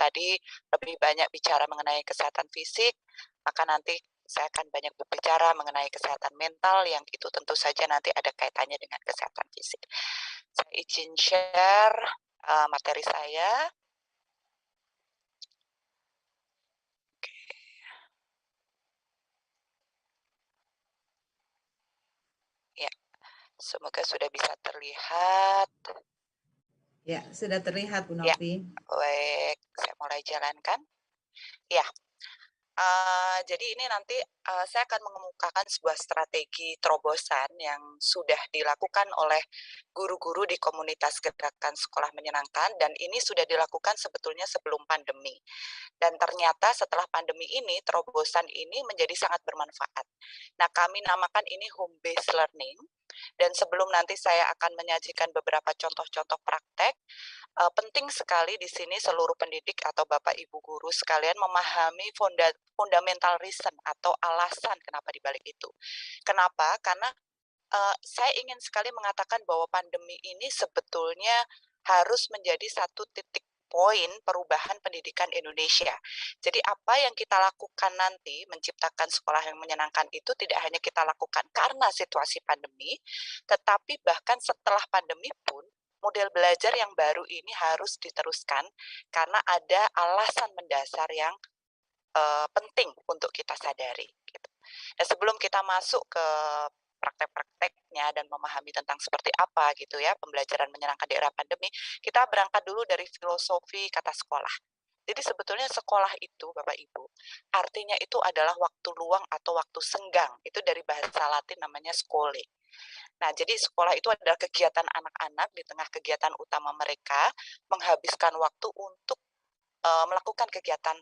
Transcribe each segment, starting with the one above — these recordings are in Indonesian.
tadi lebih banyak bicara mengenai kesehatan fisik, maka nanti saya akan banyak berbicara mengenai kesehatan mental yang itu tentu saja nanti ada kaitannya dengan kesehatan fisik. Saya izin share materi saya. Oke. Ya, semoga sudah bisa terlihat. Ya, sudah terlihat Bu Ya, Novi. baik. Saya mulai jalankan. Ya, jadi ini nanti saya akan mengemukakan sebuah strategi terobosan yang sudah dilakukan oleh guru-guru di komunitas Gerakan Sekolah Menyenangkan, dan ini sudah dilakukan sebetulnya sebelum pandemi. Dan ternyata setelah pandemi ini, terobosan ini menjadi sangat bermanfaat. Nah, kami namakan ini home-based learning, dan sebelum nanti saya akan menyajikan beberapa contoh-contoh praktek, penting sekali di sini seluruh pendidik atau Bapak Ibu guru sekalian memahami fundamental reason atau alasan kenapa dibalik itu. Kenapa? Karena saya ingin sekali mengatakan bahwa pandemi ini sebetulnya harus menjadi satu titik poin perubahan pendidikan Indonesia. Jadi apa yang kita lakukan nanti menciptakan sekolah yang menyenangkan itu tidak hanya kita lakukan karena situasi pandemi, tetapi bahkan setelah pandemi pun model belajar yang baru ini harus diteruskan karena ada alasan mendasar yang penting untuk kita sadari. Gitu. Dan sebelum kita masuk ke praktek-prakteknya dan memahami tentang seperti apa gitu ya pembelajaran menyenangkan di era pandemi, kita berangkat dulu dari filosofi kata sekolah. Jadi sebetulnya sekolah itu, Bapak Ibu, artinya itu adalah waktu luang atau waktu senggang. Itu dari bahasa Latin namanya skole. Nah, jadi sekolah itu adalah kegiatan anak-anak di tengah kegiatan utama mereka, menghabiskan waktu untuk melakukan kegiatan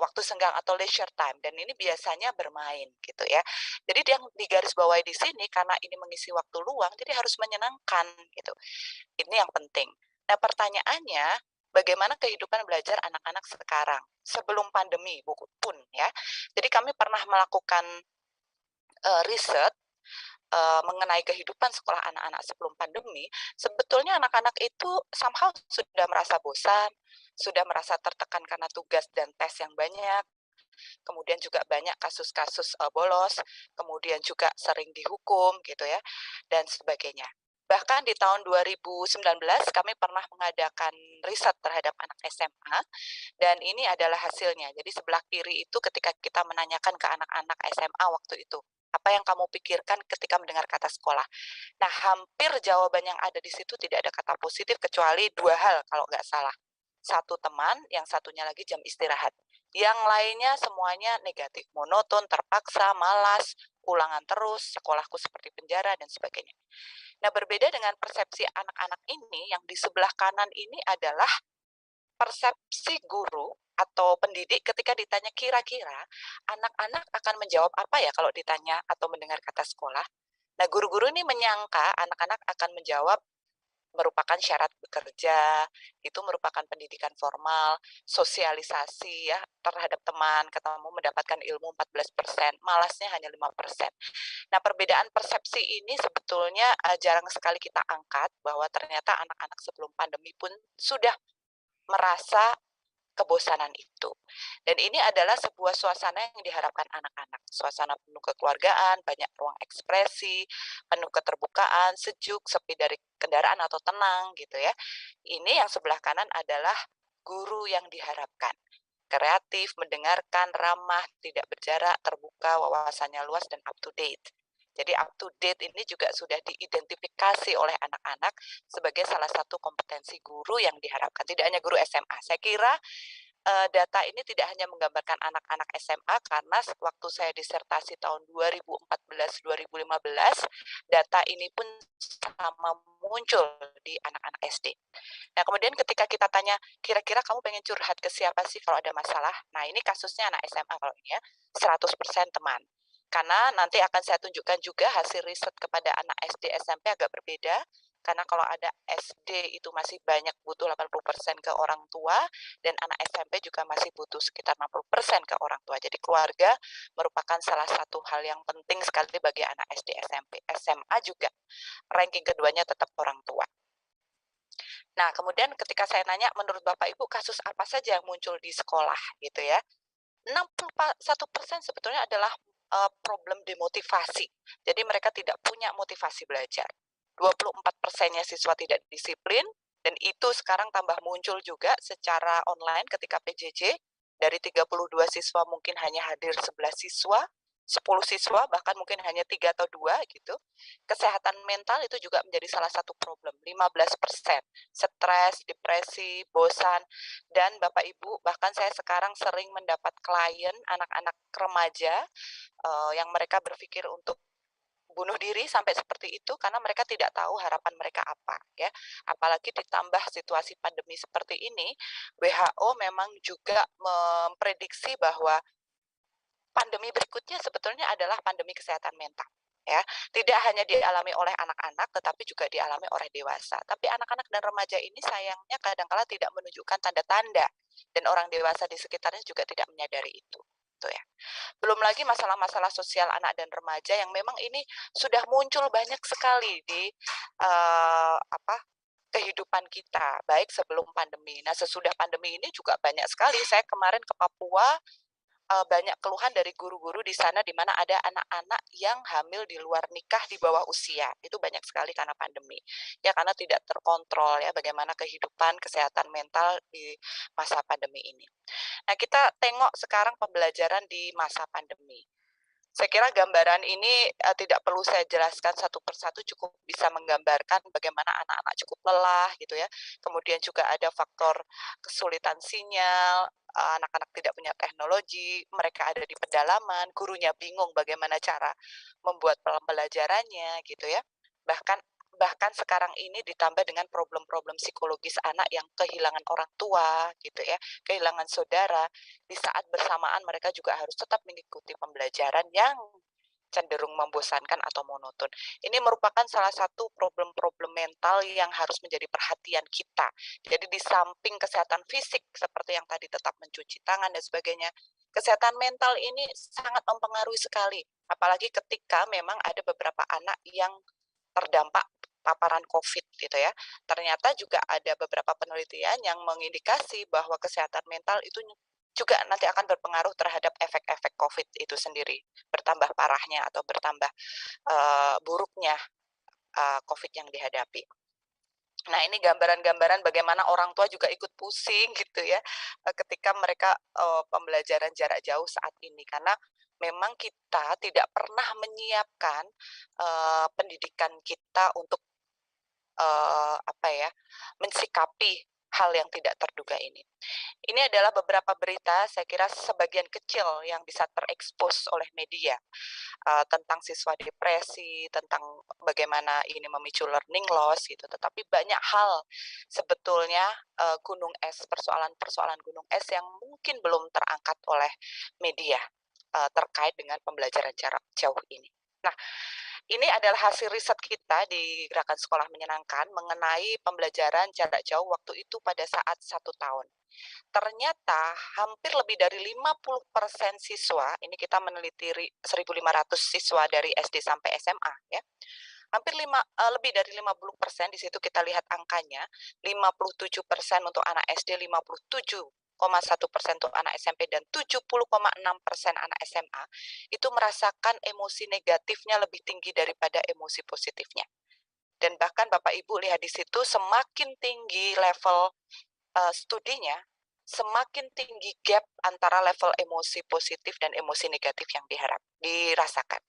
waktu senggang atau leisure time, dan ini biasanya bermain gitu ya. Jadi yang digarisbawahi di sini karena ini mengisi waktu luang, jadi harus menyenangkan gitu. Ini yang penting. Nah, pertanyaannya, bagaimana kehidupan belajar anak-anak sekarang sebelum pandemi pun ya. Jadi kami pernah melakukan riset mengenai kehidupan sekolah anak-anak sebelum pandemi. Sebetulnya anak-anak itu somehow sudah merasa bosan, sudah merasa tertekan karena tugas dan tes yang banyak, kemudian juga banyak kasus-kasus bolos, kemudian juga sering dihukum gitu ya, dan sebagainya. Bahkan di tahun 2019 kami pernah mengadakan riset terhadap anak SMA, dan ini adalah hasilnya. Jadi sebelah kiri itu ketika kita menanyakan ke anak-anak SMA waktu itu, apa yang kamu pikirkan ketika mendengar kata sekolah? Nah, hampir jawaban yang ada di situ tidak ada kata positif kecuali dua hal kalau nggak salah. Satu teman, yang satunya lagi jam istirahat. Yang lainnya semuanya negatif, monoton, terpaksa, malas, ulangan terus, sekolahku seperti penjara, dan sebagainya. Nah, berbeda dengan persepsi anak-anak ini, yang di sebelah kanan ini adalah persepsi guru atau pendidik ketika ditanya kira-kira anak-anak akan menjawab apa ya kalau ditanya atau mendengar kata sekolah. Nah, guru-guru ini menyangka anak-anak akan menjawab merupakan syarat bekerja, itu merupakan pendidikan formal, sosialisasi ya terhadap teman, ketemu mendapatkan ilmu 14%, malasnya hanya 5%. Nah, perbedaan persepsi ini sebetulnya jarang sekali kita angkat bahwa ternyata anak-anak sebelum pandemi pun sudah merasa kebosanan itu. Dan ini adalah sebuah suasana yang diharapkan anak-anak. Suasana penuh kekeluargaan, banyak ruang ekspresi, penuh keterbukaan, sejuk, sepi dari kendaraan atau tenang gitu ya. Ini yang sebelah kanan adalah guru yang diharapkan. Kreatif, mendengarkan, ramah, tidak berjarak, terbuka, wawasannya luas, dan up to date. Jadi up to date ini juga sudah diidentifikasi oleh anak-anak sebagai salah satu kompetensi guru yang diharapkan. Tidak hanya guru SMA. Saya kira data ini tidak hanya menggambarkan anak-anak SMA, karena waktu saya disertasi tahun 2014-2015, data ini pun sama muncul di anak-anak SD. Nah, kemudian ketika kita tanya, kira-kira kamu pengen curhat ke siapa sih kalau ada masalah? Nah, ini kasusnya anak SMA kalau ini ya, 100% teman. Karena nanti akan saya tunjukkan juga hasil riset kepada anak SD SMP agak berbeda, karena kalau ada SD itu masih banyak butuh 80% ke orang tua, dan anak SMP juga masih butuh sekitar 60% ke orang tua. Jadi keluarga merupakan salah satu hal yang penting sekali bagi anak SD SMP. SMA juga ranking keduanya tetap orang tua. Nah, kemudian ketika saya nanya, menurut Bapak Ibu kasus apa saja yang muncul di sekolah gitu ya, 61% sebetulnya adalah, problem demotivasi. Jadi mereka tidak punya motivasi belajar. 24%-nya siswa tidak disiplin, dan itu sekarang tambah muncul juga secara online ketika PJJ, dari 32 siswa mungkin hanya hadir 11 siswa, 10 siswa bahkan mungkin hanya 3 atau 2 gitu. Kesehatan mental itu juga menjadi salah satu problem, 15%. Stres, depresi, bosan, dan Bapak Ibu, bahkan saya sekarang sering mendapat klien anak-anak remaja, yang mereka berpikir untuk bunuh diri sampai seperti itu karena mereka tidak tahu harapan mereka apa ya. Apalagi ditambah situasi pandemi seperti ini, WHO memang juga memprediksi bahwa pandemi berikutnya sebetulnya adalah pandemi kesehatan mental ya. Tidak hanya dialami oleh anak-anak tetapi juga dialami oleh dewasa. Tapi anak-anak dan remaja ini sayangnya kadang-kala tidak menunjukkan tanda-tanda, dan orang dewasa di sekitarnya juga tidak menyadari itu. Itu ya. Belum lagi masalah-masalah sosial anak dan remaja yang memang ini sudah muncul banyak sekali di apa, kehidupan kita, baik sebelum pandemi. Nah, sesudah pandemi ini juga banyak sekali. Saya kemarin ke Papua, banyak keluhan dari guru-guru di sana di mana ada anak-anak yang hamil di luar nikah di bawah usia. Itu banyak sekali karena pandemi. Ya, karena tidak terkontrol ya bagaimana kehidupan kesehatan mental di masa pandemi ini. Nah, kita tengok sekarang pembelajaran di masa pandemi. Saya kira gambaran ini tidak perlu saya jelaskan satu persatu, cukup bisa menggambarkan bagaimana anak-anak cukup lelah gitu ya. Kemudian juga ada faktor kesulitan sinyal, anak-anak tidak punya teknologi, mereka ada di pedalaman, gurunya bingung bagaimana cara membuat pembelajarannya gitu ya. Bahkan bahkan sekarang ini ditambah dengan problem-problem psikologis anak yang kehilangan orang tua gitu ya, kehilangan saudara, di saat bersamaan mereka juga harus tetap mengikuti pembelajaran yang cenderung membosankan atau monoton. Ini merupakan salah satu problem-problem mental yang harus menjadi perhatian kita. Jadi di samping kesehatan fisik seperti yang tadi tetap mencuci tangan dan sebagainya, kesehatan mental ini sangat mempengaruhi sekali. Apalagi ketika memang ada beberapa anak yang terdampak paparan COVID gitu ya. Ternyata juga ada beberapa penelitian yang mengindikasi bahwa kesehatan mental itu juga nanti akan berpengaruh terhadap efek-efek COVID itu sendiri, bertambah parahnya atau bertambah buruknya COVID yang dihadapi. Nah, ini gambaran-gambaran bagaimana orang tua juga ikut pusing gitu ya, ketika mereka pembelajaran jarak jauh saat ini, karena memang kita tidak pernah menyiapkan pendidikan kita untuk apa ya, mensikapi hal yang tidak terduga ini. Ini adalah beberapa berita, saya kira sebagian kecil yang bisa terekspos oleh media, tentang siswa depresi, tentang bagaimana ini memicu learning loss gitu. Tetapi banyak hal sebetulnya, gunung es, persoalan-persoalan gunung es yang mungkin belum terangkat oleh media, terkait dengan pembelajaran jarak jauh ini. Nah, ini adalah hasil riset kita di Gerakan Sekolah Menyenangkan mengenai pembelajaran jarak jauh waktu itu pada saat 1 tahun. Ternyata hampir lebih dari 50% siswa, ini kita meneliti 1.500 siswa dari SD sampai SMA ya, hampir lebih dari 50%, di situ kita lihat angkanya, 57% untuk anak SD, 57,1% untuk anak SMP, dan 70,6% anak SMA, itu merasakan emosi negatifnya lebih tinggi daripada emosi positifnya. Dan bahkan Bapak Ibu lihat di situ, semakin tinggi level studinya, semakin tinggi gap antara level emosi positif dan emosi negatif yang dirasakan.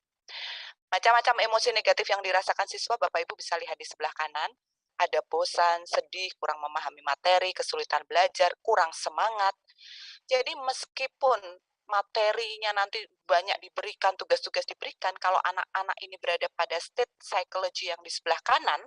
Macam-macam emosi negatif yang dirasakan siswa, Bapak Ibu bisa lihat di sebelah kanan. Ada bosan, sedih, kurang memahami materi, kesulitan belajar, kurang semangat. Jadi meskipun materinya nanti banyak diberikan, tugas-tugas diberikan, kalau anak-anak ini berada pada state psychology yang di sebelah kanan,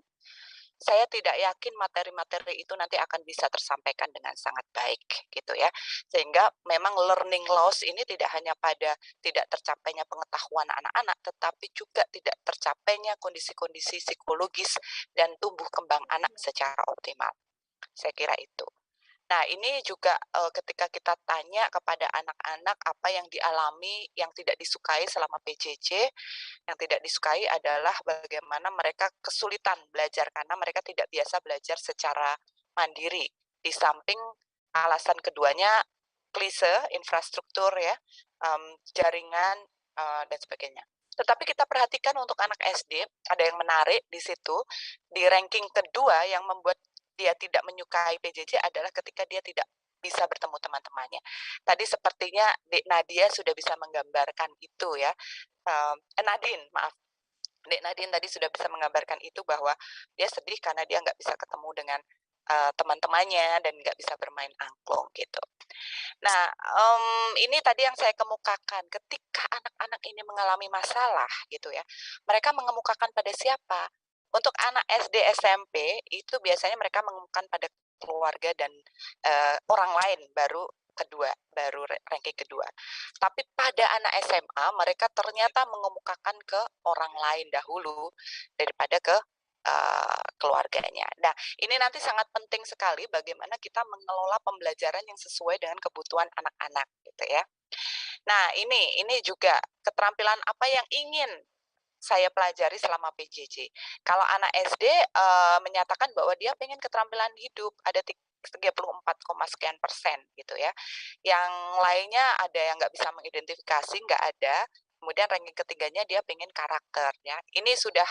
saya tidak yakin materi-materi itu nanti akan bisa tersampaikan dengan sangat baik gitu ya. Sehingga memang learning loss ini tidak hanya pada tidak tercapainya pengetahuan anak-anak, tetapi juga tidak tercapainya kondisi-kondisi psikologis dan tumbuh kembang anak secara optimal. Saya kira itu. Nah, ini juga ketika kita tanya kepada anak-anak apa yang dialami yang tidak disukai selama PJJ, yang tidak disukai adalah bagaimana mereka kesulitan belajar karena mereka tidak biasa belajar secara mandiri. Di samping alasan keduanya klise, infrastruktur ya, jaringan, dan sebagainya. Tetapi kita perhatikan untuk anak SD, ada yang menarik di situ, di ranking kedua yang membuat dia tidak menyukai PJJ adalah ketika dia tidak bisa bertemu teman-temannya. Tadi sepertinya Dek Nadia sudah bisa menggambarkan itu ya. Nadine, maaf. Dek Nadine tadi sudah bisa menggambarkan itu bahwa dia sedih karena dia nggak bisa ketemu dengan teman-temannya dan nggak bisa bermain angklung gitu. Nah, ini tadi yang saya kemukakan, ketika anak-anak ini mengalami masalah gitu ya, mereka mengemukakan pada siapa? Untuk anak SD, SMP itu biasanya mereka mengemukakan pada keluarga dan orang lain baru ranking kedua. Tapi pada anak SMA mereka ternyata mengemukakan ke orang lain dahulu daripada ke keluarganya. Nah, ini nanti sangat penting sekali bagaimana kita mengelola pembelajaran yang sesuai dengan kebutuhan anak-anak gitu ya. Nah, ini juga keterampilan apa yang ingin saya pelajari selama PJJ. Kalau anak SD menyatakan bahwa dia pengen keterampilan hidup, ada 34, sekian persen gitu ya. Yang lainnya ada yang nggak bisa mengidentifikasi, nggak ada. Kemudian ranking ketiganya dia pengen karakter ya. Ini sudah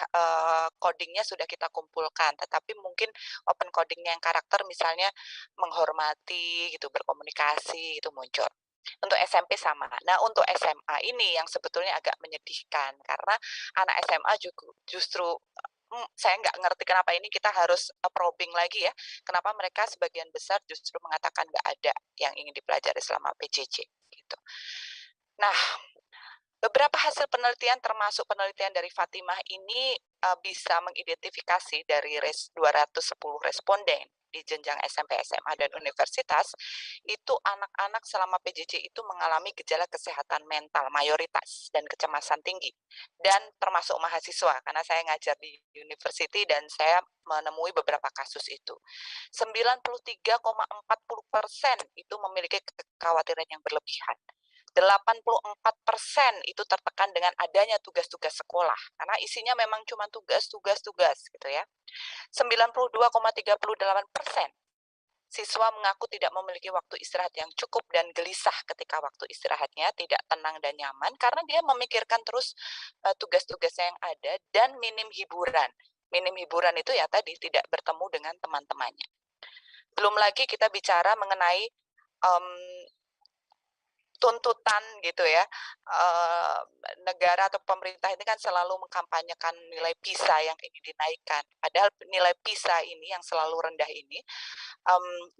codingnya sudah kita kumpulkan, tetapi mungkin open codingnya yang karakter misalnya menghormati gitu, berkomunikasi itu muncul. Untuk SMP sama. Nah, untuk SMA ini yang sebetulnya agak menyedihkan karena anak SMA juga justru saya nggak ngerti kenapa ini kita harus probing lagi ya. Kenapa mereka sebagian besar justru mengatakan nggak ada yang ingin dipelajari selama PJJ gitu. Nah, beberapa hasil penelitian termasuk penelitian dari Fatimah ini bisa mengidentifikasi dari 210 responden di jenjang SMP, SMA, dan universitas, itu anak-anak selama PJJ itu mengalami gejala kesehatan mental mayoritas dan kecemasan tinggi. Dan termasuk mahasiswa, karena saya ngajar di university dan saya menemui beberapa kasus itu. 93,40% itu memiliki kekhawatiran yang berlebihan. 84% itu tertekan dengan adanya tugas-tugas sekolah karena isinya memang cuma tugas gitu ya. 92,38% siswa mengaku tidak memiliki waktu istirahat yang cukup dan gelisah ketika waktu istirahatnya tidak tenang dan nyaman karena dia memikirkan terus tugas-tugasnya yang ada dan minim hiburan. Minim hiburan itu ya tadi tidak bertemu dengan teman-temannya. Belum lagi kita bicara mengenai tuntutan gitu ya, negara atau pemerintah ini kan selalu mengkampanyekan nilai PISA yang ingin dinaikkan. Padahal nilai PISA ini yang selalu rendah ini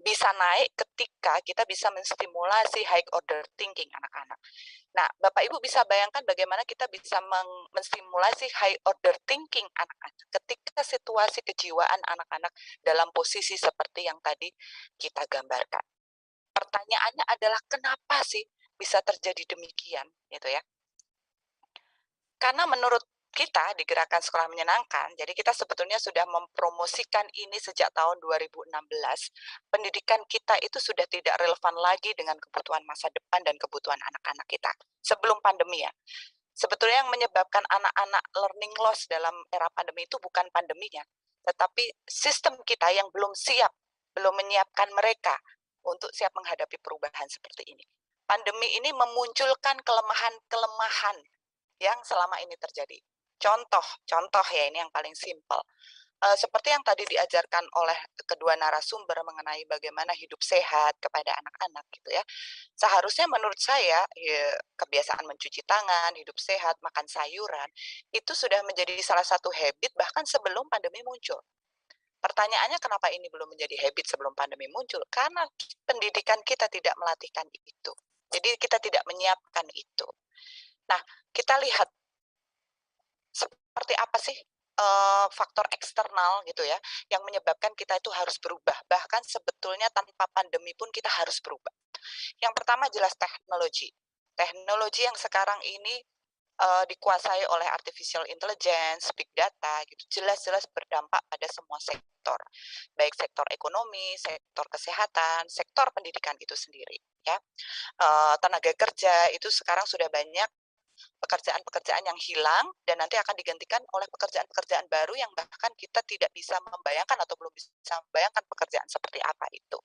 bisa naik ketika kita bisa menstimulasi high order thinking anak-anak. Nah, Bapak Ibu bisa bayangkan bagaimana kita bisa menstimulasi high order thinking anak-anak ketika situasi kejiwaan anak-anak dalam posisi seperti yang tadi kita gambarkan. Pertanyaannya adalah kenapa sih bisa terjadi demikian gitu ya. Karena menurut kita di Gerakan Sekolah Menyenangkan, jadi kita sebetulnya sudah mempromosikan ini sejak tahun 2016. Pendidikan kita itu sudah tidak relevan lagi dengan kebutuhan masa depan dan kebutuhan anak-anak kita. Sebelum pandemi ya. Sebetulnya yang menyebabkan anak-anak learning loss dalam era pandemi itu bukan pandeminya, tetapi sistem kita yang belum siap, belum menyiapkan mereka untuk siap menghadapi perubahan seperti ini. Pandemi ini memunculkan kelemahan-kelemahan yang selama ini terjadi. Contoh ya ini yang paling simpel. Seperti yang tadi diajarkan oleh kedua narasumber mengenai bagaimana hidup sehat kepada anak-anak gitu ya. Seharusnya menurut saya ya, kebiasaan mencuci tangan, hidup sehat, makan sayuran itu sudah menjadi salah satu habit bahkan sebelum pandemi muncul. Pertanyaannya kenapa ini belum menjadi habit sebelum pandemi muncul? Karena pendidikan kita tidak melatihkan itu. Jadi kita tidak menyiapkan itu. Nah, kita lihat seperti apa sih faktor eksternal gitu ya yang menyebabkan kita itu harus berubah. Bahkan sebetulnya tanpa pandemi pun kita harus berubah. Yang pertama jelas teknologi. Teknologi yang sekarang ini dikuasai oleh artificial intelligence, big data, gitu, jelas-jelas berdampak pada semua sektor, baik sektor ekonomi, sektor kesehatan, sektor pendidikan itu sendiri. Ya, tenaga kerja itu sekarang sudah banyak pekerjaan-pekerjaan yang hilang dan nanti akan digantikan oleh pekerjaan-pekerjaan baru yang bahkan kita tidak bisa membayangkan atau belum bisa membayangkan pekerjaan seperti apa itu.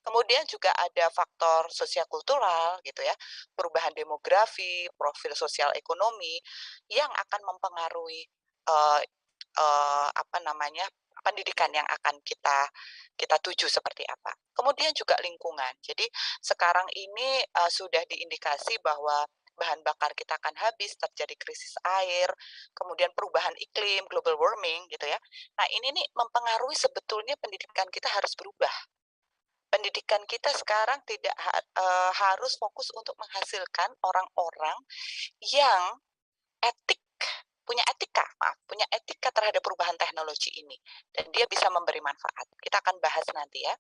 Kemudian juga ada faktor sosial kultural gitu ya, perubahan demografi, profil sosial ekonomi yang akan mempengaruhi eh, apa namanya pendidikan yang akan kita kita tuju seperti apa. Kemudian juga lingkungan. Jadi sekarang ini sudah diindikasi bahwa bahan bakar kita akan habis, terjadi krisis air, kemudian perubahan iklim, global warming gitu ya. Nah, ini nih mempengaruhi sebetulnya pendidikan kita harus berubah. Pendidikan kita sekarang tidak harus fokus untuk menghasilkan orang-orang yang etik punya etika, maaf, punya etika terhadap perubahan teknologi ini dan dia bisa memberi manfaat. Kita akan bahas nanti ya.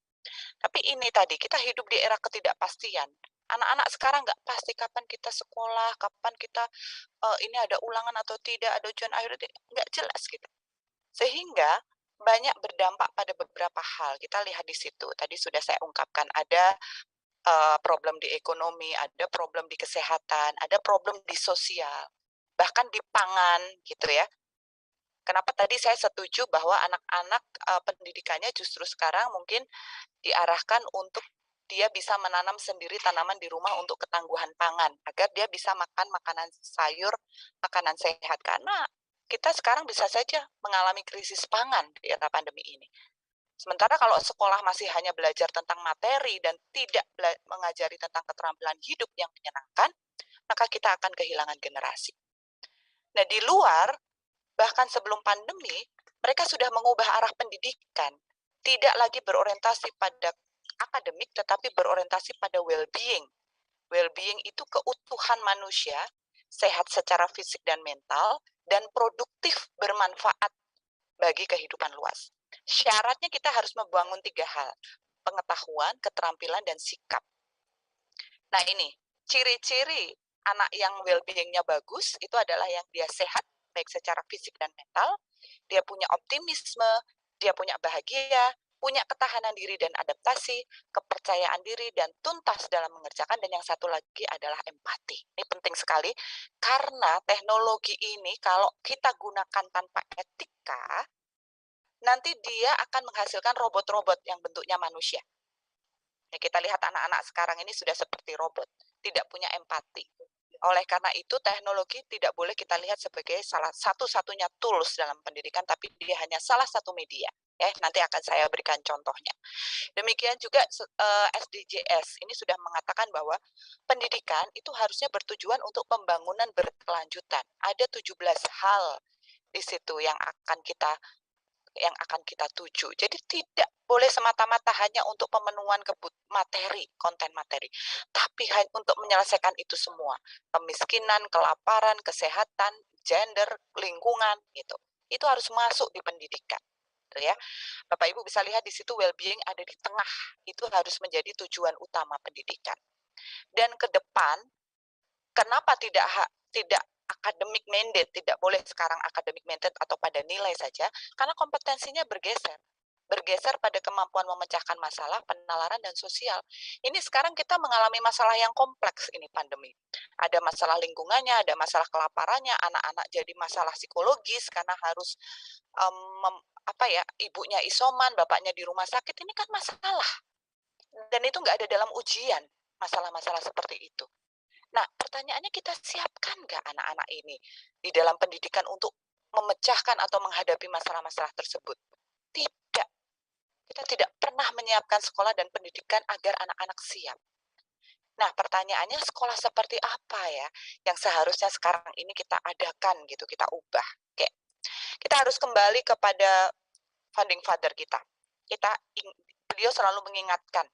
Tapi ini tadi kita hidup di era ketidakpastian. Anak-anak sekarang nggak pasti kapan kita sekolah, kapan kita ini ada ulangan atau tidak, ada ujian akhir, nggak jelas gitu. Sehingga banyak berdampak pada beberapa hal. Kita lihat di situ. Tadi sudah saya ungkapkan ada problem di ekonomi, ada problem di kesehatan, ada problem di sosial, bahkan di pangan gitu ya. Kenapa tadi saya setuju bahwa anak-anak pendidikannya justru sekarang mungkin diarahkan untuk dia bisa menanam sendiri tanaman di rumah untuk ketangguhan pangan, agar dia bisa makan makanan sayur, makanan sehat. Karena kita sekarang bisa saja mengalami krisis pangan di era pandemi ini. Sementara kalau sekolah masih hanya belajar tentang materi dan tidak mengajari tentang keterampilan hidup yang menyenangkan, maka kita akan kehilangan generasi. Nah, di luar, bahkan sebelum pandemi, mereka sudah mengubah arah pendidikan. Tidak lagi berorientasi pada akademik, tetapi berorientasi pada well-being. Well-being itu keutuhan manusia, sehat secara fisik dan mental, dan produktif bermanfaat bagi kehidupan luas. Syaratnya kita harus membangun 3 hal, pengetahuan, keterampilan, dan sikap. Nah ini, ciri-ciri anak yang well-being-nya bagus, itu adalah yang dia sehat, baik secara fisik dan mental, dia punya optimisme, dia punya bahagia, punya ketahanan diri dan adaptasi, kepercayaan diri, dan tuntas dalam mengerjakan, dan yang satu lagi adalah empati. Ini penting sekali, karena teknologi ini kalau kita gunakan tanpa etika, nanti dia akan menghasilkan robot-robot yang bentuknya manusia. Ya, kita lihat anak-anak sekarang ini sudah seperti robot, tidak punya empati. Oleh karena itu, teknologi tidak boleh kita lihat sebagai salah satu-satunya tools dalam pendidikan, tapi dia hanya salah satu media. Ya, nanti akan saya berikan contohnya. Demikian juga SDGs ini sudah mengatakan bahwa pendidikan itu harusnya bertujuan untuk pembangunan berkelanjutan. Ada 17 hal di situ yang akan kita tuju. Jadi tidak boleh semata-mata hanya untuk pemenuhan materi, konten materi, tapi untuk menyelesaikan itu semua. Kemiskinan, kelaparan, kesehatan, gender, lingkungan, gitu. Itu harus masuk di pendidikan. Gitu ya. Bapak Ibu bisa lihat di situ well-being ada di tengah. Itu harus menjadi tujuan utama pendidikan. Dan ke depan, kenapa tidak academic mandate, tidak boleh sekarang academic mandate atau pada nilai saja, karena kompetensinya bergeser pada kemampuan memecahkan masalah, penalaran, dan sosial. Ini sekarang kita mengalami masalah yang kompleks ini pandemi. Ada masalah lingkungannya, ada masalah kelaparannya, anak-anak jadi masalah psikologis karena harus ibunya isoman, bapaknya di rumah sakit, ini kan masalah. Dan itu nggak ada dalam ujian, masalah-masalah seperti itu. Nah, pertanyaannya kita siapkan nggak anak-anak ini di dalam pendidikan untuk memecahkan atau menghadapi masalah-masalah tersebut? Tidak. Kita tidak pernah menyiapkan sekolah dan pendidikan agar anak-anak siap. Nah, pertanyaannya sekolah seperti apa ya yang seharusnya sekarang ini kita adakan gitu, kita ubah. Oke. Kita harus kembali kepada founding father kita. Beliau selalu mengingatkan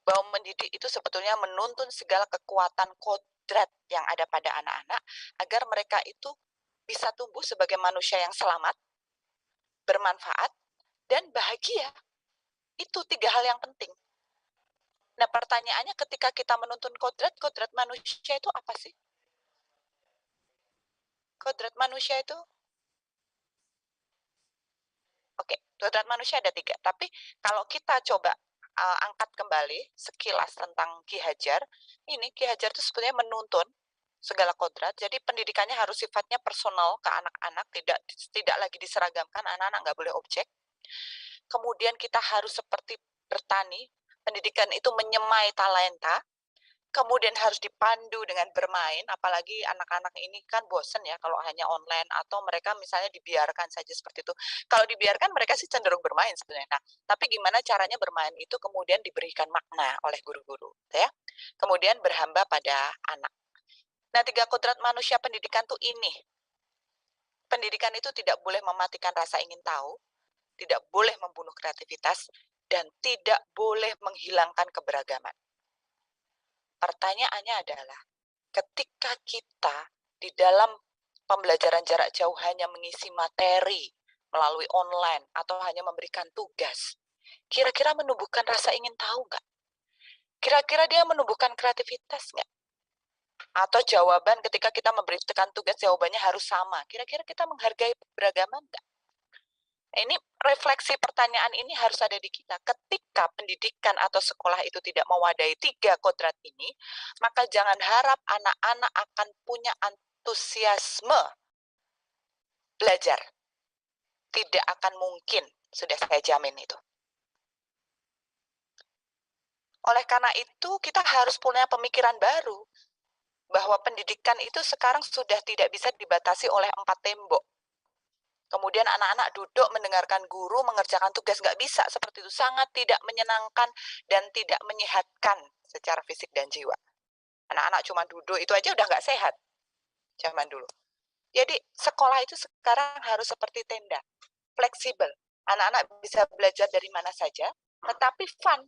bahwa mendidik itu sebetulnya menuntun segala kekuatan kodrat yang ada pada anak-anak agar mereka itu bisa tumbuh sebagai manusia yang selamat, bermanfaat, dan bahagia. Itu 3 hal yang penting. Nah, pertanyaannya ketika kita menuntun kodrat manusia itu apa sih? Kodrat manusia itu? Oke, kodrat manusia ada 3. Tapi kalau kita coba angkat kembali sekilas tentang Ki Hajar, ini Ki Hajar itu sebetulnya menuntun segala kodrat. Jadi pendidikannya harus sifatnya personal ke anak-anak, tidak lagi diseragamkan, anak-anak nggak boleh objek. Kemudian kita harus seperti bertani, pendidikan itu menyemai talenta, kemudian harus dipandu dengan bermain, apalagi anak-anak ini kan bosen ya kalau hanya online, atau mereka misalnya dibiarkan saja seperti itu. Kalau dibiarkan mereka sih cenderung bermain sebenarnya. Nah, tapi gimana caranya bermain itu kemudian diberikan makna oleh guru-guru, ya. Kemudian berhamba pada anak. Nah, 3 kodrat manusia pendidikan tuh ini. Pendidikan itu tidak boleh mematikan rasa ingin tahu, tidak boleh membunuh kreativitas, dan tidak boleh menghilangkan keberagaman. Pertanyaannya adalah, ketika kita di dalam pembelajaran jarak jauh hanya mengisi materi melalui online atau hanya memberikan tugas, kira-kira menumbuhkan rasa ingin tahu nggak? Kira-kira dia menumbuhkan kreativitas nggak? Atau jawaban ketika kita memberikan tugas, jawabannya harus sama. Kira-kira kita menghargai keberagaman nggak? Ini refleksi pertanyaan ini harus ada di kita. Ketika pendidikan atau sekolah itu tidak mewadahi 3 kodrat ini, maka jangan harap anak-anak akan punya antusiasme belajar. Tidak akan mungkin, sudah saya jamin itu. Oleh karena itu, kita harus punya pemikiran baru, bahwa pendidikan itu sekarang sudah tidak bisa dibatasi oleh 4 tembok. Kemudian anak-anak duduk mendengarkan guru mengerjakan tugas, nggak bisa seperti itu. Sangat tidak menyenangkan dan tidak menyehatkan secara fisik dan jiwa. Anak-anak cuma duduk, itu aja udah nggak sehat zaman dulu. Jadi sekolah itu sekarang harus seperti tenda, fleksibel. Anak-anak bisa belajar dari mana saja, tetapi fun.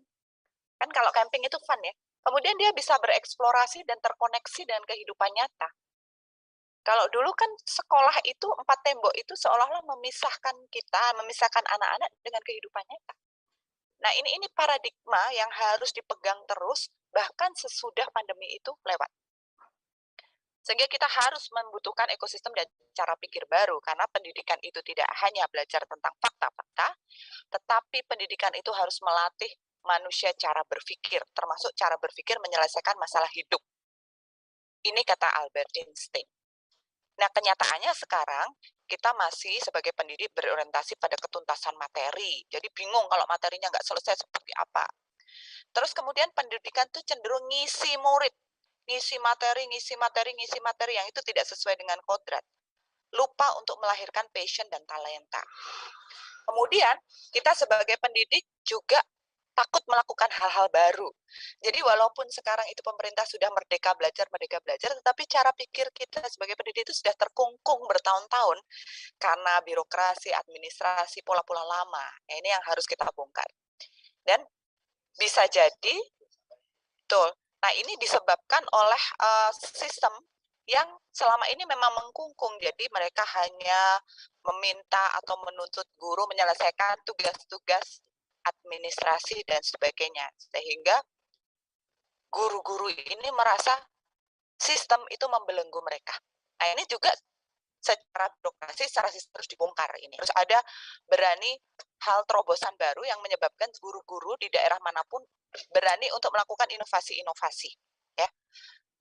Kan kalau camping itu fun ya. Kemudian dia bisa bereksplorasi dan terkoneksi dengan kehidupan nyata. Kalau dulu kan sekolah itu 4 tembok itu seolah-olah memisahkan kita, memisahkan anak-anak dengan kehidupan nyata. Nah, ini paradigma yang harus dipegang terus bahkan sesudah pandemi itu lewat. Sehingga kita harus membutuhkan ekosistem dan cara pikir baru, karena pendidikan itu tidak hanya belajar tentang fakta-fakta, tetapi pendidikan itu harus melatih manusia cara berpikir, termasuk cara berpikir menyelesaikan masalah hidup. Ini kata Albert Einstein. Nah, kenyataannya sekarang kita masih sebagai pendidik berorientasi pada ketuntasan materi. Jadi bingung kalau materinya nggak selesai seperti apa. Terus kemudian pendidikan tuh cenderung ngisi murid, ngisi materi yang itu tidak sesuai dengan kodrat. Lupa untuk melahirkan passion dan talenta. Kemudian kita sebagai pendidik juga takut melakukan hal-hal baru. Jadi walaupun sekarang itu pemerintah sudah merdeka belajar, tetapi cara pikir kita sebagai pendidik itu sudah terkungkung bertahun-tahun karena birokrasi, administrasi, pola-pola lama. Nah, ini yang harus kita bongkar. Dan bisa jadi, betul. Nah, ini disebabkan oleh sistem yang selama ini memang mengkungkung. Jadi mereka hanya meminta atau menuntut guru menyelesaikan tugas-tugas administrasi dan sebagainya, sehingga guru-guru ini merasa sistem itu membelenggu mereka. Nah, ini juga secara birokrasi, secara sistem harus dibongkar ini. Terus ada berani hal terobosan baru yang menyebabkan guru-guru di daerah manapun berani untuk melakukan inovasi-inovasi. Ya.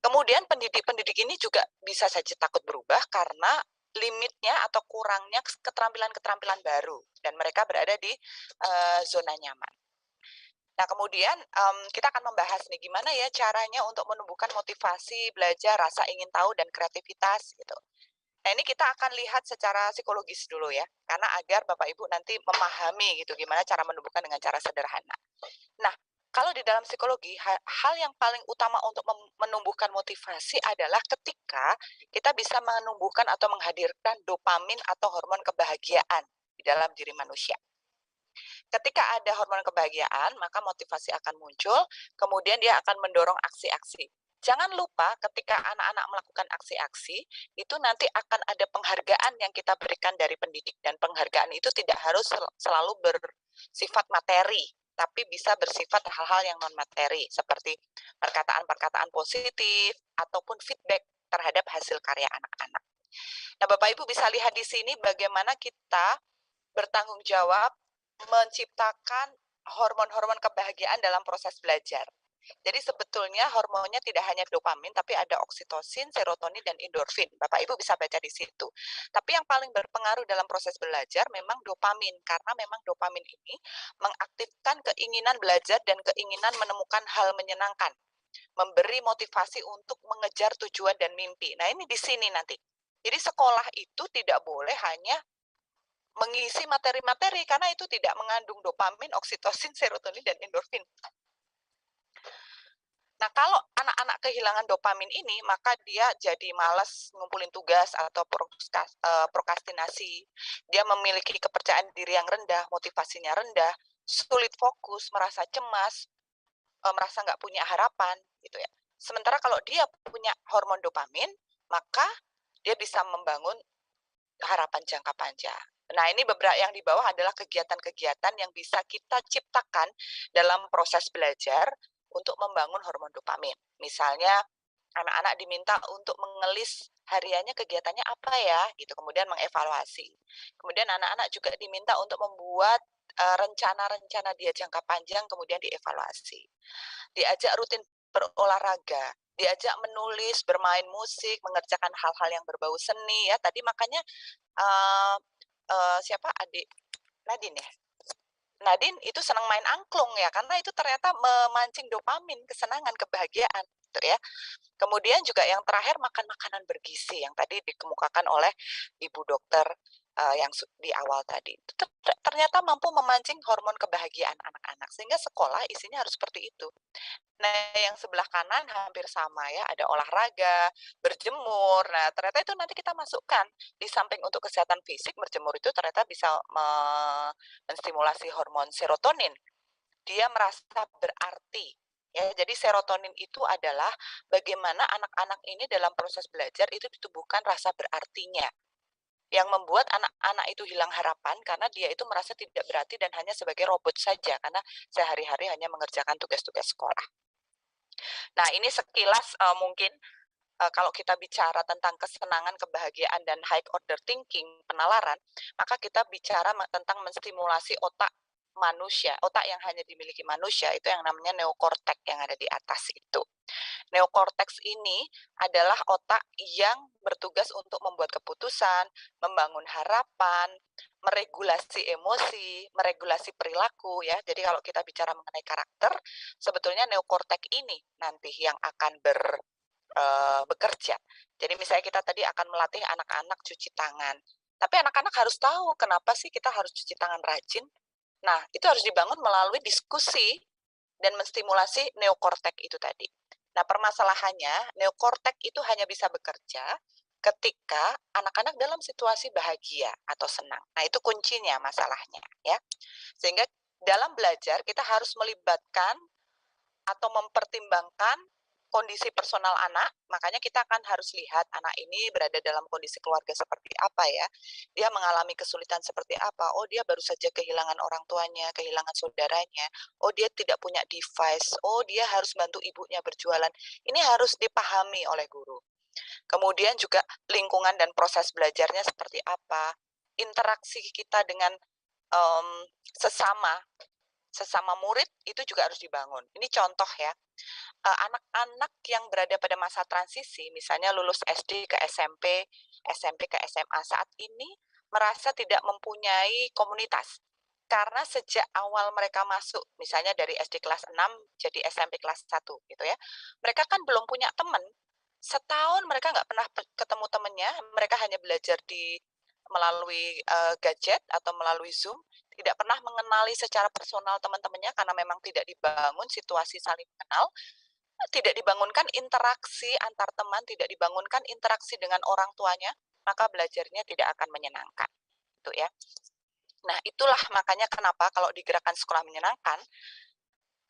Kemudian pendidik-pendidik ini juga bisa saja takut berubah karena limitnya atau kurangnya keterampilan-keterampilan baru, dan mereka berada di zona nyaman. Nah, kemudian kita akan membahas nih gimana ya caranya untuk menumbuhkan motivasi belajar, rasa ingin tahu, dan kreativitas gitu. Nah, ini kita akan lihat secara psikologis dulu ya, karena agar Bapak Ibu nanti memahami gitu gimana cara menumbuhkan dengan cara sederhana. Nah, kalau di dalam psikologi, hal yang paling utama untuk menumbuhkan motivasi adalah ketika kita bisa menumbuhkan atau menghadirkan dopamin atau hormon kebahagiaan di dalam diri manusia. Ketika ada hormon kebahagiaan, maka motivasi akan muncul, kemudian dia akan mendorong aksi-aksi. Jangan lupa ketika anak-anak melakukan aksi-aksi, itu nanti akan ada penghargaan yang kita berikan dari pendidik, dan penghargaan itu tidak harus selalu bersifat materi, tapi bisa bersifat hal-hal yang non-materi, seperti perkataan-perkataan positif, ataupun feedback terhadap hasil karya anak-anak. Nah, Bapak Ibu bisa lihat di sini bagaimana kita bertanggung jawab menciptakan hormon-hormon kebahagiaan dalam proses belajar. Jadi sebetulnya hormonnya tidak hanya dopamin, tapi ada oksitosin, serotonin, dan endorfin. Bapak Ibu bisa baca di situ. Tapi yang paling berpengaruh dalam proses belajar memang dopamin, karena memang dopamin ini mengaktifkan keinginan belajar dan keinginan menemukan hal menyenangkan, memberi motivasi untuk mengejar tujuan dan mimpi. Nah, ini di sini nanti. Jadi sekolah itu tidak boleh hanya mengisi materi-materi karena itu tidak mengandung dopamin, oksitosin, serotonin, dan endorfin. Nah, kalau anak-anak kehilangan dopamin ini, maka dia jadi malas ngumpulin tugas atau prokrastinasi. Dia memiliki kepercayaan diri yang rendah, motivasinya rendah, sulit fokus, merasa cemas, merasa nggak punya harapan, gitu ya. Sementara kalau dia punya hormon dopamin, maka dia bisa membangun harapan jangka panjang. Nah, ini beberapa yang di bawah adalah kegiatan-kegiatan yang bisa kita ciptakan dalam proses belajar untuk membangun hormon dopamin. Misalnya, anak-anak diminta untuk mengelis hariannya kegiatannya apa ya, gitu. Kemudian mengevaluasi. Kemudian anak-anak juga diminta untuk membuat rencana-rencana dia jangka panjang, kemudian dievaluasi. Diajak rutin berolahraga, diajak menulis, bermain musik, mengerjakan hal-hal yang berbau seni ya. Tadi makanya siapa adik Nadine ya? Nadine itu senang main angklung ya, karena itu ternyata memancing dopamin, kesenangan, kebahagiaan, gitu ya. Kemudian juga yang terakhir makan makanan bergizi yang tadi dikemukakan oleh Ibu Dokter yang di awal tadi. Itu ternyata mampu memancing hormon kebahagiaan anak-anak sehingga sekolah isinya harus seperti itu. Nah, yang sebelah kanan hampir sama ya, ada olahraga, berjemur. Nah, ternyata itu nanti kita masukkan di samping untuk kesehatan fisik, berjemur itu ternyata bisa menstimulasi hormon serotonin. Dia merasa berarti. Ya, jadi serotonin itu adalah bagaimana anak-anak ini dalam proses belajar itu ditumbuhkan rasa berartinya. Yang membuat anak-anak itu hilang harapan karena dia itu merasa tidak berarti dan hanya sebagai robot saja karena sehari-hari hanya mengerjakan tugas-tugas sekolah. Nah, ini sekilas mungkin kalau kita bicara tentang kesenangan, kebahagiaan, dan high order thinking, penalaran, maka kita bicara tentang menstimulasi otak manusia, otak yang hanya dimiliki manusia, itu yang namanya neokortek yang ada di atas itu. Neokorteks ini adalah otak yang bertugas untuk membuat keputusan, membangun harapan, meregulasi emosi, meregulasi perilaku ya. Jadi kalau kita bicara mengenai karakter, sebetulnya neokortek ini nanti yang akan bekerja. Jadi misalnya kita tadi akan melatih anak-anak cuci tangan. Tapi anak-anak harus tahu kenapa sih kita harus cuci tangan rajin. Nah, itu harus dibangun melalui diskusi dan menstimulasi neokortek itu tadi. Nah, permasalahannya neokortek itu hanya bisa bekerja ketika anak-anak dalam situasi bahagia atau senang. Nah, itu kuncinya masalahnya ya. Sehingga dalam belajar kita harus melibatkan atau mempertimbangkan kondisi personal anak, makanya kita akan harus lihat anak ini berada dalam kondisi keluarga seperti apa ya. Dia mengalami kesulitan seperti apa. Oh, dia baru saja kehilangan orang tuanya, kehilangan saudaranya. Oh, dia tidak punya device. Oh, dia harus bantu ibunya berjualan. Ini harus dipahami oleh guru. Kemudian juga lingkungan dan proses belajarnya seperti apa. Interaksi kita dengan sesama sesama murid itu juga harus dibangun. Ini contoh ya, anak-anak yang berada pada masa transisi, misalnya lulus SD ke SMP, SMP ke SMA saat ini merasa tidak mempunyai komunitas. Karena sejak awal mereka masuk, misalnya dari SD kelas 6 jadi SMP kelas 1 gitu ya, mereka kan belum punya teman. Setahun mereka nggak pernah ketemu temannya, mereka hanya belajar melalui gadget atau melalui Zoom, tidak pernah mengenali secara personal teman-temannya karena memang tidak dibangun situasi saling mengenal, tidak dibangunkan interaksi antar teman, tidak dibangunkan interaksi dengan orang tuanya, maka belajarnya tidak akan menyenangkan. Itu ya. Nah, itulah makanya kenapa kalau di gerakan sekolah menyenangkan,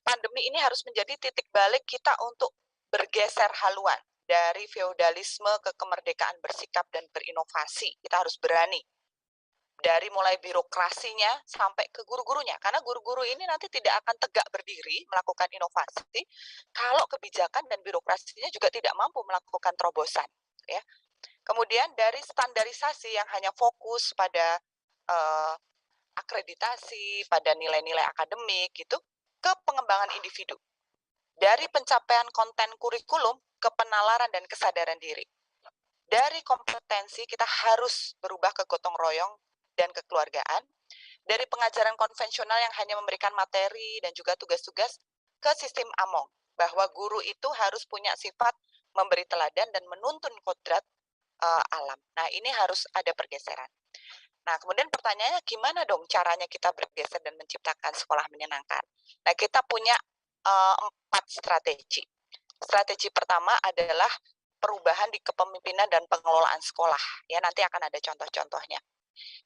pandemi ini harus menjadi titik balik kita untuk bergeser haluan dari feodalisme ke kemerdekaan bersikap dan berinovasi. Kita harus berani dari mulai birokrasinya sampai ke guru-gurunya, karena guru-guru ini nanti tidak akan tegak berdiri melakukan inovasi kalau kebijakan dan birokrasinya juga tidak mampu melakukan terobosan ya. Kemudian dari standarisasi yang hanya fokus pada akreditasi, pada nilai-nilai akademik gitu, ke pengembangan individu. Dari pencapaian konten kurikulum ke penalaran dan kesadaran diri. Dari kompetensi kita harus berubah ke gotong royong dan kekeluargaan. Dari pengajaran konvensional yang hanya memberikan materi dan juga tugas-tugas ke sistem Among, bahwa guru itu harus punya sifat memberi teladan dan menuntun kodrat alam. Nah, ini harus ada pergeseran. Nah, kemudian pertanyaannya gimana dong caranya kita bergeser dan menciptakan sekolah menyenangkan? Nah, kita punya 4 strategi. Strategi pertama adalah perubahan di kepemimpinan dan pengelolaan sekolah. Ya, nanti akan ada contoh-contohnya.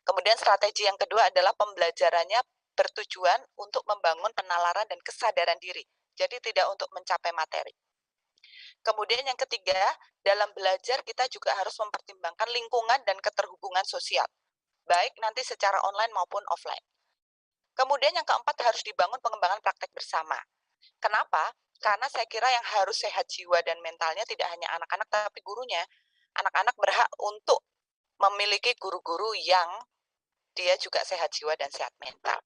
Kemudian strategi yang kedua adalah pembelajarannya bertujuan untuk membangun penalaran dan kesadaran diri. Jadi tidak untuk mencapai materi. Kemudian yang ketiga, dalam belajar kita juga harus mempertimbangkan lingkungan dan keterhubungan sosial, baik nanti secara online maupun offline. Kemudian yang keempat, harus dibangun pengembangan praktek bersama. Kenapa? Karena saya kira yang harus sehat jiwa dan mentalnya tidak hanya anak-anak, tapi gurunya. Anak-anak berhak untuk memiliki guru-guru yang dia juga sehat jiwa dan sehat mental.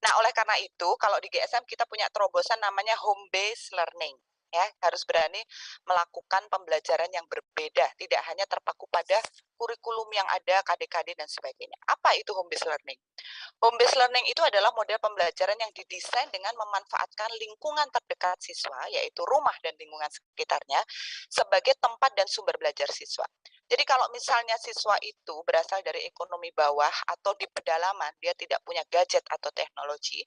Nah, oleh karena itu, kalau di GSM kita punya terobosan namanya home based learning. Ya, harus berani melakukan pembelajaran yang berbeda, tidak hanya terpaku pada kurikulum yang ada, KD-KD dan sebagainya. Apa itu home based learning? Home based learning itu adalah model pembelajaran yang didesain dengan memanfaatkan lingkungan terdekat siswa, yaitu rumah dan lingkungan sekitarnya, sebagai tempat dan sumber belajar siswa. Jadi kalau misalnya siswa itu berasal dari ekonomi bawah atau di pedalaman, dia tidak punya gadget atau teknologi,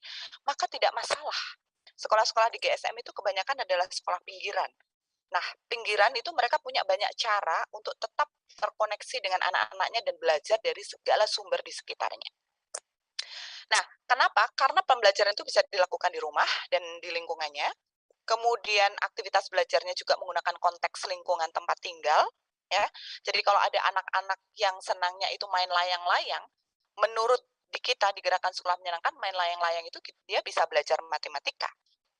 maka tidak masalah. Sekolah-sekolah di GSM itu kebanyakan adalah sekolah pinggiran. Nah, pinggiran itu mereka punya banyak cara untuk tetap terkoneksi dengan anak-anaknya dan belajar dari segala sumber di sekitarnya. Nah, kenapa? Karena pembelajaran itu bisa dilakukan di rumah dan di lingkungannya. Kemudian aktivitas belajarnya juga menggunakan konteks lingkungan tempat tinggal, ya. Jadi kalau ada anak-anak yang senangnya itu main layang-layang, menurut di kita di Gerakan Sekolah Menyenangkan, main layang-layang itu dia bisa belajar matematika.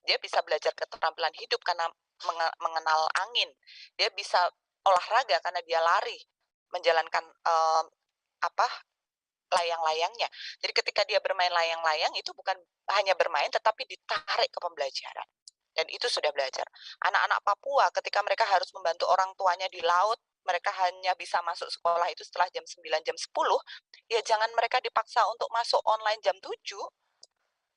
Dia bisa belajar keterampilan hidup karena mengenal angin. Dia bisa olahraga karena dia lari, menjalankan apa layang-layangnya. Jadi ketika dia bermain layang-layang itu bukan hanya bermain tetapi ditarik ke pembelajaran. Dan itu sudah belajar. Anak-anak Papua ketika mereka harus membantu orang tuanya di laut, mereka hanya bisa masuk sekolah itu setelah jam 9, jam 10, ya jangan mereka dipaksa untuk masuk online jam 7,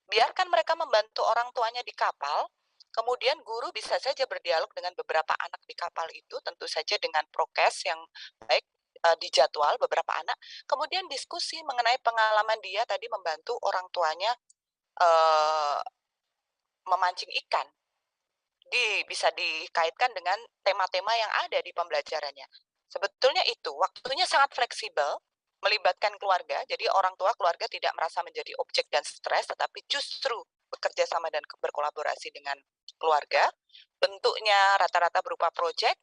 biarkan mereka membantu orang tuanya di kapal, kemudian guru bisa saja berdialog dengan beberapa anak di kapal itu, tentu saja dengan prokes yang baik, dijadwal beberapa anak, kemudian diskusi mengenai pengalaman dia tadi membantu orang tuanya memancing ikan. Bisa dikaitkan dengan tema-tema yang ada di pembelajarannya. Sebetulnya itu waktunya sangat fleksibel, melibatkan keluarga, jadi orang tua keluarga tidak merasa menjadi objek dan stres, tetapi justru bekerja sama dan berkolaborasi dengan keluarga. Bentuknya rata-rata berupa proyek,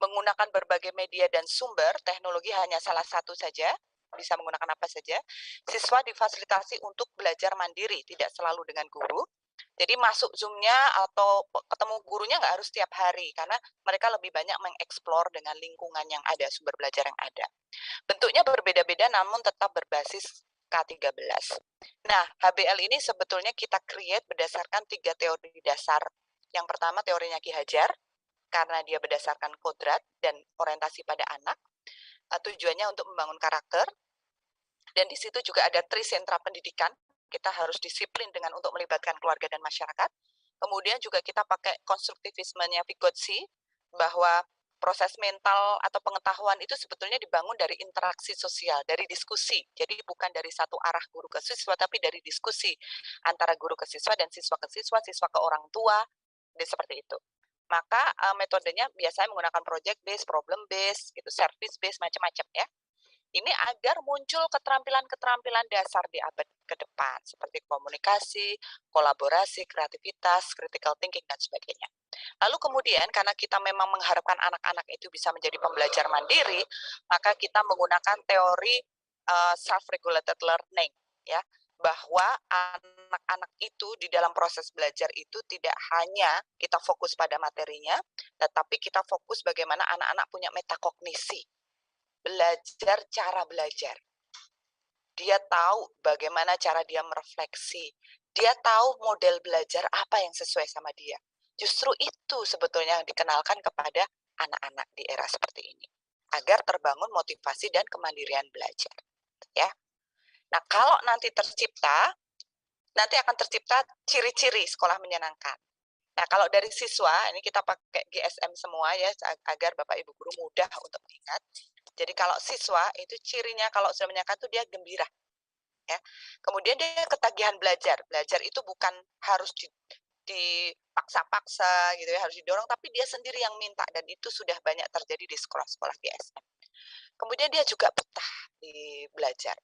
menggunakan berbagai media dan sumber, teknologi hanya salah satu saja, bisa menggunakan apa saja. Siswa difasilitasi untuk belajar mandiri, tidak selalu dengan guru. Jadi masuk Zoom-nya atau ketemu gurunya nggak harus setiap hari, karena mereka lebih banyak mengeksplor dengan lingkungan yang ada, sumber belajar yang ada. Bentuknya berbeda-beda namun tetap berbasis K13. Nah, HBL ini sebetulnya kita create berdasarkan 3 teori dasar. Yang pertama teorinya Ki Hajar, karena dia berdasarkan kodrat dan orientasi pada anak. Tujuannya untuk membangun karakter. Dan di situ juga ada trisentra pendidikan. Kita harus disiplin dengan untuk melibatkan keluarga dan masyarakat. Kemudian juga kita pakai konstruktivismenya Vygotsky, bahwa proses mental atau pengetahuan itu sebetulnya dibangun dari interaksi sosial, dari diskusi. Jadi bukan dari satu arah guru ke siswa, tapi dari diskusi antara guru ke siswa dan siswa ke siswa, siswa ke orang tua, dan seperti itu. Maka metodenya biasanya menggunakan project based, problem based, gitu, service based, macam-macam ya. Ini agar muncul keterampilan-keterampilan dasar di abad ke depan, seperti komunikasi, kolaborasi, kreativitas, critical thinking, dan sebagainya. Lalu kemudian, karena kita memang mengharapkan anak-anak itu bisa menjadi pembelajar mandiri, maka kita menggunakan teori self-regulated learning, ya, bahwa anak-anak itu di dalam proses belajar itu tidak hanya kita fokus pada materinya, tetapi kita fokus bagaimana anak-anak punya metakognisi, belajar cara belajar. Dia tahu bagaimana cara dia merefleksi. Dia tahu model belajar apa yang sesuai sama dia. Justru itu sebetulnya yang dikenalkan kepada anak-anak di era seperti ini, agar terbangun motivasi dan kemandirian belajar, ya. Nah, kalau nanti akan tercipta ciri-ciri sekolah menyenangkan. Nah, kalau dari siswa, ini kita pakai GSM semua ya, agar Bapak Ibu guru mudah untuk mengingat. Jadi kalau siswa itu cirinya kalau sudah menyenangkan itu dia gembira, ya. Kemudian dia ketagihan belajar. Belajar itu bukan harus dipaksa-paksa gitu ya, harus didorong, tapi dia sendiri yang minta, dan itu sudah banyak terjadi di sekolah-sekolah GSM. Kemudian dia juga betah di belajar.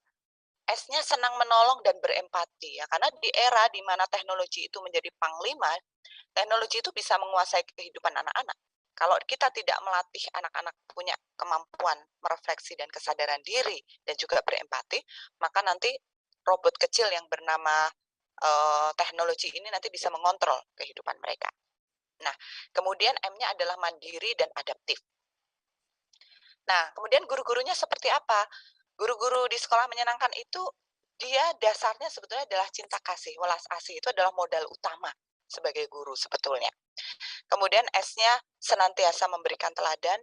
S-nya senang menolong dan berempati ya, karena di era di mana teknologi itu menjadi panglima, teknologi itu bisa menguasai kehidupan anak-anak. Kalau kita tidak melatih anak-anak punya kemampuan merefleksi dan kesadaran diri dan juga berempati, maka nanti robot kecil yang bernama teknologi ini nanti bisa mengontrol kehidupan mereka. Nah, kemudian M-nya adalah mandiri dan adaptif. Nah, kemudian guru-gurunya seperti apa? Guru-guru di sekolah menyenangkan itu, dia dasarnya sebetulnya adalah cinta kasih. Welas asih itu adalah modal utama sebagai guru sebetulnya. Kemudian S-nya senantiasa memberikan teladan,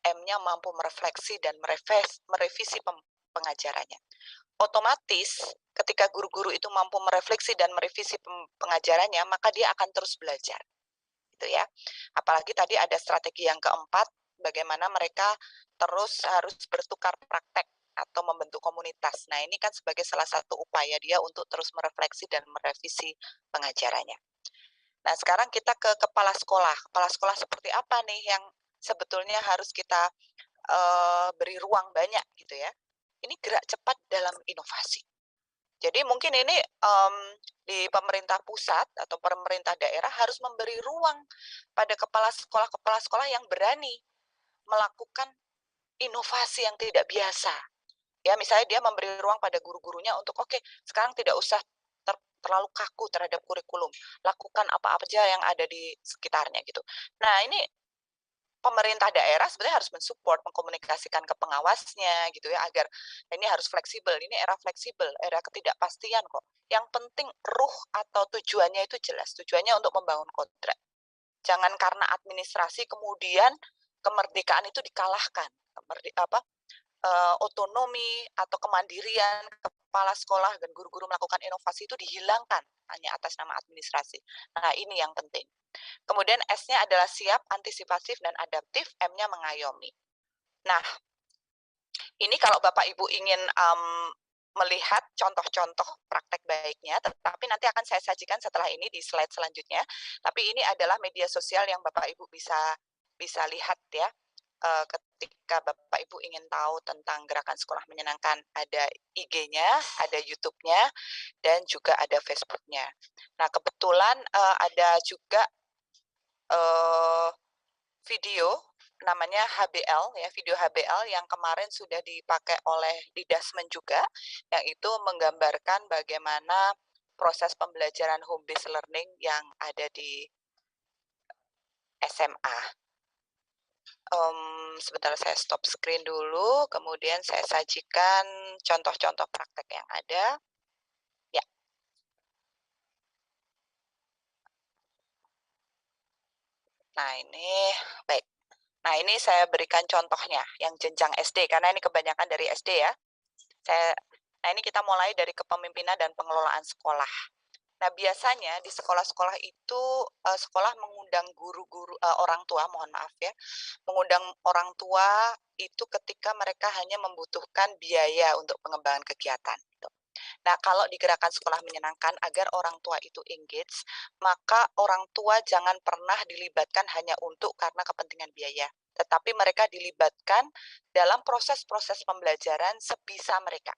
M-nya mampu merefleksi dan merevisi pengajarannya. Otomatis ketika guru-guru itu mampu merefleksi dan merevisi pengajarannya, maka dia akan terus belajar. Gitu ya. Apalagi tadi ada strategi yang keempat, bagaimana mereka terus harus bertukar praktek atau membentuk komunitas. Nah, ini kan sebagai salah satu upaya dia untuk terus merefleksi dan merevisi pengajarannya. Nah, sekarang kita ke kepala sekolah. Kepala sekolah seperti apa nih yang sebetulnya harus kita beri ruang banyak gitu ya. Ini gerak cepat dalam inovasi. Jadi mungkin ini di pemerintah pusat atau pemerintah daerah harus memberi ruang pada kepala sekolah yang berani melakukan inovasi yang tidak biasa. Ya, misalnya dia memberi ruang pada guru-gurunya untuk oke, sekarang tidak usah terlalu kaku terhadap kurikulum. Lakukan apa-apa aja yang ada di sekitarnya gitu. Nah, ini pemerintah daerah sebenarnya harus mensupport, mengkomunikasikan ke pengawasnya gitu ya, agar ini harus fleksibel. Ini era fleksibel, era ketidakpastian kok. Yang penting ruh atau tujuannya itu jelas. Tujuannya untuk membangun kontrak. Jangan karena administrasi kemudian kemerdekaan itu dikalahkan. Otonomi atau kemandirian kepala sekolah dan guru-guru melakukan inovasi itu dihilangkan hanya atas nama administrasi. Nah, ini yang penting. Kemudian S-nya adalah siap, antisipatif, dan adaptif, M-nya mengayomi. Nah, ini kalau Bapak Ibu ingin melihat contoh-contoh praktek baiknya, tetapi nanti akan saya sajikan setelah ini di slide selanjutnya. Tapi ini adalah media sosial yang Bapak Ibu bisa lihat ya. Ketika Bapak Ibu ingin tahu tentang gerakan sekolah menyenangkan, ada IG-nya, ada YouTube-nya, dan juga ada Facebook-nya. Nah, kebetulan ada juga video namanya HBL ya, video HBL yang kemarin sudah dipakai oleh Didasmen juga, yang itu menggambarkan bagaimana proses pembelajaran home based learning yang ada di SMA. Sebentar saya stop screen dulu, kemudian saya sajikan contoh-contoh praktek yang ada. Ya. Nah, ini baik. Nah, ini saya berikan contohnya yang jenjang SD, karena ini kebanyakan dari SD ya. Nah, ini kita mulai dari kepemimpinan dan pengelolaan sekolah. Nah, biasanya di sekolah-sekolah itu sekolah mengundang guru-guru, orang tua, mohon maaf ya, mengundang orang tua itu ketika mereka hanya membutuhkan biaya untuk pengembangan kegiatan. Gitu. Nah, kalau di gerakan sekolah menyenangkan agar orang tua itu engage, maka orang tua jangan pernah dilibatkan hanya untuk karena kepentingan biaya, tetapi mereka dilibatkan dalam proses-proses pembelajaran sebisa mereka.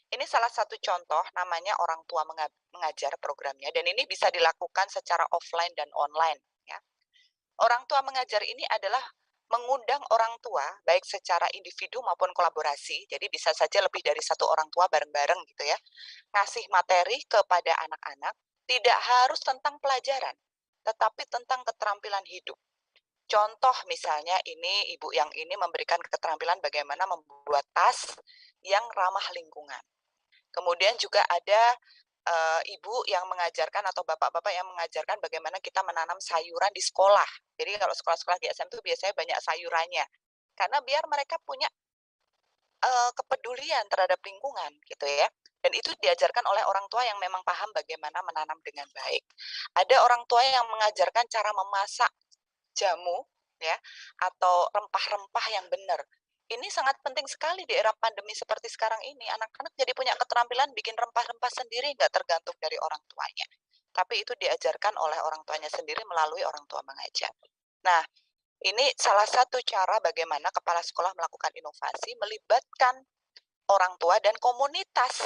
Ini salah satu contoh, namanya orang tua mengajar programnya, dan ini bisa dilakukan secara offline dan online. Ya. Orang tua mengajar ini adalah mengundang orang tua, baik secara individu maupun kolaborasi, jadi bisa saja lebih dari satu orang tua bareng-bareng gitu ya, ngasih materi kepada anak-anak, tidak harus tentang pelajaran, tetapi tentang keterampilan hidup. Contoh misalnya ini, ibu yang ini memberikan keterampilan bagaimana membuat tas yang ramah lingkungan. Kemudian juga ada ibu yang mengajarkan atau bapak-bapak yang mengajarkan bagaimana kita menanam sayuran di sekolah. Jadi kalau sekolah-sekolah GSM itu biasanya banyak sayurannya. Karena biar mereka punya kepedulian terhadap lingkungan gitu ya. Dan itu diajarkan oleh orang tua yang memang paham bagaimana menanam dengan baik. Ada orang tua yang mengajarkan cara memasak jamu ya atau rempah-rempah yang benar. Ini sangat penting sekali di era pandemi seperti sekarang ini. Anak-anak jadi punya keterampilan bikin rempah-rempah sendiri, nggak tergantung dari orang tuanya. Tapi itu diajarkan oleh orang tuanya sendiri melalui orang tua mengajar. Nah, ini salah satu cara bagaimana kepala sekolah melakukan inovasi, melibatkan orang tua dan komunitas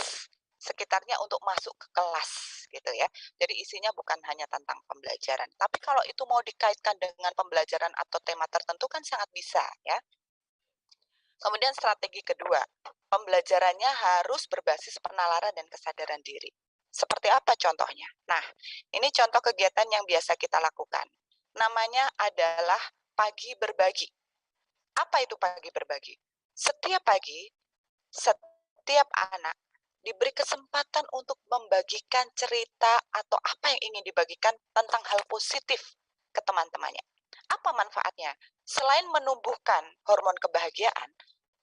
sekitarnya untuk masuk ke kelas gitu ya. Jadi isinya bukan hanya tentang pembelajaran. Tapi kalau itu mau dikaitkan dengan pembelajaran atau tema tertentu kan sangat bisa ya. Kemudian strategi kedua, pembelajarannya harus berbasis penalaran dan kesadaran diri. Seperti apa contohnya? Nah, ini contoh kegiatan yang biasa kita lakukan. Namanya adalah pagi berbagi. Apa itu pagi berbagi? Setiap pagi, setiap anak diberi kesempatan untuk membagikan cerita atau apa yang ingin dibagikan tentang hal positif ke teman-temannya. Apa manfaatnya? Selain menumbuhkan hormon kebahagiaan,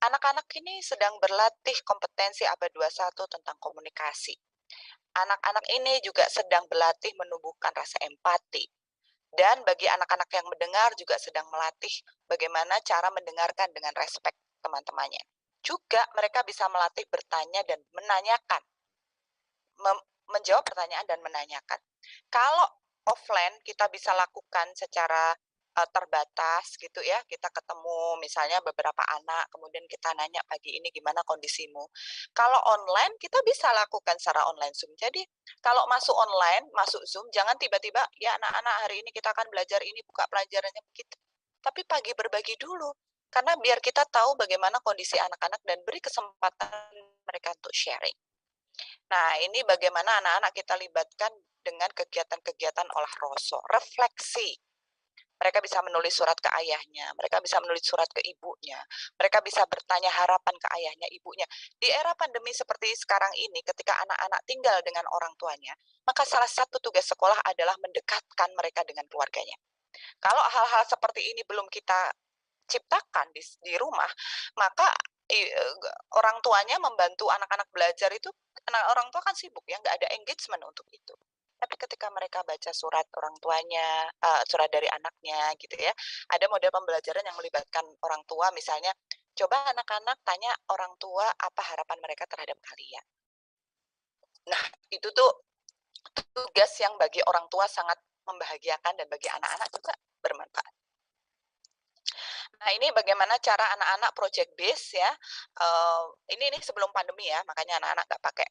anak-anak ini sedang berlatih kompetensi abad 21 tentang komunikasi. Anak-anak ini juga sedang berlatih menumbuhkan rasa empati. Dan bagi anak-anak yang mendengar juga sedang melatih bagaimana cara mendengarkan dengan respect teman-temannya. Juga mereka bisa melatih bertanya dan menanyakan, menjawab pertanyaan dan menanyakan. Kalau offline kita bisa lakukan secara terbatas gitu ya, kita ketemu misalnya beberapa anak, kemudian kita nanya pagi ini gimana kondisimu. Kalau online kita bisa lakukan secara online Zoom. Jadi kalau masuk online, masuk Zoom, jangan tiba-tiba ya anak-anak hari ini kita akan belajar ini, buka pelajarannya begitu. Tapi pagi berbagi dulu, karena biar kita tahu bagaimana kondisi anak-anak dan beri kesempatan mereka untuk sharing. Nah, ini bagaimana anak-anak kita libatkan dengan kegiatan-kegiatan olah rosok, refleksi. Mereka bisa menulis surat ke ayahnya, mereka bisa menulis surat ke ibunya, mereka bisa bertanya harapan ke ayahnya, ibunya. Di era pandemi seperti sekarang ini, ketika anak-anak tinggal dengan orang tuanya, maka salah satu tugas sekolah adalah mendekatkan mereka dengan keluarganya. Kalau hal-hal seperti ini belum kita ciptakan di rumah, maka orang tuanya membantu anak-anak belajar itu, orang tua kan sibuk ya, nggak ada engagement untuk itu. Tapi ketika mereka baca surat orang tuanya, surat dari anaknya gitu ya, ada model pembelajaran yang melibatkan orang tua, misalnya, coba anak-anak tanya orang tua apa harapan mereka terhadap kalian. Nah, itu tuh tugas yang bagi orang tua sangat membahagiakan dan bagi anak-anak juga bermanfaat. Nah, ini bagaimana cara anak-anak project base ya. Ini sebelum pandemi ya, makanya anak-anak nggak pakai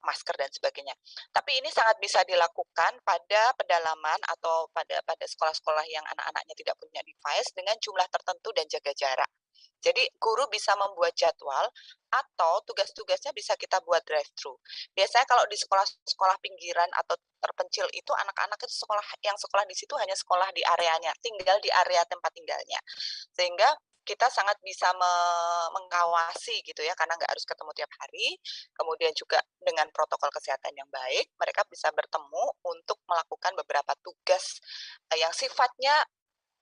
masker dan sebagainya. Tapi ini sangat bisa dilakukan pada pedalaman atau pada sekolah-sekolah yang anak-anaknya tidak punya device dengan jumlah tertentu dan jaga jarak. Jadi guru bisa membuat jadwal atau tugas-tugasnya bisa kita buat drive-thru. Biasanya kalau di sekolah-sekolah pinggiran atau terpencil itu anak-anak itu sekolah di situ hanya sekolah di areanya, tinggal di area tempat tinggalnya. Sehingga kita sangat bisa mengawasi gitu ya, karena nggak harus ketemu tiap hari. Kemudian juga dengan protokol kesehatan yang baik, mereka bisa bertemu untuk melakukan beberapa tugas yang sifatnya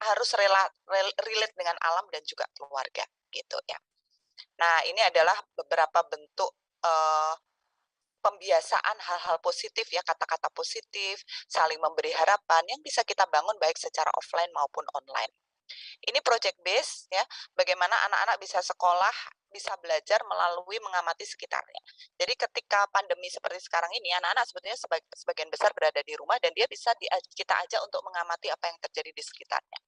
harus relate dengan alam dan juga keluarga gitu ya. Nah, ini adalah beberapa bentuk pembiasaan hal-hal positif ya, kata-kata positif, saling memberi harapan yang bisa kita bangun baik secara offline maupun online. Ini project base ya, bagaimana anak-anak bisa sekolah, bisa belajar melalui mengamati sekitarnya. Jadi ketika pandemi seperti sekarang ini, anak-anak sebetulnya sebagian besar berada di rumah dan dia bisa kita ajak untuk mengamati apa yang terjadi di sekitarnya.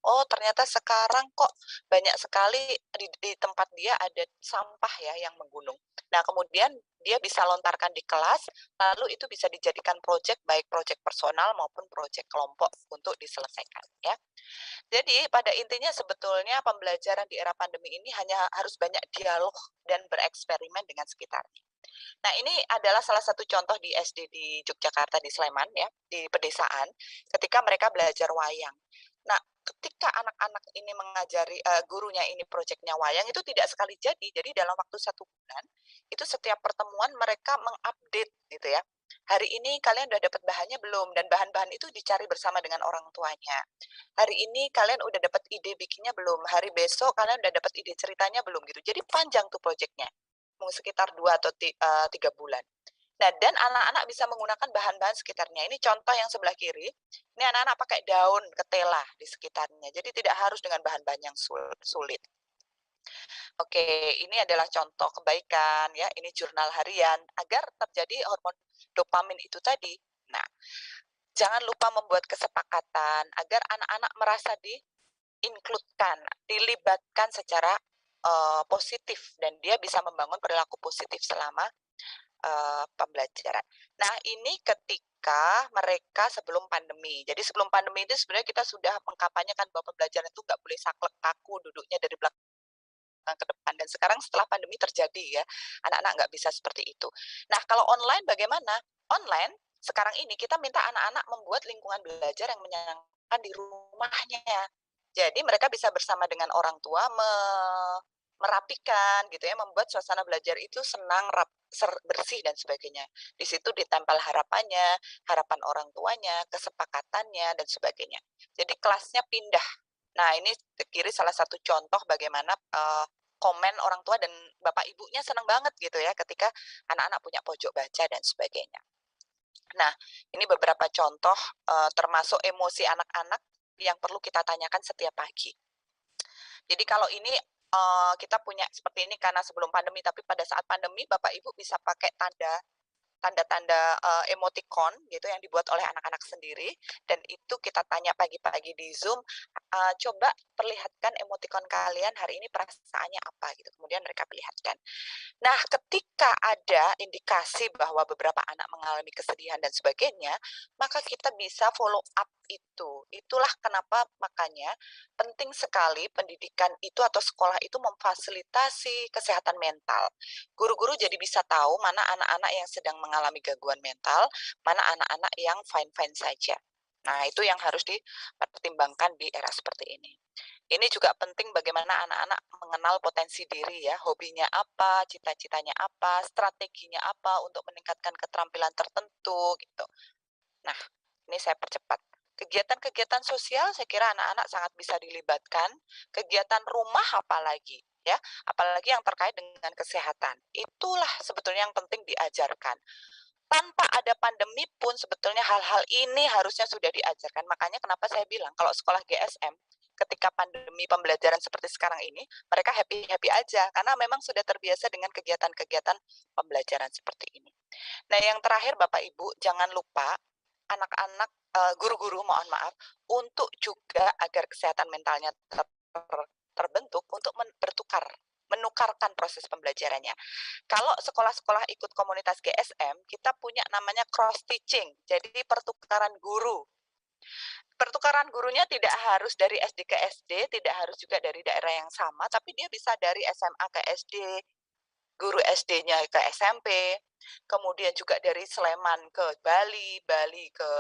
Oh, ternyata sekarang kok banyak sekali di tempat dia ada sampah ya yang menggunung. Nah, kemudian dia bisa lontarkan di kelas, lalu itu bisa dijadikan proyek, baik proyek personal maupun proyek kelompok untuk diselesaikan ya. Jadi pada intinya sebetulnya pembelajaran di era pandemi ini hanya harus banyak dialog dan bereksperimen dengan sekitarnya. Nah, ini adalah salah satu contoh di SD di Yogyakarta, di Sleman ya, di pedesaan, ketika mereka belajar wayang. Nah, ketika anak-anak ini mengajari gurunya ini proyeknya wayang itu tidak sekali jadi. Jadi dalam waktu 1 bulan, itu setiap pertemuan mereka mengupdate gitu ya. Hari ini kalian udah dapat bahannya belum? Dan bahan-bahan itu dicari bersama dengan orang tuanya. Hari ini kalian udah dapat ide bikinnya belum? Hari besok kalian udah dapat ide ceritanya belum gitu. Jadi panjang tuh proyeknya. Mungkin sekitar 2 atau 3 bulan. Nah, dan anak-anak bisa menggunakan bahan-bahan sekitarnya. Ini contoh yang sebelah kiri. Ini anak-anak pakai daun ketela di sekitarnya. Jadi tidak harus dengan bahan-bahan yang sulit. Oke, ini adalah contoh kebaikan ya. Ini jurnal harian agar terjadi hormon dopamin itu tadi. Nah, jangan lupa membuat kesepakatan agar anak-anak merasa di-include-kan, dilibatkan secara positif dan dia bisa membangun perilaku positif selama pembelajaran. Nah, ini ketika mereka sebelum pandemi. Jadi sebelum pandemi itu sebenarnya kita sudah mengkampanyekan bahwa pembelajaran itu nggak boleh saklek kaku duduknya dari belakang ke depan. Dan sekarang setelah pandemi terjadi ya, anak-anak nggak bisa seperti itu. Nah, kalau online bagaimana? Online, sekarang ini kita minta anak-anak membuat lingkungan belajar yang menyenangkan di rumahnya. Jadi mereka bisa bersama dengan orang tua merapikan gitu ya, membuat suasana belajar itu senang, bersih dan sebagainya. Di situ ditempel harapannya, harapan orang tuanya, kesepakatannya dan sebagainya. Jadi kelasnya pindah. Nah, ini kiri salah satu contoh bagaimana komen orang tua dan bapak ibunya senang banget gitu ya ketika anak-anak punya pojok baca dan sebagainya. Nah, ini beberapa contoh termasuk emosi anak-anak yang perlu kita tanyakan setiap pagi. Jadi kalau ini kita punya seperti ini karena sebelum pandemi, tapi pada saat pandemi Bapak Ibu bisa pakai tanda-tanda emoticon gitu yang dibuat oleh anak-anak sendiri dan itu kita tanya pagi-pagi di Zoom, coba perlihatkan emoticon kalian hari ini perasaannya apa gitu. Kemudian mereka perlihatkan. Nah, ketika ada indikasi bahwa beberapa anak mengalami kesedihan dan sebagainya, maka kita bisa follow up itu. Itulah kenapa makanya penting sekali pendidikan itu atau sekolah itu memfasilitasi kesehatan mental. Guru-guru jadi bisa tahu mana anak-anak yang sedang mengalami gangguan mental, mana anak-anak yang fine-fine saja. Nah, itu yang harus dipertimbangkan di era seperti ini. Ini juga penting bagaimana anak-anak mengenal potensi diri ya, hobinya apa, cita-citanya apa, strateginya apa untuk meningkatkan keterampilan tertentu gitu. Nah, ini saya percepat. Kegiatan-kegiatan sosial saya kira anak-anak sangat bisa dilibatkan. Kegiatan rumah apalagi ya, apalagi yang terkait dengan kesehatan. Itulah sebetulnya yang penting diajarkan. Tanpa ada pandemi pun sebetulnya hal-hal ini harusnya sudah diajarkan. Makanya kenapa saya bilang kalau sekolah GSM ketika pandemi pembelajaran seperti sekarang ini, mereka happy-happy aja karena memang sudah terbiasa dengan kegiatan-kegiatan pembelajaran seperti ini. Nah, yang terakhir Bapak Ibu, jangan lupa anak-anak guru-guru mohon maaf untuk juga agar kesehatan mentalnya terbentuk untuk menukarkan proses pembelajarannya. Kalau sekolah-sekolah ikut komunitas GSM, kita punya namanya cross teaching, jadi pertukaran guru. Pertukaran gurunya tidak harus dari SD ke SD, tidak harus juga dari daerah yang sama, tapi dia bisa dari SMA ke SD, guru SD-nya ke SMP, kemudian juga dari Sleman ke Bali, Bali ke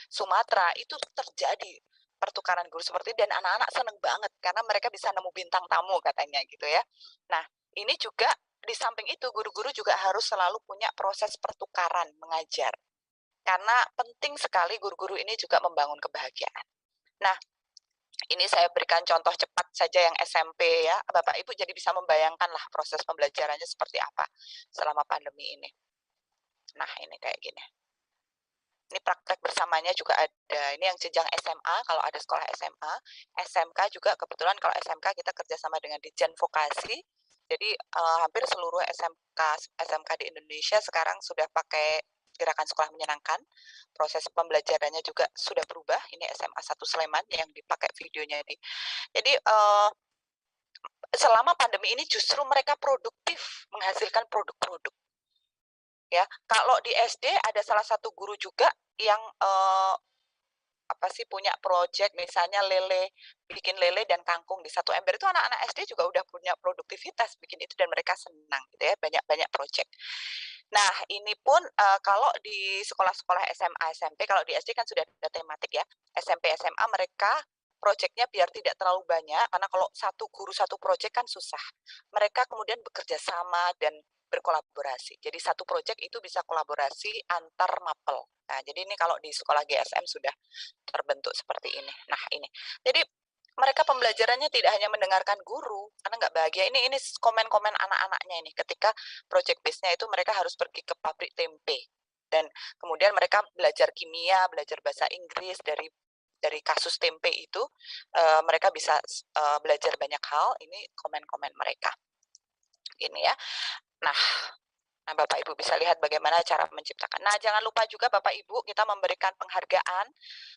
Sumatera, itu terjadi pertukaran guru seperti itu dan anak-anak seneng banget karena mereka bisa nemu bintang tamu katanya gitu ya. Nah, ini juga di samping itu guru-guru juga harus selalu punya proses pertukaran mengajar. Karena penting sekali guru-guru ini juga membangun kebahagiaan. Nah, ini saya berikan contoh cepat saja yang SMP ya. Bapak Ibu jadi bisa membayangkanlah proses pembelajarannya seperti apa selama pandemi ini. Nah, ini kayak gini. Ini praktek bersamanya juga ada. Ini yang jenjang SMA, kalau ada sekolah SMA. SMK juga kebetulan kalau SMK kita kerjasama dengan Ditjen Vokasi. Jadi hampir seluruh SMK di Indonesia sekarang sudah pakai gerakan sekolah menyenangkan. Proses pembelajarannya juga sudah berubah. Ini SMA 1 Sleman yang dipakai videonya ini. Jadi selama pandemi ini justru mereka produktif menghasilkan produk-produk. Ya, kalau di SD ada salah satu guru juga yang apa sih punya project misalnya bikin lele dan kangkung di satu ember itu anak-anak SD juga udah punya produktivitas bikin itu dan mereka senang gitu ya banyak-banyak project. Nah ini pun kalau di sekolah-sekolah SMA SMP kalau di SD kan sudah ada tematik ya SMP SMA mereka proyeknya biar tidak terlalu banyak, karena kalau satu guru satu proyek kan susah. Mereka kemudian bekerja sama dan berkolaborasi. Jadi satu proyek itu bisa kolaborasi antar mapel. Nah, jadi ini kalau di sekolah GSM sudah terbentuk seperti ini. Nah, ini. Jadi mereka pembelajarannya tidak hanya mendengarkan guru, karena nggak bahagia. Ini komen-komen anak-anaknya ini. Ketika project base-nya itu mereka harus pergi ke pabrik tempe. Dan kemudian mereka belajar kimia, belajar bahasa Inggris dari kasus tempe itu, mereka bisa belajar banyak hal. Ini komen-komen mereka. Ini ya. Nah, Bapak Ibu bisa lihat bagaimana cara menciptakan. Nah, jangan lupa juga Bapak Ibu, kita memberikan penghargaan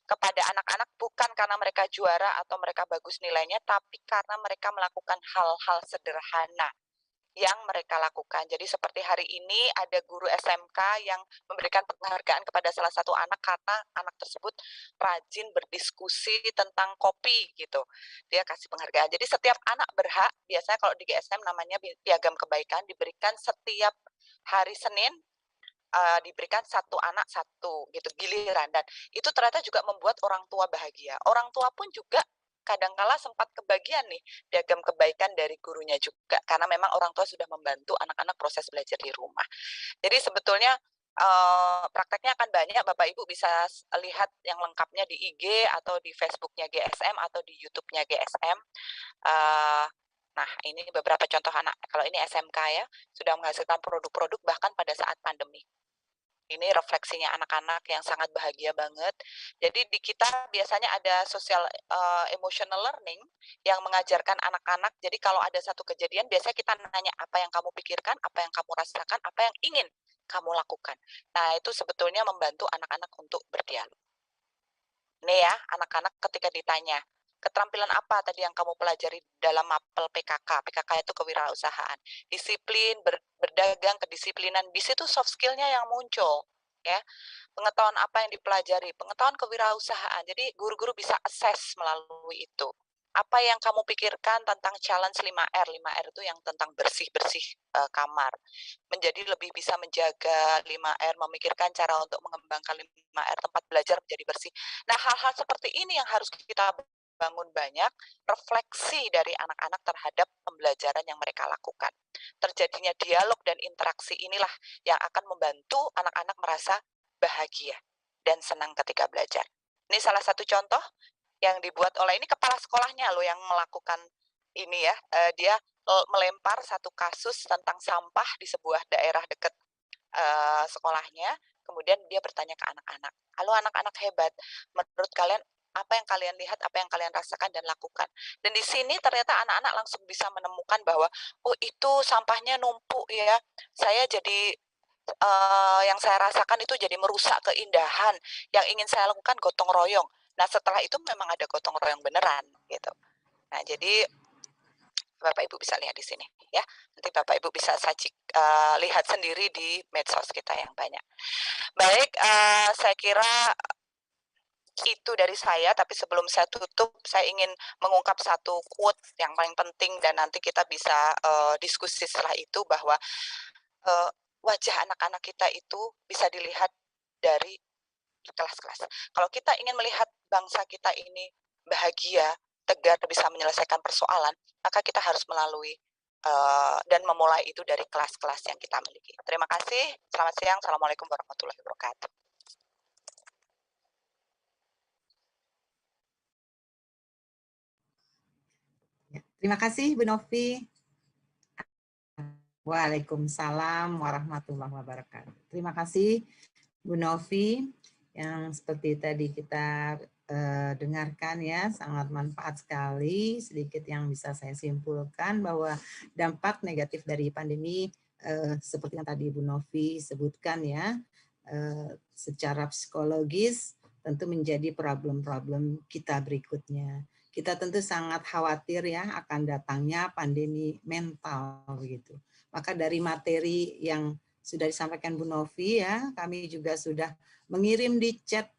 kepada anak-anak bukan karena mereka juara atau mereka bagus nilainya, tapi karena mereka melakukan hal-hal sederhana yang mereka lakukan. Jadi seperti hari ini ada guru SMK yang memberikan penghargaan kepada salah satu anak karena anak tersebut rajin berdiskusi tentang kopi gitu. Dia kasih penghargaan. Jadi setiap anak berhak, biasanya kalau di GSM namanya piagam kebaikan, diberikan setiap hari Senin, diberikan satu anak satu gitu giliran, dan itu ternyata juga membuat orang tua bahagia. Orang tua pun juga kadangkala sempat kebagian nih piagam kebaikan dari gurunya juga, karena memang orang tua sudah membantu anak-anak proses belajar di rumah. Jadi sebetulnya prakteknya akan banyak, Bapak Ibu bisa lihat yang lengkapnya di IG atau di Facebooknya GSM atau di YouTube-nya GSM. Nah, ini beberapa contoh anak, kalau ini SMK ya, sudah menghasilkan produk-produk bahkan pada saat pandemi. Ini refleksinya anak-anak yang sangat bahagia banget. Jadi di kita biasanya ada social emotional learning yang mengajarkan anak-anak. Jadi kalau ada satu kejadian, biasanya kita nanya apa yang kamu pikirkan, apa yang kamu rasakan, apa yang ingin kamu lakukan. Nah, itu sebetulnya membantu anak-anak untuk berdialog. Ini ya, anak-anak ketika ditanya, keterampilan apa tadi yang kamu pelajari dalam mapel PKK? PKK itu kewirausahaan. Disiplin, berdagang, kedisiplinan. Di situ soft skill-nya yang muncul. Ya, pengetahuan apa yang dipelajari? Pengetahuan kewirausahaan. Jadi guru-guru bisa assess melalui itu. Apa yang kamu pikirkan tentang challenge 5R? 5R itu yang tentang bersih-bersih kamar. Menjadi lebih bisa menjaga 5R, memikirkan cara untuk mengembangkan 5R, tempat belajar menjadi bersih. Nah, hal-hal seperti ini yang harus kita bangun banyak, refleksi dari anak-anak terhadap pembelajaran yang mereka lakukan. Terjadinya dialog dan interaksi inilah yang akan membantu anak-anak merasa bahagia dan senang ketika belajar. Ini salah satu contoh yang dibuat oleh, ini kepala sekolahnya loh yang melakukan ini ya, dia melempar satu kasus tentang sampah di sebuah daerah dekat sekolahnya, kemudian dia bertanya ke anak-anak, halo anak-anak hebat, menurut kalian apa yang kalian lihat, apa yang kalian rasakan dan lakukan. Dan di sini ternyata anak-anak langsung bisa menemukan bahwa, oh itu sampahnya numpuk ya, saya jadi yang saya rasakan itu jadi merusak keindahan, yang ingin saya lakukan gotong royong. Nah setelah itu memang ada gotong royong beneran gitu. Nah jadi Bapak Ibu bisa lihat di sini ya. Nanti Bapak Ibu bisa lihat sendiri di medsos kita yang banyak. Baik, saya kira itu dari saya, tapi sebelum saya tutup, saya ingin mengungkap satu quote yang paling penting dan nanti kita bisa diskusi setelah itu, bahwa wajah anak-anak kita itu bisa dilihat dari kelas-kelas. Kalau kita ingin melihat bangsa kita ini bahagia, tegar, bisa menyelesaikan persoalan, maka kita harus melalui dan memulai itu dari kelas-kelas yang kita miliki. Terima kasih. Selamat siang. Assalamualaikum warahmatullahi wabarakatuh. Terima kasih Bu Novi. Waalaikumsalam warahmatullahi wabarakatuh. Terima kasih Bu Novi, yang seperti tadi kita dengarkan ya, sangat manfaat sekali. Sedikit yang bisa saya simpulkan bahwa dampak negatif dari pandemi seperti yang tadi Bu Novi sebutkan ya, secara psikologis tentu menjadi problem-problem kita berikutnya. Kita tentu sangat khawatir ya akan datangnya pandemi mental gitu. Maka dari materi yang sudah disampaikan Bu Novi ya, kami juga sudah mengirim di chat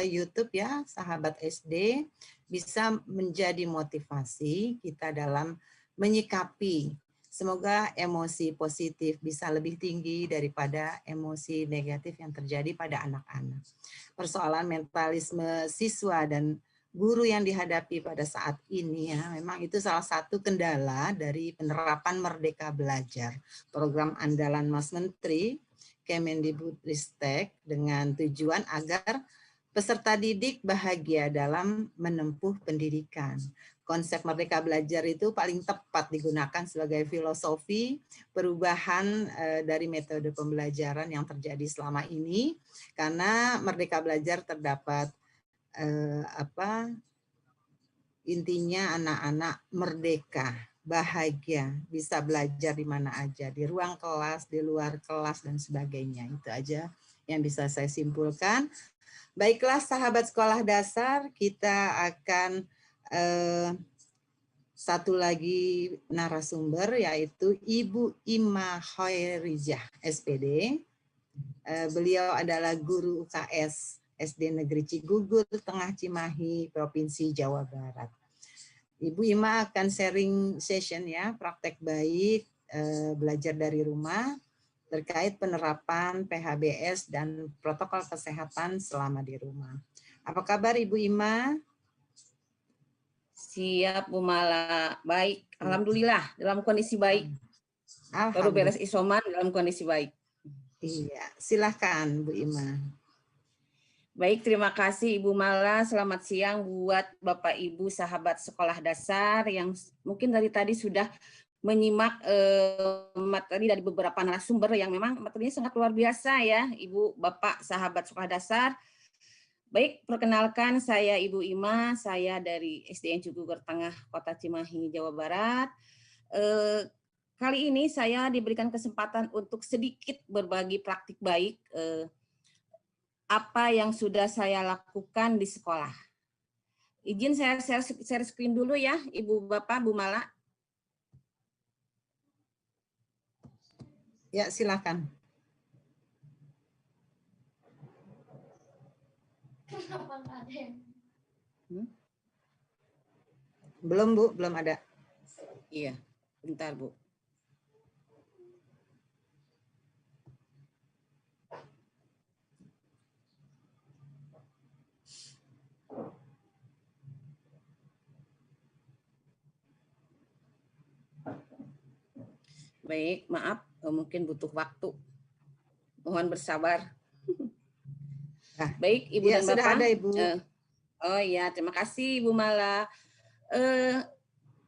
YouTube ya, sahabat SD, bisa menjadi motivasi kita dalam menyikapi. Semoga emosi positif bisa lebih tinggi daripada emosi negatif yang terjadi pada anak-anak. Persoalan mentalisme siswa dan guru yang dihadapi pada saat ini ya, memang itu salah satu kendala dari penerapan Merdeka Belajar, program andalan Mas Menteri Kemendikbudristek dengan tujuan agar peserta didik bahagia dalam menempuh pendidikan. Konsep Merdeka Belajar itu paling tepat digunakan sebagai filosofi perubahan dari metode pembelajaran yang terjadi selama ini, karena Merdeka Belajar terdapat intinya anak-anak merdeka, bahagia, bisa belajar di mana aja, di ruang kelas, di luar kelas, dan sebagainya. Itu aja yang bisa saya simpulkan. Baiklah sahabat sekolah dasar, kita akan satu lagi narasumber, yaitu Ibu Ima Hoirijah, SPD. Beliau adalah guru UKS SD Negeri Cigugur, Tengah Cimahi, Provinsi Jawa Barat. Ibu Ima akan sharing session ya, praktek baik, belajar dari rumah, terkait penerapan PHBS dan protokol kesehatan selama di rumah. Apa kabar Ibu Ima? Siap Bu Mala, baik. Alhamdulillah dalam kondisi baik. Baru beres isoman dalam kondisi baik. Iya, silakan Bu Ima. Baik, terima kasih Ibu Mala. Selamat siang buat Bapak Ibu sahabat sekolah dasar yang mungkin dari tadi sudah menyimak materi dari beberapa narasumber yang memang materinya sangat luar biasa ya, Ibu, Bapak, sahabat sekolah dasar. Baik, perkenalkan saya Ibu Ima, saya dari SDN Cigugur Tengah, Kota Cimahi, Jawa Barat. Kali ini saya diberikan kesempatan untuk sedikit berbagi praktik baik apa yang sudah saya lakukan di sekolah. Izin saya share screen dulu ya, Ibu Bapak, Bu Mala. Ya, silakan. Belum Bu, belum ada. Iya, bentar Bu. Baik, maaf, mungkin butuh waktu. Mohon bersabar. Nah, baik, Ibu ya, dan sudah Bapak. Ada, Ibu. Oh iya, terima kasih Ibu Mala.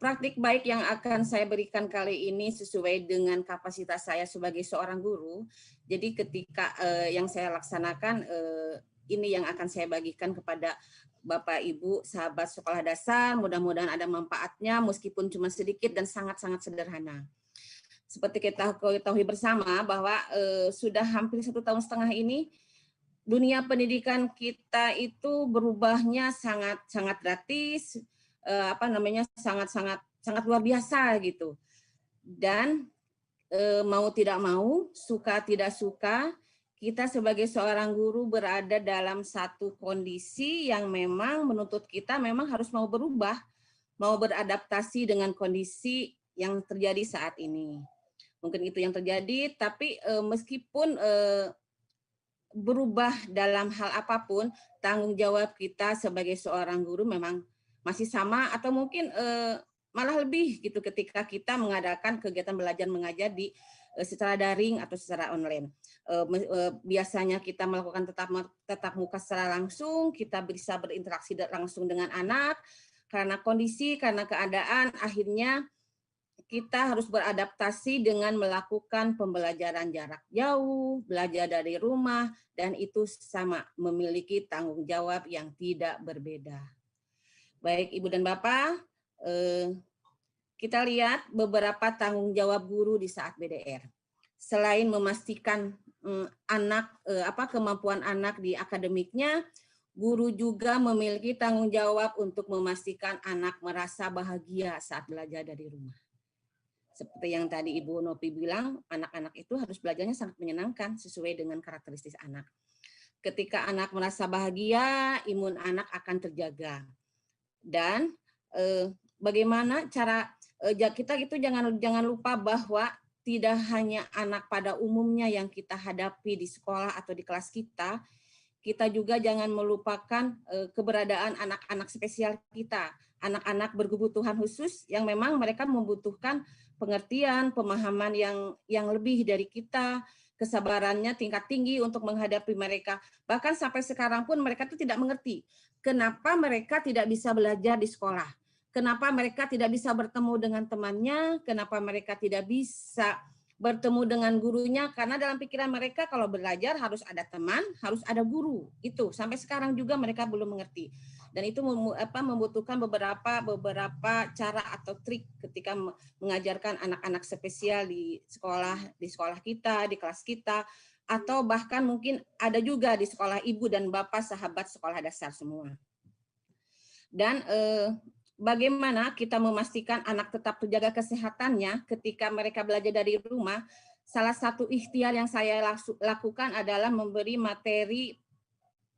Praktik baik yang akan saya berikan kali ini sesuai dengan kapasitas saya sebagai seorang guru. Jadi ketika yang saya laksanakan, ini yang akan saya bagikan kepada Bapak Ibu sahabat sekolah dasar. Mudah-mudahan ada manfaatnya meskipun cuma sedikit dan sangat-sangat sederhana. Seperti kita ketahui bersama bahwa sudah hampir 1,5 tahun ini dunia pendidikan kita itu berubahnya sangat gratis, sangat luar biasa gitu. Dan mau tidak mau, suka tidak suka, kita sebagai seorang guru berada dalam satu kondisi yang memang menuntut kita memang harus mau berubah, mau beradaptasi dengan kondisi yang terjadi saat ini. Mungkin itu yang terjadi, tapi meskipun berubah dalam hal apapun, tanggung jawab kita sebagai seorang guru memang masih sama atau mungkin malah lebih gitu ketika kita mengadakan kegiatan belajar mengajar di secara daring atau secara online. Biasanya kita melakukan tetap muka secara langsung, kita bisa berinteraksi langsung dengan anak, karena kondisi, karena keadaan, akhirnya kita harus beradaptasi dengan melakukan pembelajaran jarak jauh, belajar dari rumah, dan itu sama memiliki tanggung jawab yang tidak berbeda. Baik Ibu dan Bapak, kita lihat beberapa tanggung jawab guru di saat BDR. Selain memastikan kemampuan anak di akademiknya, guru juga memiliki tanggung jawab untuk memastikan anak merasa bahagia saat belajar dari rumah. Seperti yang tadi Ibu Novi bilang, anak-anak itu harus belajarnya sangat menyenangkan sesuai dengan karakteristik anak. Ketika anak merasa bahagia, imun anak akan terjaga. Dan bagaimana cara kita itu jangan lupa bahwa tidak hanya anak pada umumnya yang kita hadapi di sekolah atau di kelas kita kita juga jangan melupakan keberadaan anak-anak spesial kita, anak-anak berkebutuhan khusus yang memang mereka membutuhkan pengertian, pemahaman yang lebih dari kita, kesabarannya tingkat tinggi untuk menghadapi mereka. Bahkan sampai sekarang pun mereka itu tidak mengerti kenapa mereka tidak bisa belajar di sekolah, kenapa mereka tidak bisa bertemu dengan temannya, kenapa mereka tidak bisa bertemu dengan gurunya, karena dalam pikiran mereka kalau belajar harus ada teman, harus ada guru. Itu sampai sekarang juga mereka belum mengerti. Dan itu membutuhkan beberapa cara atau trik ketika mengajarkan anak-anak spesial di sekolah kita, di kelas kita, atau bahkan mungkin ada juga di sekolah ibu dan bapak sahabat sekolah dasar semua. Dan bagaimana kita memastikan anak tetap terjaga kesehatannya ketika mereka belajar dari rumah? Salah satu ikhtiar yang saya lakukan adalah memberi materi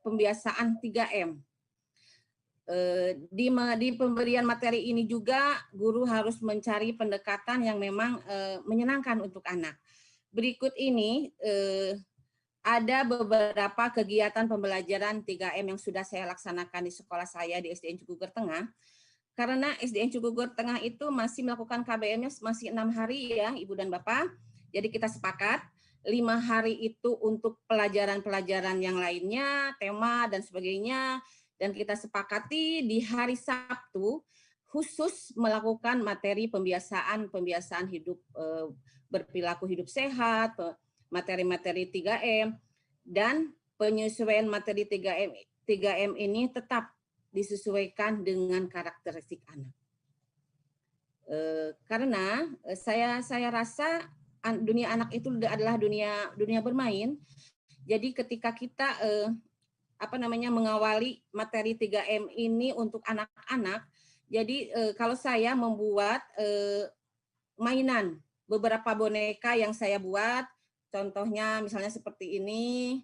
pembiasaan 3M. Di pemberian materi ini juga guru harus mencari pendekatan yang memang menyenangkan untuk anak. Berikut ini ada beberapa kegiatan pembelajaran 3M yang sudah saya laksanakan di sekolah saya di SDN Cikugur Tengah. Karena SDN Cikugur Tengah itu masih melakukan KBM-nya masih 6 hari ya Ibu dan Bapak. Jadi kita sepakat 5 hari itu untuk pelajaran-pelajaran yang lainnya, tema dan sebagainya. Dan kita sepakati di hari Sabtu khusus melakukan materi pembiasaan hidup berperilaku hidup sehat, materi-materi 3M, dan penyesuaian materi 3M ini tetap disesuaikan dengan karakteristik anak. Karena saya rasa dunia anak itu adalah dunia bermain. Jadi ketika kita mengawali materi 3M ini untuk anak-anak, jadi kalau saya membuat mainan, beberapa boneka yang saya buat, contohnya misalnya seperti ini.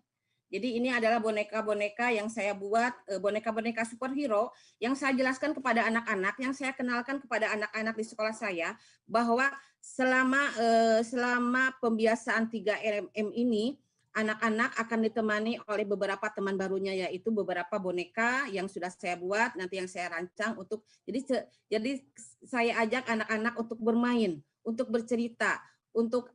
Jadi ini adalah boneka-boneka yang saya buat, boneka-boneka superhero yang saya jelaskan kepada anak-anak, yang saya kenalkan kepada anak-anak di sekolah saya, bahwa selama pembiasaan 3M ini, anak-anak akan ditemani oleh beberapa teman barunya, yaitu beberapa boneka yang sudah saya buat, nanti yang saya rancang untuk, jadi saya ajak anak-anak untuk bermain, untuk bercerita, untuk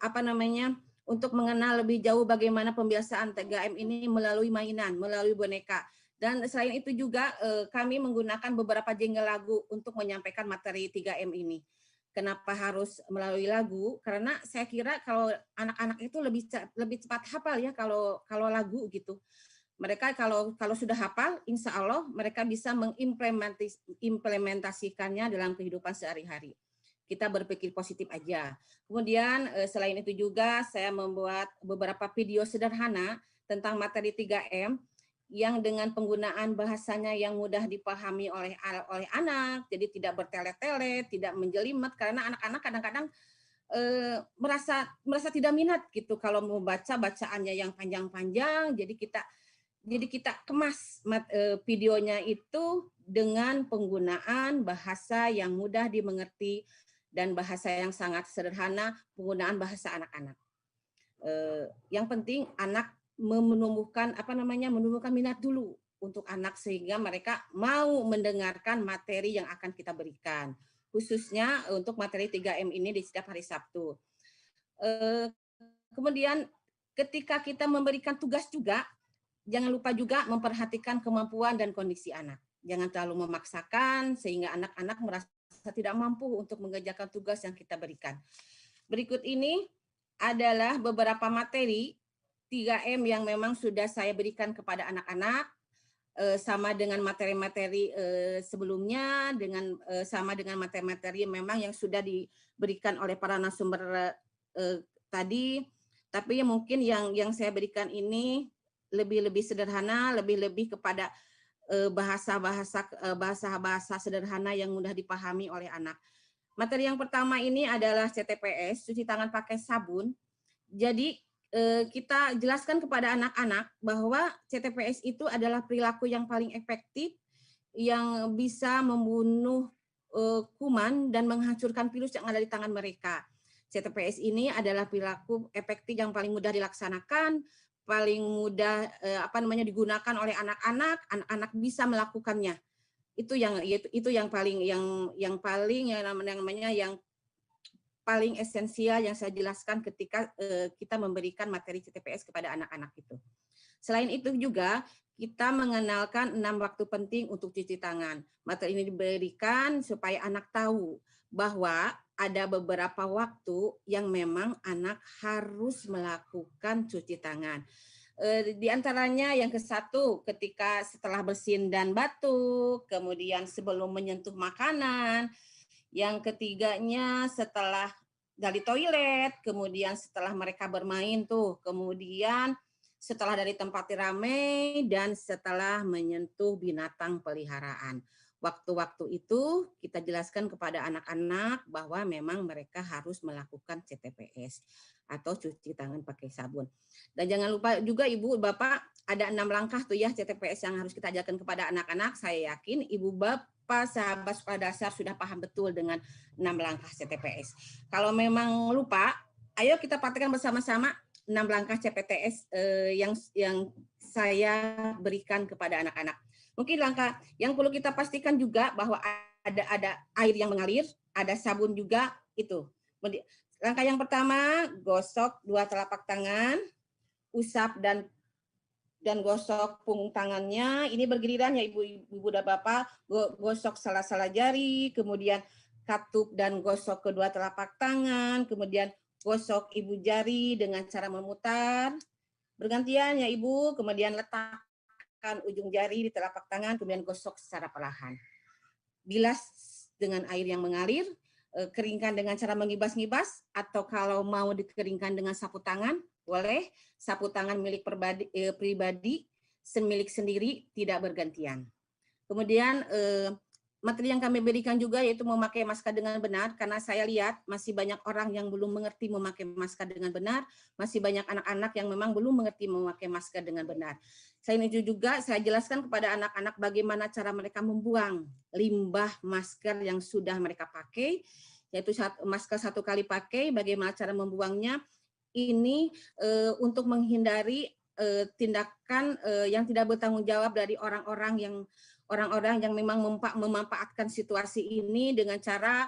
untuk mengenal lebih jauh bagaimana pembiasaan 3M ini melalui mainan, melalui boneka. Dan selain itu juga kami menggunakan beberapa jingle lagu untuk menyampaikan materi 3M ini. Kenapa harus melalui lagu? Karena saya kira kalau anak-anak itu lebih cepat hafal ya kalau lagu gitu. Mereka kalau sudah hafal, insya Allah mereka bisa mengimplementasikannya dalam kehidupan sehari-hari. Kita berpikir positif aja. Kemudian selain itu juga saya membuat beberapa video sederhana tentang materi 3M yang dengan penggunaan bahasanya yang mudah dipahami oleh anak, jadi tidak bertele-tele, tidak menjelimet, karena anak-anak kadang-kadang merasa tidak minat gitu kalau mau bacaannya yang panjang-panjang. Jadi kita kemas videonya itu dengan penggunaan bahasa yang mudah dimengerti dan bahasa yang sangat sederhana, penggunaan bahasa anak-anak. Yang penting anak menumbuhkan minat dulu untuk anak sehingga mereka mau mendengarkan materi yang akan kita berikan, khususnya untuk materi 3M ini di setiap hari Sabtu. Kemudian ketika kita memberikan tugas juga, jangan lupa juga memperhatikan kemampuan dan kondisi anak. Jangan terlalu memaksakan sehingga anak-anak merasa tidak mampu untuk mengerjakan tugas yang kita berikan. Berikut ini adalah beberapa materi 3M yang memang sudah saya berikan kepada anak-anak, sama dengan materi-materi sebelumnya, sama dengan materi-materi memang yang sudah diberikan oleh para narasumber tadi, tapi mungkin yang saya berikan ini lebih sederhana, lebih kepada bahasa sederhana yang mudah dipahami oleh anak. Materi yang pertama ini adalah CTPS, cuci tangan pakai sabun. Jadi kita jelaskan kepada anak-anak bahwa CTPS itu adalah perilaku yang paling efektif yang bisa membunuh kuman dan menghancurkan virus yang ada di tangan mereka. CTPS ini adalah perilaku efektif yang paling mudah dilaksanakan, paling mudah digunakan oleh anak-anak, anak-anak bisa melakukannya. Itu yang paling esensial yang saya jelaskan ketika kita memberikan materi CTPS kepada anak-anak itu. Selain itu juga kita mengenalkan 6 waktu penting untuk cuci tangan. Materi ini diberikan supaya anak tahu bahwa ada beberapa waktu yang memang anak harus melakukan cuci tangan. Di antaranya yang ke-1 ketika setelah bersin dan batuk, kemudian sebelum menyentuh makanan, yang ketiganya setelah dari toilet, kemudian setelah mereka bermain kemudian setelah dari tempat ramai, dan setelah menyentuh binatang peliharaan. Waktu-waktu itu kita jelaskan kepada anak-anak bahwa memang mereka harus melakukan CTPS atau cuci tangan pakai sabun. Dan jangan lupa juga Ibu, Bapak, ada 6 langkah CTPS yang harus kita ajarkan kepada anak-anak. Saya yakin Ibu, Bapak, sahabat sekolah dasar sudah paham betul dengan 6 langkah CTPS. Kalau memang lupa, ayo kita praktekkan bersama-sama 6 langkah CPTS yang saya berikan kepada anak-anak. Mungkin langkah yang perlu kita pastikan juga bahwa ada air yang mengalir, ada sabun juga itu. Langkah yang pertama, gosok 2 telapak tangan, usap dan gosok punggung tangannya. Ini bergiliran ya Ibu dan Bapak, gosok sela-sela jari, kemudian katup dan gosok kedua telapak tangan, kemudian gosok ibu jari dengan cara memutar. Bergantian ya Ibu, kemudian letakkan ujung jari di telapak tangan, kemudian gosok secara perlahan. Bilas dengan air yang mengalir, keringkan dengan cara mengibas-ngibas, atau kalau mau dikeringkan dengan sapu tangan, boleh. Sapu tangan milik pribadi, semilik sendiri, tidak bergantian. Kemudian materi yang kami berikan juga yaitu memakai masker dengan benar, karena saya lihat masih banyak orang yang belum mengerti memakai masker dengan benar, masih banyak anak-anak yang memang belum mengerti memakai masker dengan benar. Selain itu juga saya jelaskan kepada anak-anak bagaimana cara mereka membuang limbah masker yang sudah mereka pakai, yaitu masker 1 kali pakai, bagaimana cara membuangnya. Ini untuk menghindari tindakan yang tidak bertanggung jawab dari orang-orang yang memang memanfaatkan situasi ini dengan cara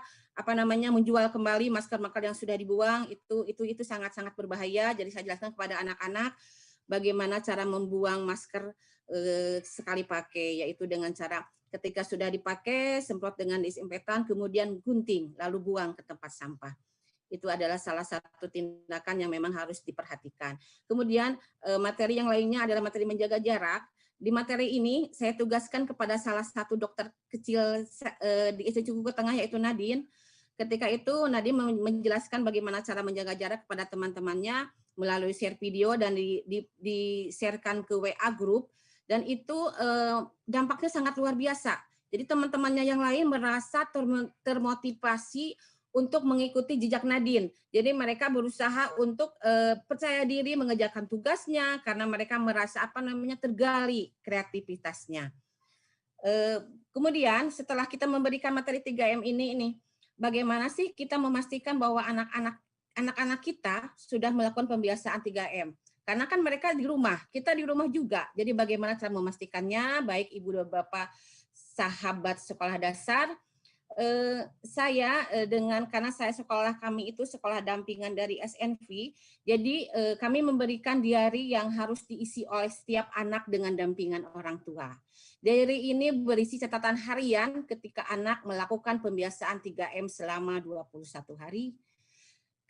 menjual kembali masker-masker yang sudah dibuang. Itu sangat-sangat berbahaya. Jadi saya jelaskan kepada anak-anak bagaimana cara membuang masker sekali pakai, yaitu dengan cara ketika sudah dipakai semprot dengan disinfektan, kemudian gunting lalu buang ke tempat sampah. Itu adalah salah satu tindakan yang memang harus diperhatikan. Kemudian materi yang lainnya adalah materi menjaga jarak. Di materi ini saya tugaskan kepada salah satu dokter kecil di SD Cikuku Tengah, yaitu Nadine. Ketika itu Nadine menjelaskan bagaimana cara menjaga jarak kepada teman-temannya melalui share video dan di-sharekan ke WA group, dan itu dampaknya sangat luar biasa. Jadi teman-temannya yang lain merasa termotivasi untuk mengikuti jejak Nadine. Jadi mereka berusaha untuk percaya diri mengerjakan tugasnya karena mereka merasa tergali kreativitasnya. Kemudian setelah kita memberikan materi 3M ini bagaimana sih kita memastikan bahwa anak-anak kita sudah melakukan pembiasaan 3M? Karena kan mereka di rumah, kita di rumah juga. Jadi bagaimana cara memastikannya, baik Ibu dan Bapak sahabat sekolah dasar, karena saya sekolah kami itu sekolah dampingan dari SNV, jadi kami memberikan diary yang harus diisi oleh setiap anak dengan dampingan orang tua. Diary ini berisi catatan harian ketika anak melakukan pembiasaan 3M selama 21 hari.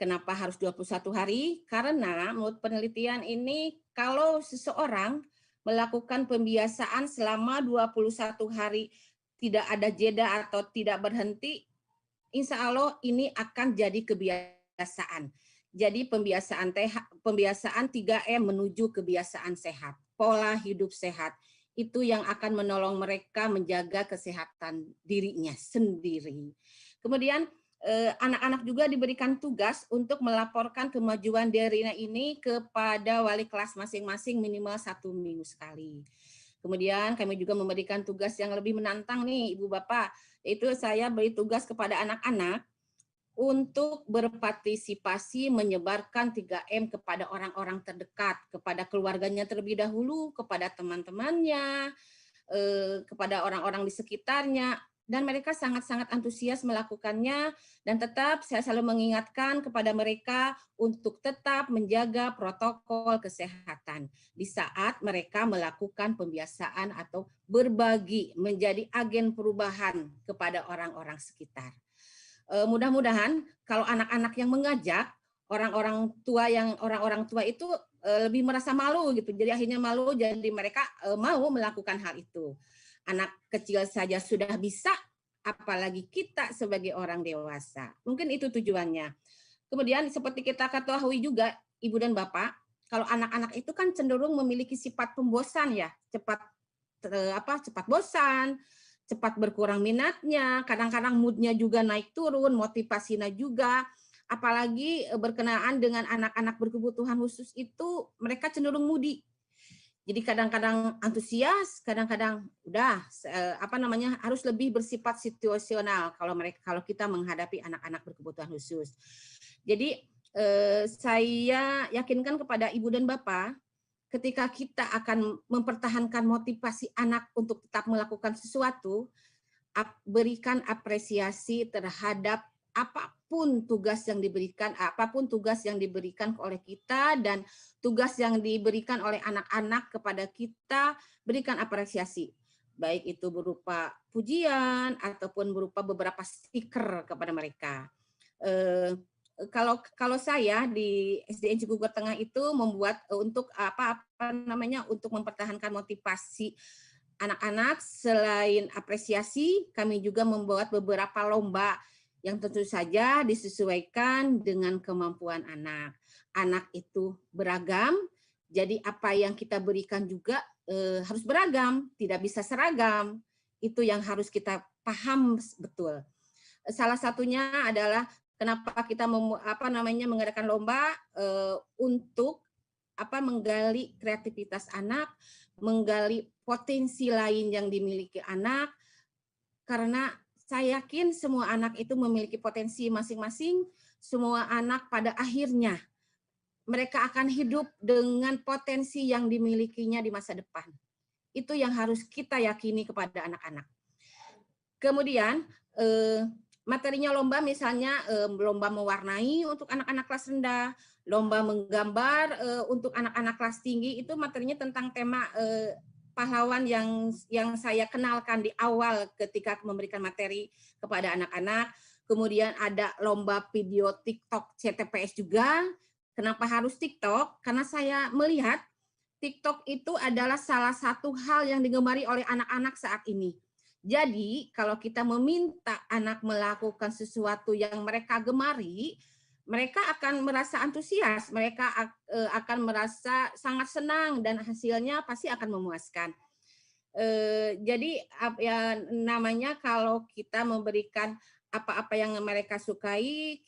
Kenapa harus 21 hari? Karena menurut penelitian ini kalau seseorang melakukan pembiasaan selama 21 hari tidak ada jeda atau tidak berhenti, insya Allah ini akan jadi kebiasaan. Jadi pembiasaan 3M menuju kebiasaan sehat, pola hidup sehat, itu yang akan menolong mereka menjaga kesehatan dirinya sendiri. Kemudian anak-anak juga diberikan tugas untuk melaporkan kemajuan dirinya ini kepada wali kelas masing-masing minimal 1 minggu sekali. Kemudian kami juga memberikan tugas yang lebih menantang nih Ibu Bapak, yaitu saya beri tugas kepada anak-anak untuk berpartisipasi menyebarkan 3M kepada orang-orang terdekat, kepada keluarganya terlebih dahulu, kepada teman-temannya, kepada orang-orang di sekitarnya, dan mereka sangat-sangat antusias melakukannya, dan tetap saya selalu mengingatkan kepada mereka untuk tetap menjaga protokol kesehatan di saat mereka melakukan pembiasaan atau berbagi menjadi agen perubahan kepada orang-orang sekitar. Mudah-mudahan kalau anak-anak yang mengajak, orang-orang tua itu lebih merasa malu gitu. Jadi akhirnya malu, jadi mereka mau melakukan hal itu. Anak kecil saja sudah bisa, apalagi kita sebagai orang dewasa. Mungkin itu tujuannya. Kemudian seperti kita ketahui juga, Ibu dan Bapak, kalau anak-anak itu kan cenderung memiliki sifat pembosan ya, cepat bosan, cepat berkurang minatnya, kadang-kadang moodnya juga naik turun, motivasinya juga. Apalagi berkenaan dengan anak-anak berkebutuhan khusus itu, mereka cenderung moody. Jadi kadang-kadang antusias, kadang-kadang udah harus lebih bersifat situasional kalau kita menghadapi anak-anak berkebutuhan khusus. Jadi saya yakinkan kepada Ibu dan Bapak, ketika kita akan mempertahankan motivasi anak untuk tetap melakukan sesuatu, berikan apresiasi terhadap apapun tugas yang diberikan oleh kita, dan tugas yang diberikan oleh anak-anak kepada kita, berikan apresiasi. Baik itu berupa pujian ataupun berupa beberapa stiker kepada mereka. Kalau saya di SDN Cigugur Tengah itu membuat untuk untuk mempertahankan motivasi anak-anak, selain apresiasi, kami juga membuat beberapa lomba yang tentu saja disesuaikan dengan kemampuan anak. Anak itu beragam, jadi apa yang kita berikan juga harus beragam, tidak bisa seragam. Itu yang harus kita paham betul. Salah satunya adalah kenapa kita mengadakan lomba untuk menggali kreativitas anak, menggali potensi lain yang dimiliki anak, karena saya yakin semua anak itu memiliki potensi masing-masing. Semua anak pada akhirnya mereka akan hidup dengan potensi yang dimilikinya di masa depan. Itu yang harus kita yakini kepada anak-anak. Kemudian materinya lomba misalnya lomba mewarnai untuk anak-anak kelas rendah, lomba menggambar untuk anak-anak kelas tinggi, itu materinya tentang tema pahlawan yang saya kenalkan di awal ketika memberikan materi kepada anak-anak. Kemudian ada lomba video TikTok CTPS juga. Kenapa harus TikTok? Karena saya melihat TikTok itu adalah salah satu hal yang digemari oleh anak-anak saat ini. Jadi kalau kita meminta anak melakukan sesuatu yang mereka gemari, mereka akan merasa antusias, mereka akan merasa sangat senang, dan hasilnya pasti akan memuaskan. Jadi namanya kalau kita memberikan apa-apa yang mereka sukai,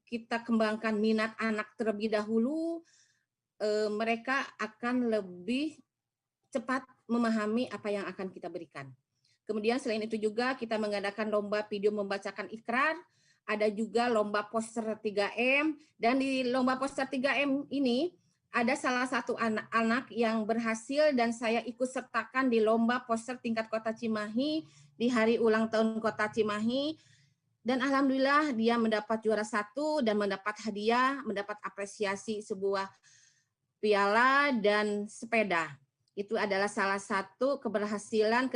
kita kembangkan minat anak terlebih dahulu, mereka akan lebih cepat memahami apa yang akan kita berikan. Kemudian selain itu juga kita mengadakan lomba video membacakan ikrar, ada juga lomba poster 3M, dan di lomba poster 3M ini ada salah satu anak-anak yang berhasil dan saya ikut sertakan di lomba poster tingkat Kota Cimahi di hari ulang tahun Kota Cimahi, dan alhamdulillah dia mendapat juara 1 dan mendapat hadiah, mendapat apresiasi sebuah piala dan sepeda. Itu adalah salah satu keberhasilan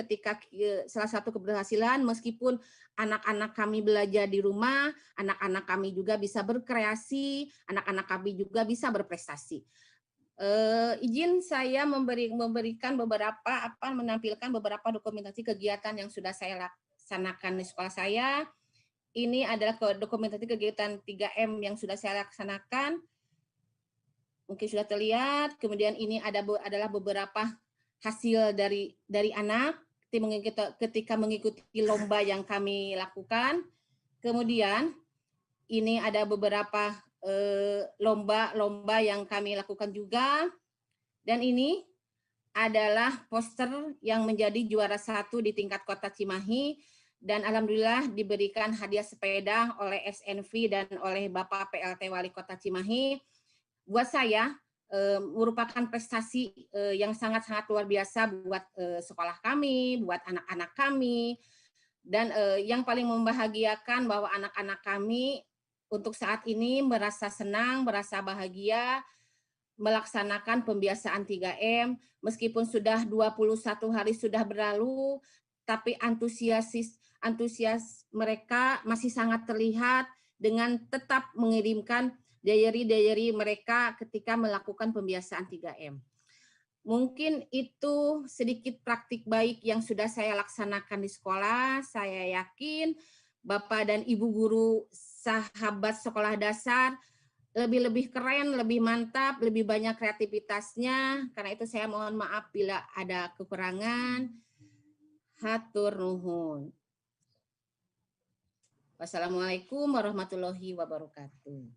meskipun anak-anak kami belajar di rumah, anak-anak kami juga bisa berkreasi, anak-anak kami juga bisa berprestasi. Izin saya menampilkan beberapa dokumentasi kegiatan yang sudah saya laksanakan di sekolah saya. Ini adalah dokumentasi kegiatan 3M yang sudah saya laksanakan. Mungkin sudah terlihat. Kemudian ini adalah beberapa hasil dari anak ketika mengikuti lomba yang kami lakukan. Kemudian ini ada beberapa lomba yang kami lakukan juga. Dan ini adalah poster yang menjadi juara 1 di tingkat Kota Cimahi. dan alhamdulillah diberikan hadiah sepeda oleh SNV dan oleh Bapak PLT Wali Kota Cimahi. Buat saya merupakan prestasi yang sangat-sangat luar biasa buat sekolah kami, buat anak-anak kami, dan yang paling membahagiakan bahwa anak-anak kami untuk saat ini merasa senang, merasa bahagia, melaksanakan pembiasaan 3M, meskipun sudah 21 hari sudah berlalu, tapi antusias mereka masih sangat terlihat dengan tetap mengirimkan diary mereka ketika melakukan pembiasaan 3M. Mungkin itu sedikit praktik baik yang sudah saya laksanakan di sekolah. Saya yakin Bapak dan Ibu guru sahabat sekolah dasar lebih keren, lebih mantap, lebih banyak kreativitasnya. Karena itu saya mohon maaf bila ada kekurangan. Hatur nuhun. Wassalamualaikum warahmatullahi wabarakatuh.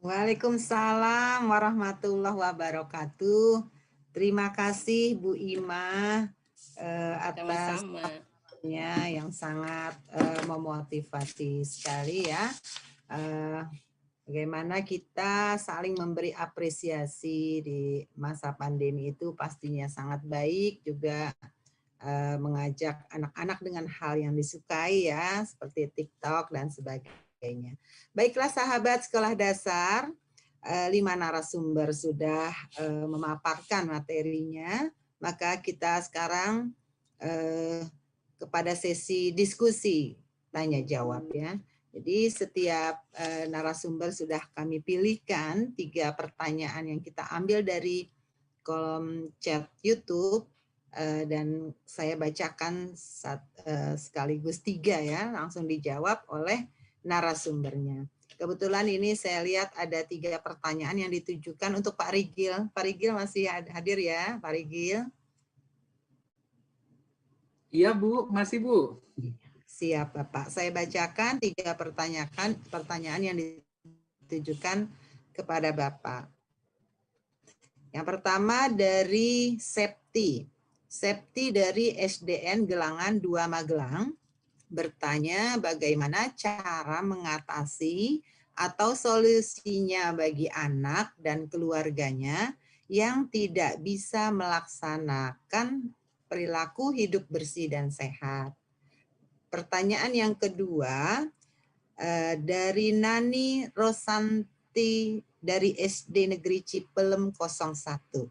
Waalaikumsalam warahmatullahi wabarakatuh. Terima kasih Bu Ima atas yang sangat memotivasi sekali ya. Bagaimana kita saling memberi apresiasi di masa pandemi itu pastinya sangat baik, juga mengajak anak-anak dengan hal yang disukai ya, seperti TikTok dan sebagainya. Baiklah sahabat sekolah dasar, 5 narasumber sudah memaparkan materinya, maka kita sekarang kepada sesi diskusi tanya jawab ya. Jadi setiap narasumber sudah kami pilihkan 3 pertanyaan yang kita ambil dari kolom chat YouTube dan saya bacakan sekaligus 3 ya, langsung dijawab oleh narasumbernya. Kebetulan ini saya lihat ada 3 pertanyaan yang ditujukan untuk Pak Rigil. Pak Rigil masih hadir ya, Pak Rigil? Iya Bu, masih Bu. Siap Bapak. Saya bacakan 3 pertanyaan yang ditujukan kepada Bapak. Yang pertama dari Septi. Septi dari SDN Gelangan 2 Magelang bertanya bagaimana cara mengatasi atau solusinya bagi anak dan keluarganya yang tidak bisa melaksanakan perilaku hidup bersih dan sehat. Pertanyaan yang kedua dari Nani Rosanti dari SD Negeri Cipelem 01.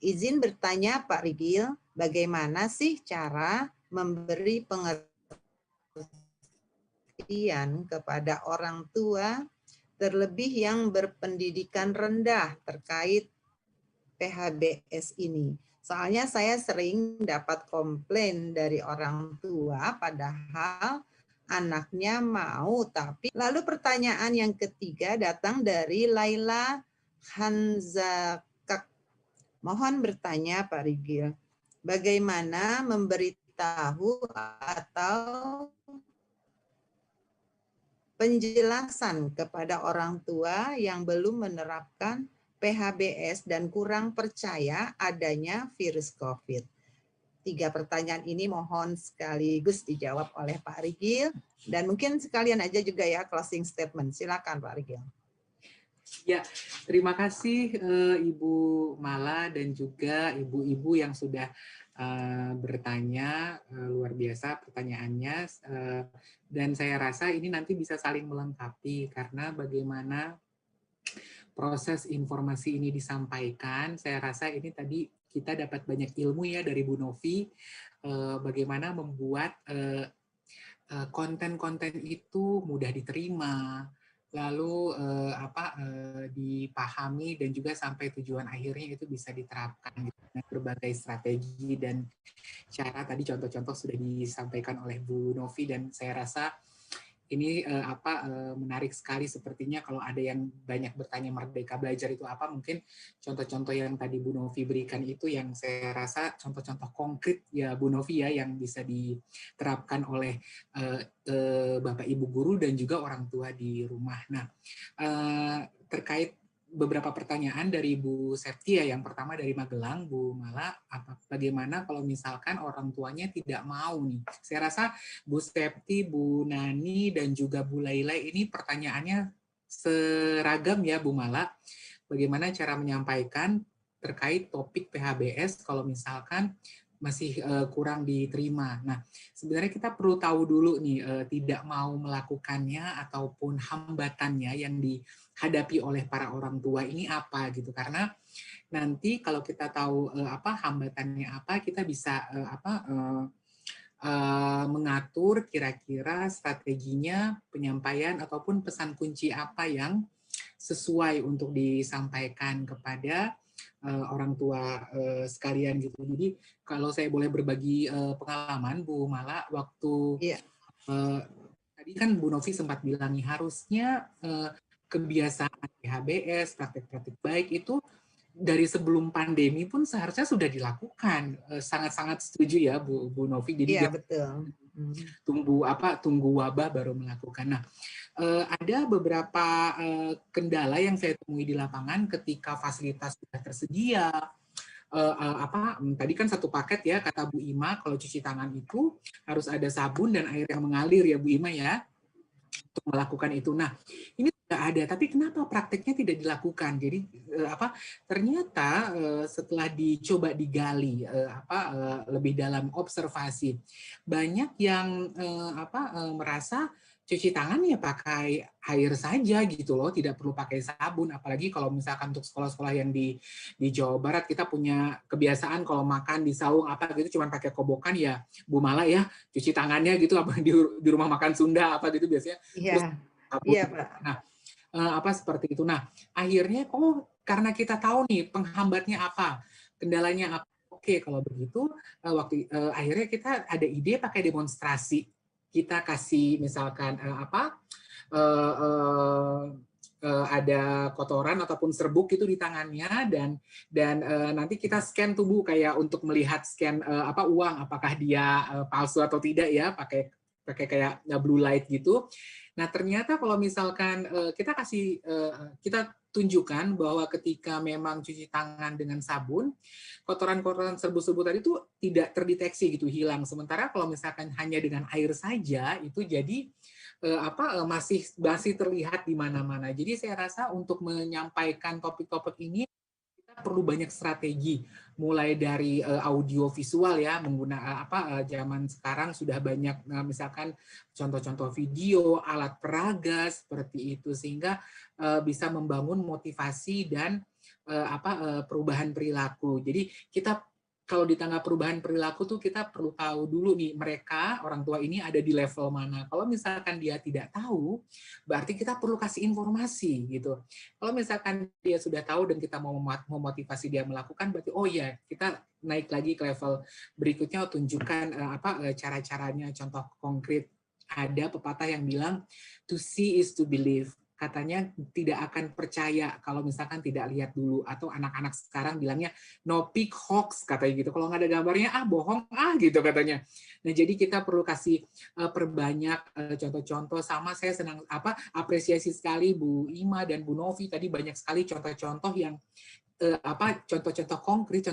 Izin bertanya Pak Rigil, bagaimana sih cara memberi pengertian kepada orang tua terlebih yang berpendidikan rendah terkait PHBS ini? Soalnya saya sering dapat komplain dari orang tua padahal anaknya mau tapi. Lalu pertanyaan yang ketiga datang dari Laila Hanzakak. Mohon bertanya Pak Rigil, bagaimana memberitahu atau penjelasan kepada orang tua yang belum menerapkan PHBS dan kurang percaya adanya virus COVID. 3 pertanyaan ini mohon sekaligus dijawab oleh Pak Rigil dan mungkin sekalian aja juga ya closing statement. Silakan Pak Rigil. Ya, terima kasih Ibu Mala dan juga ibu-ibu yang sudah bertanya, luar biasa pertanyaannya, dan saya rasa ini nanti bisa saling melengkapi karena bagaimana proses informasi ini disampaikan, saya rasa ini tadi kita dapat banyak ilmu ya dari Bu Novi, bagaimana membuat konten-konten itu mudah diterima, lalu dipahami dan juga sampai tujuan akhirnya itu bisa diterapkan dengan berbagai strategi dan cara. Tadi contoh-contoh sudah disampaikan oleh Bu Novi dan saya rasa ini menarik sekali. Sepertinya kalau ada yang banyak bertanya Merdeka Belajar itu apa, mungkin contoh-contoh yang tadi Bu Novi berikan itu yang saya rasa contoh-contoh konkret ya Bu Novi ya, yang bisa diterapkan oleh Bapak Ibu guru dan juga orang tua di rumah. Nah, terkait beberapa pertanyaan dari Bu Septia. Yang pertama dari Magelang, Bu Mala, bagaimana kalau misalkan orang tuanya tidak mau nih? Saya rasa Bu Septi, Bu Nani, dan juga Bu Laila ini pertanyaannya seragam ya Bu Mala. Bagaimana cara menyampaikan terkait topik PHBS kalau misalkan masih kurang diterima. Nah, sebenarnya kita perlu tahu dulu nih, tidak mau melakukannya ataupun hambatannya yang dihadapi oleh para orang tua ini apa gitu. Karena nanti kalau kita tahu hambatannya apa, kita bisa mengatur kira-kira strateginya penyampaian ataupun pesan kunci apa yang sesuai untuk disampaikan kepada orang tua sekalian gitu. Jadi kalau saya boleh berbagi pengalaman, Bu Mala, waktu tadi kan Bu Novi sempat bilang nih, harusnya kebiasaan PHBS, praktek-praktek baik itu dari sebelum pandemi pun seharusnya sudah dilakukan. Sangat-sangat setuju ya Bu Novi. Jadi betul. Tunggu wabah baru melakukan. Nah, ada beberapa kendala yang saya temui di lapangan ketika fasilitas sudah tersedia. Tadi kan satu paket ya, kata Bu Ima, kalau cuci tangan itu harus ada sabun dan air yang mengalir ya Bu Ima ya, untuk melakukan itu. Nah, ini tidak ada, tapi kenapa prakteknya tidak dilakukan? Jadi ternyata setelah dicoba digali lebih dalam observasi, banyak yang merasa cuci tangan ya pakai air saja gitu loh, tidak perlu pakai sabun. Apalagi kalau misalkan untuk sekolah-sekolah yang di Jawa Barat, kita punya kebiasaan kalau makan di saung gitu cuma pakai kobokan ya Bu Mala ya, cuci tangannya gitu di rumah makan Sunda gitu biasanya. Iya Pak. Nah, seperti itu. Nah, akhirnya karena kita tahu nih penghambatnya apa, kendalanya apa. Oke, kalau begitu akhirnya kita ada ide pakai demonstrasi. Kita kasih misalkan ada kotoran ataupun serbuk itu di tangannya, dan nanti kita scan tubuh kayak untuk melihat scan uang apakah dia palsu atau tidak ya, pakai kayak blue light gitu. Nah, ternyata kalau misalkan kita tunjukkan bahwa ketika memang cuci tangan dengan sabun, kotoran-kotoran serbu-serbu tadi itu tidak terdeteksi gitu, hilang. Sementara kalau misalkan hanya dengan air saja, itu jadi masih terlihat di mana-mana. Jadi saya rasa untuk menyampaikan topik-topik ini kita perlu banyak strategi, mulai dari audio visual ya, menggunakan zaman sekarang sudah banyak misalkan contoh-contoh video, alat peraga seperti itu, sehingga bisa membangun motivasi dan perubahan perilaku. Jadi kita kalau di tangga perubahan perilaku tuh kita perlu tahu dulu nih, mereka orang tua ini ada di level mana. Kalau misalkan dia tidak tahu, berarti kita perlu kasih informasi gitu. Kalau misalkan dia sudah tahu dan kita mau memotivasi dia melakukan, berarti oh ya, kita naik lagi ke level berikutnya, tunjukkan cara-caranya, contoh konkret. Ada pepatah yang bilang to see is to believe. Katanya tidak akan percaya kalau misalkan tidak lihat dulu, atau anak-anak sekarang bilangnya no pic hoax katanya gitu, kalau nggak ada gambarnya bohong gitu katanya. Nah, jadi kita perlu kasih perbanyak contoh-contoh. Sama saya senang apresiasi sekali Bu Ima dan Bu Novi tadi, banyak sekali contoh-contoh yang contoh-contoh konkret,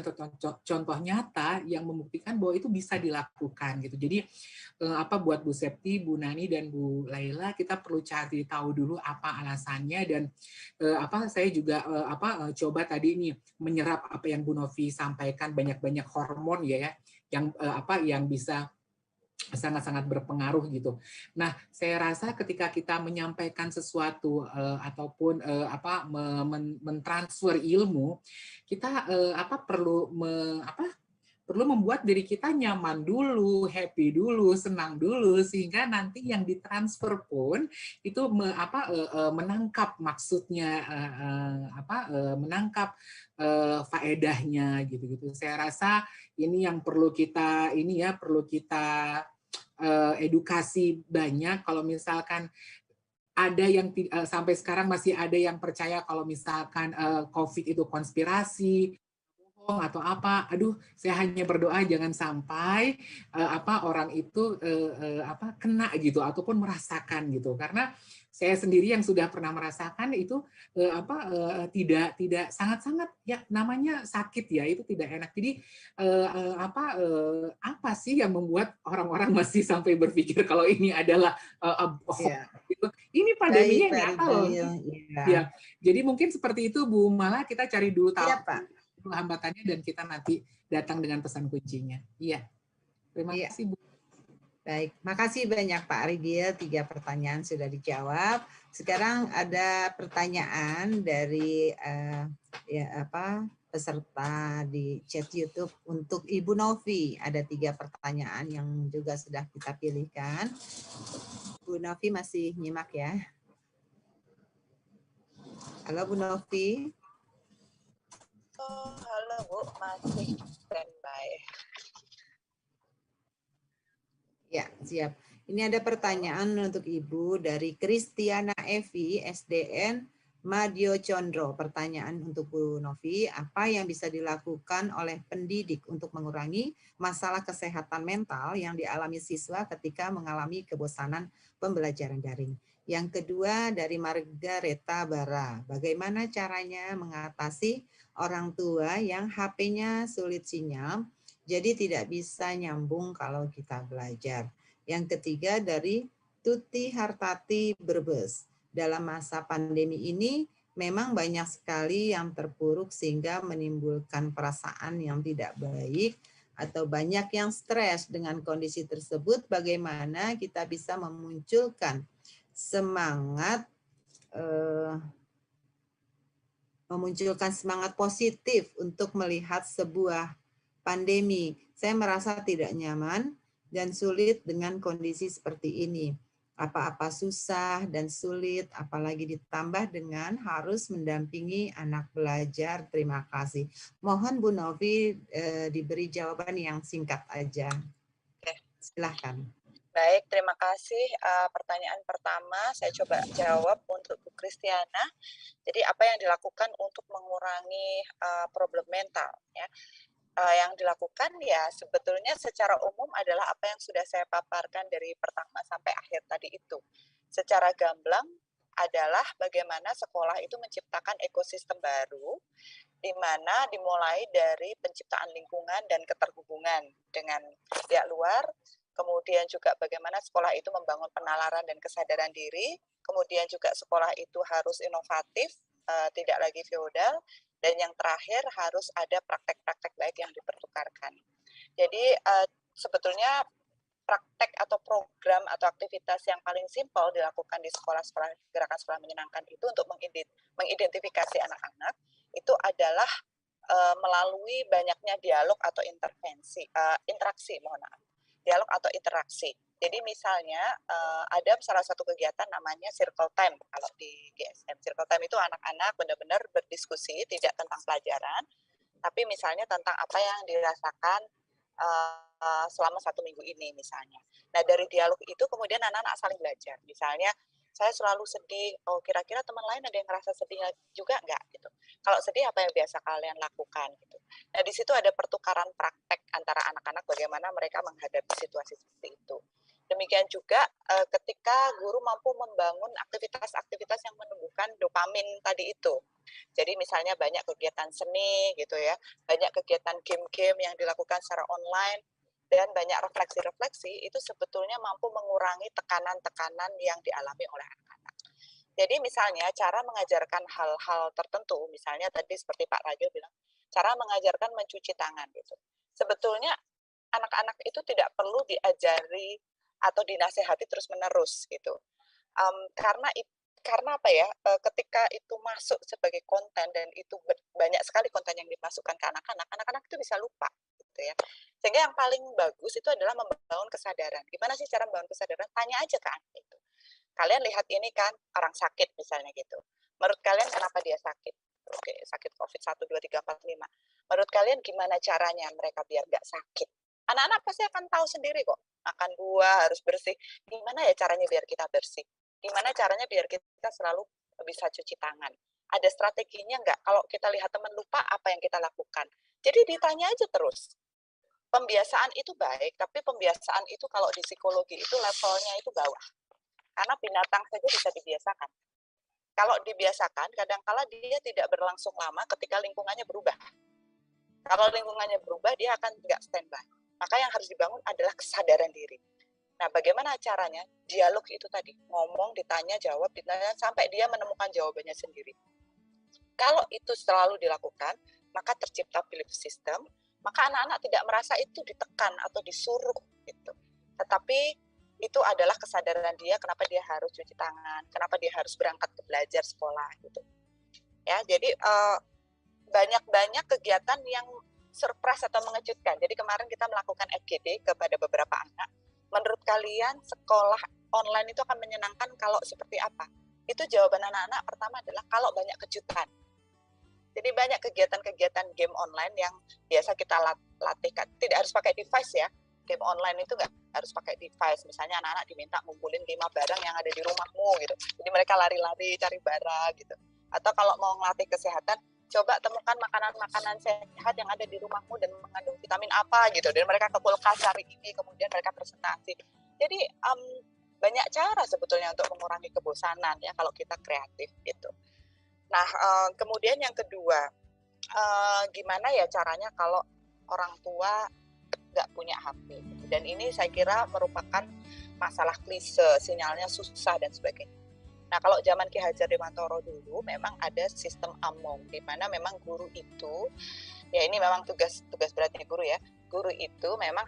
contoh nyata yang membuktikan bahwa itu bisa dilakukan gitu. Jadi buat Bu Septi, Bu Nani, dan Bu Laila, kita perlu cari tahu dulu apa alasannya, dan saya juga coba tadi ini menyerap apa yang Bu Novi sampaikan, banyak-banyak hormon ya yang bisa sangat-sangat berpengaruh gitu. Nah, saya rasa ketika kita menyampaikan sesuatu ataupun mentransfer ilmu, kita perlu membuat diri kita nyaman dulu, happy dulu, senang dulu, sehingga nanti yang ditransfer pun itu menangkap maksudnya, menangkap faedahnya gitu-gitu. Saya rasa ini yang perlu kita edukasi banyak. Kalau misalkan ada yang sampai sekarang masih ada yang percaya kalau misalkan COVID itu konspirasi, atau apa, aduh saya hanya berdoa jangan sampai orang itu kena gitu ataupun merasakan gitu, karena saya sendiri yang sudah pernah merasakan itu tidak sangat-sangat ya namanya sakit ya, itu tidak enak. Jadi apa sih yang membuat orang-orang masih sampai berpikir kalau ini adalah hoax Ya. gitu. Ini Baik, pandeminya Pak nyata loh. Ridil. Ya. Ya, jadi mungkin seperti itu Bu Mala, kita cari dulu tahu Iya, Pak. hambatannya dan kita nanti datang dengan pesan kuncinya. Iya. Terima Iya. kasih Bu. Baik, makasih banyak Pak Ridil. 3 pertanyaan sudah dijawab. Sekarang ada pertanyaan dari peserta di chat YouTube untuk Ibu Novi. Ada 3 pertanyaan yang juga sudah kita pilihkan. Bu Novi masih nyimak ya. Halo Bu Novi. Oh, halo Bu, masih standby. Ya, siap. Ini ada pertanyaan untuk Ibu dari Kristiana Evi, SDN Madio Condro. Pertanyaan untuk Bu Novi, apa yang bisa dilakukan oleh pendidik untuk mengurangi masalah kesehatan mental yang dialami siswa ketika mengalami kebosanan pembelajaran daring? Yang kedua dari Margareta Bara, bagaimana caranya mengatasi orang tua yang HP-nya sulit sinyal, jadi tidak bisa nyambung kalau kita belajar. Yang ketiga dari Tuti Hartati Brebes. Dalam masa pandemi ini memang banyak sekali yang terpuruk sehingga menimbulkan perasaan yang tidak baik atau banyak yang stres. Dengan kondisi tersebut bagaimana kita bisa memunculkan semangat positif untuk melihat sebuah pandemi. Saya merasa tidak nyaman dan sulit dengan kondisi seperti ini. Apa-apa susah dan sulit, apalagi ditambah dengan harus mendampingi anak belajar. Terima kasih. Mohon Bu Novi diberi jawaban yang singkat aja. Silahkan. Baik, terima kasih. Pertanyaan pertama saya coba jawab untuk Bu Kristiana. Jadi apa yang dilakukan untuk mengurangi problem mental? Ya, yang dilakukan ya sebetulnya secara umum adalah apa yang sudah saya paparkan dari pertama sampai akhir tadi itu. Secara gamblang adalah bagaimana sekolah itu menciptakan ekosistem baru, di mana dimulai dari penciptaan lingkungan dan keterhubungan dengan pihak luar, kemudian juga bagaimana sekolah itu membangun penalaran dan kesadaran diri, kemudian juga sekolah itu harus inovatif, tidak lagi feodal, dan yang terakhir harus ada praktek-praktek baik yang dipertukarkan. Jadi sebetulnya praktek atau program atau aktivitas yang paling simpel dilakukan di sekolah-sekolah gerakan sekolah menyenangkan itu untuk mengidentifikasi anak-anak itu adalah melalui banyaknya dialog atau interaksi, dialog atau interaksi. Jadi misalnya ada salah satu kegiatan namanya Circle Time kalau di GSM. Circle Time itu anak-anak benar-benar berdiskusi tidak tentang pelajaran, tapi misalnya tentang apa yang dirasakan selama 1 minggu ini misalnya. Nah dari dialog itu kemudian anak-anak saling belajar. Misalnya saya selalu sedih, oh kira-kira teman lain ada yang ngerasa sedih juga enggak gitu. Kalau sedih apa yang biasa kalian lakukan gitu. Nah di situ ada pertukaran praktek antara anak-anak bagaimana mereka menghadapi situasi seperti itu. Demikian juga ketika guru mampu membangun aktivitas-aktivitas yang menumbuhkan dopamin tadi itu. Jadi misalnya banyak kegiatan seni gitu ya, banyak kegiatan game-game yang dilakukan secara online, dan banyak refleksi-refleksi itu sebetulnya mampu mengurangi tekanan-tekanan yang dialami oleh anak-anak. Jadi misalnya cara mengajarkan hal-hal tertentu, misalnya tadi seperti Pak Ragil bilang, cara mengajarkan mencuci tangan gitu. Sebetulnya anak-anak itu tidak perlu diajari atau dinasehati terus-menerus gitu. Karena apa ya, ketika itu masuk sebagai konten dan itu banyak sekali konten yang dimasukkan ke anak-anak, anak-anak itu bisa lupa gitu ya. Sehingga yang paling bagus itu adalah membangun kesadaran. Gimana sih cara membangun kesadaran? Tanya aja ke anak itu. Kalian lihat ini kan orang sakit misalnya gitu. Menurut kalian kenapa dia sakit? Oke, sakit COVID 1, 2, 3, 4, 5. Menurut kalian gimana caranya mereka biar nggak sakit? Anak-anak pasti akan tahu sendiri kok. Makan buah harus bersih. Gimana ya caranya biar kita bersih? Gimana caranya biar kita selalu bisa cuci tangan? Ada strateginya nggak? Kalau kita lihat teman lupa, apa yang kita lakukan? Jadi ditanya aja terus. Pembiasaan itu baik, tapi pembiasaan itu kalau di psikologi itu levelnya itu bawah. Karena binatang saja bisa dibiasakan. Kalau dibiasakan, kadangkala dia tidak berlangsung lama ketika lingkungannya berubah. Kalau lingkungannya berubah, dia akan nggak standby. Maka yang harus dibangun adalah kesadaran diri. Nah, bagaimana caranya? Dialog itu tadi, ngomong, ditanya, jawab, ditanya, sampai dia menemukan jawabannya sendiri. Kalau itu selalu dilakukan, maka tercipta belief system, maka anak-anak tidak merasa itu ditekan atau disuruh gitu. Tetapi itu adalah kesadaran dia kenapa dia harus cuci tangan, kenapa dia harus berangkat ke belajar sekolah gitu. Ya, jadi banyak-banyak kegiatan yang surprise atau mengejutkan. Jadi kemarin kita melakukan FGD kepada beberapa anak. Menurut kalian sekolah online itu akan menyenangkan kalau seperti apa? Itu jawaban anak-anak pertama adalah kalau banyak kejutan. Jadi banyak kegiatan-kegiatan game online yang biasa kita latihkan. Tidak harus pakai device ya. Game online itu nggak harus pakai device. Misalnya anak-anak diminta ngumpulin 5 barang yang ada di rumahmu gitu. Jadi mereka lari-lari cari barang gitu. Atau kalau mau ngelatih kesehatan, coba temukan makanan-makanan sehat yang ada di rumahmu dan mengandung vitamin apa gitu. Dan mereka ke kulkas cari ini, kemudian mereka presentasi. Jadi banyak cara sebetulnya untuk mengurangi kebosanan ya kalau kita kreatif gitu. Nah, kemudian yang kedua, gimana ya caranya kalau orang tua nggak punya HP? Dan ini saya kira merupakan masalah klise, sinyalnya susah dan sebagainya. Nah, kalau zaman Ki Hajar Dewantoro dulu memang ada sistem among, di mana memang guru itu, ya ini memang tugas beratnya guru ya, guru itu memang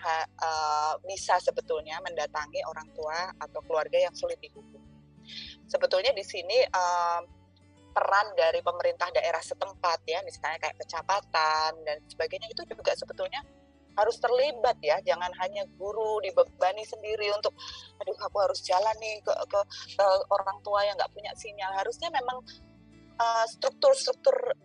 bisa sebetulnya mendatangi orang tua atau keluarga yang sulit dihubungi. Sebetulnya di sini peran dari pemerintah daerah setempat ya, misalnya kayak kecamatan dan sebagainya itu juga sebetulnya harus terlibat ya, jangan hanya guru dibebani sendiri untuk, aduh aku harus jalan nih ke orang tua yang nggak punya sinyal. Harusnya memang struktur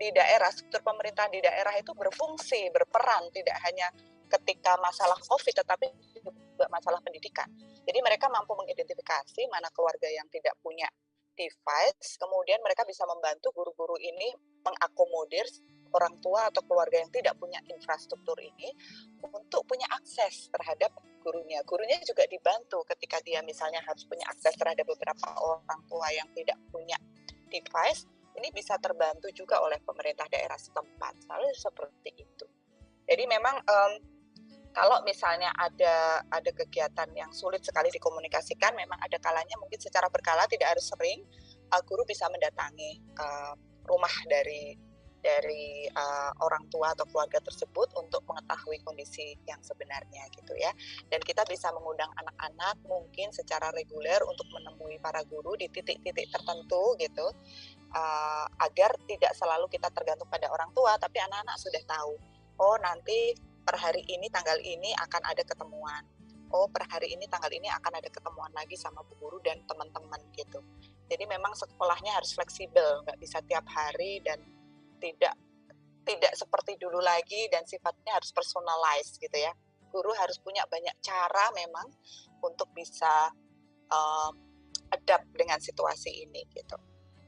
di daerah, struktur pemerintah di daerah itu berfungsi, berperan, tidak hanya ketika masalah COVID, tetapi juga masalah pendidikan. Jadi mereka mampu mengidentifikasi mana keluarga yang tidak punya device, kemudian mereka bisa membantu guru-guru ini mengakomodir orang tua atau keluarga yang tidak punya infrastruktur ini untuk punya akses terhadap gurunya. Gurunya juga dibantu ketika dia misalnya harus punya akses terhadap beberapa orang tua yang tidak punya device, ini bisa terbantu juga oleh pemerintah daerah setempat. Selalu seperti itu. Jadi memang kalau misalnya ada kegiatan yang sulit sekali dikomunikasikan, memang ada kalanya mungkin secara berkala, tidak harus sering, guru bisa mendatangi rumah dari orang tua atau keluarga tersebut untuk mengetahui kondisi yang sebenarnya gitu ya. Dan kita bisa mengundang anak-anak mungkin secara reguler untuk menemui para guru di titik-titik tertentu gitu, agar tidak selalu kita tergantung pada orang tua, tapi anak-anak sudah tahu, oh nanti per hari ini tanggal ini akan ada ketemuan, oh per hari ini tanggal ini akan ada ketemuan lagi sama bu guru dan teman-teman gitu. Jadi memang sekolahnya harus fleksibel, nggak bisa tiap hari dan tidak seperti dulu lagi dan sifatnya harus personalized gitu ya. Guru harus punya banyak cara memang untuk bisa adapt dengan situasi ini gitu.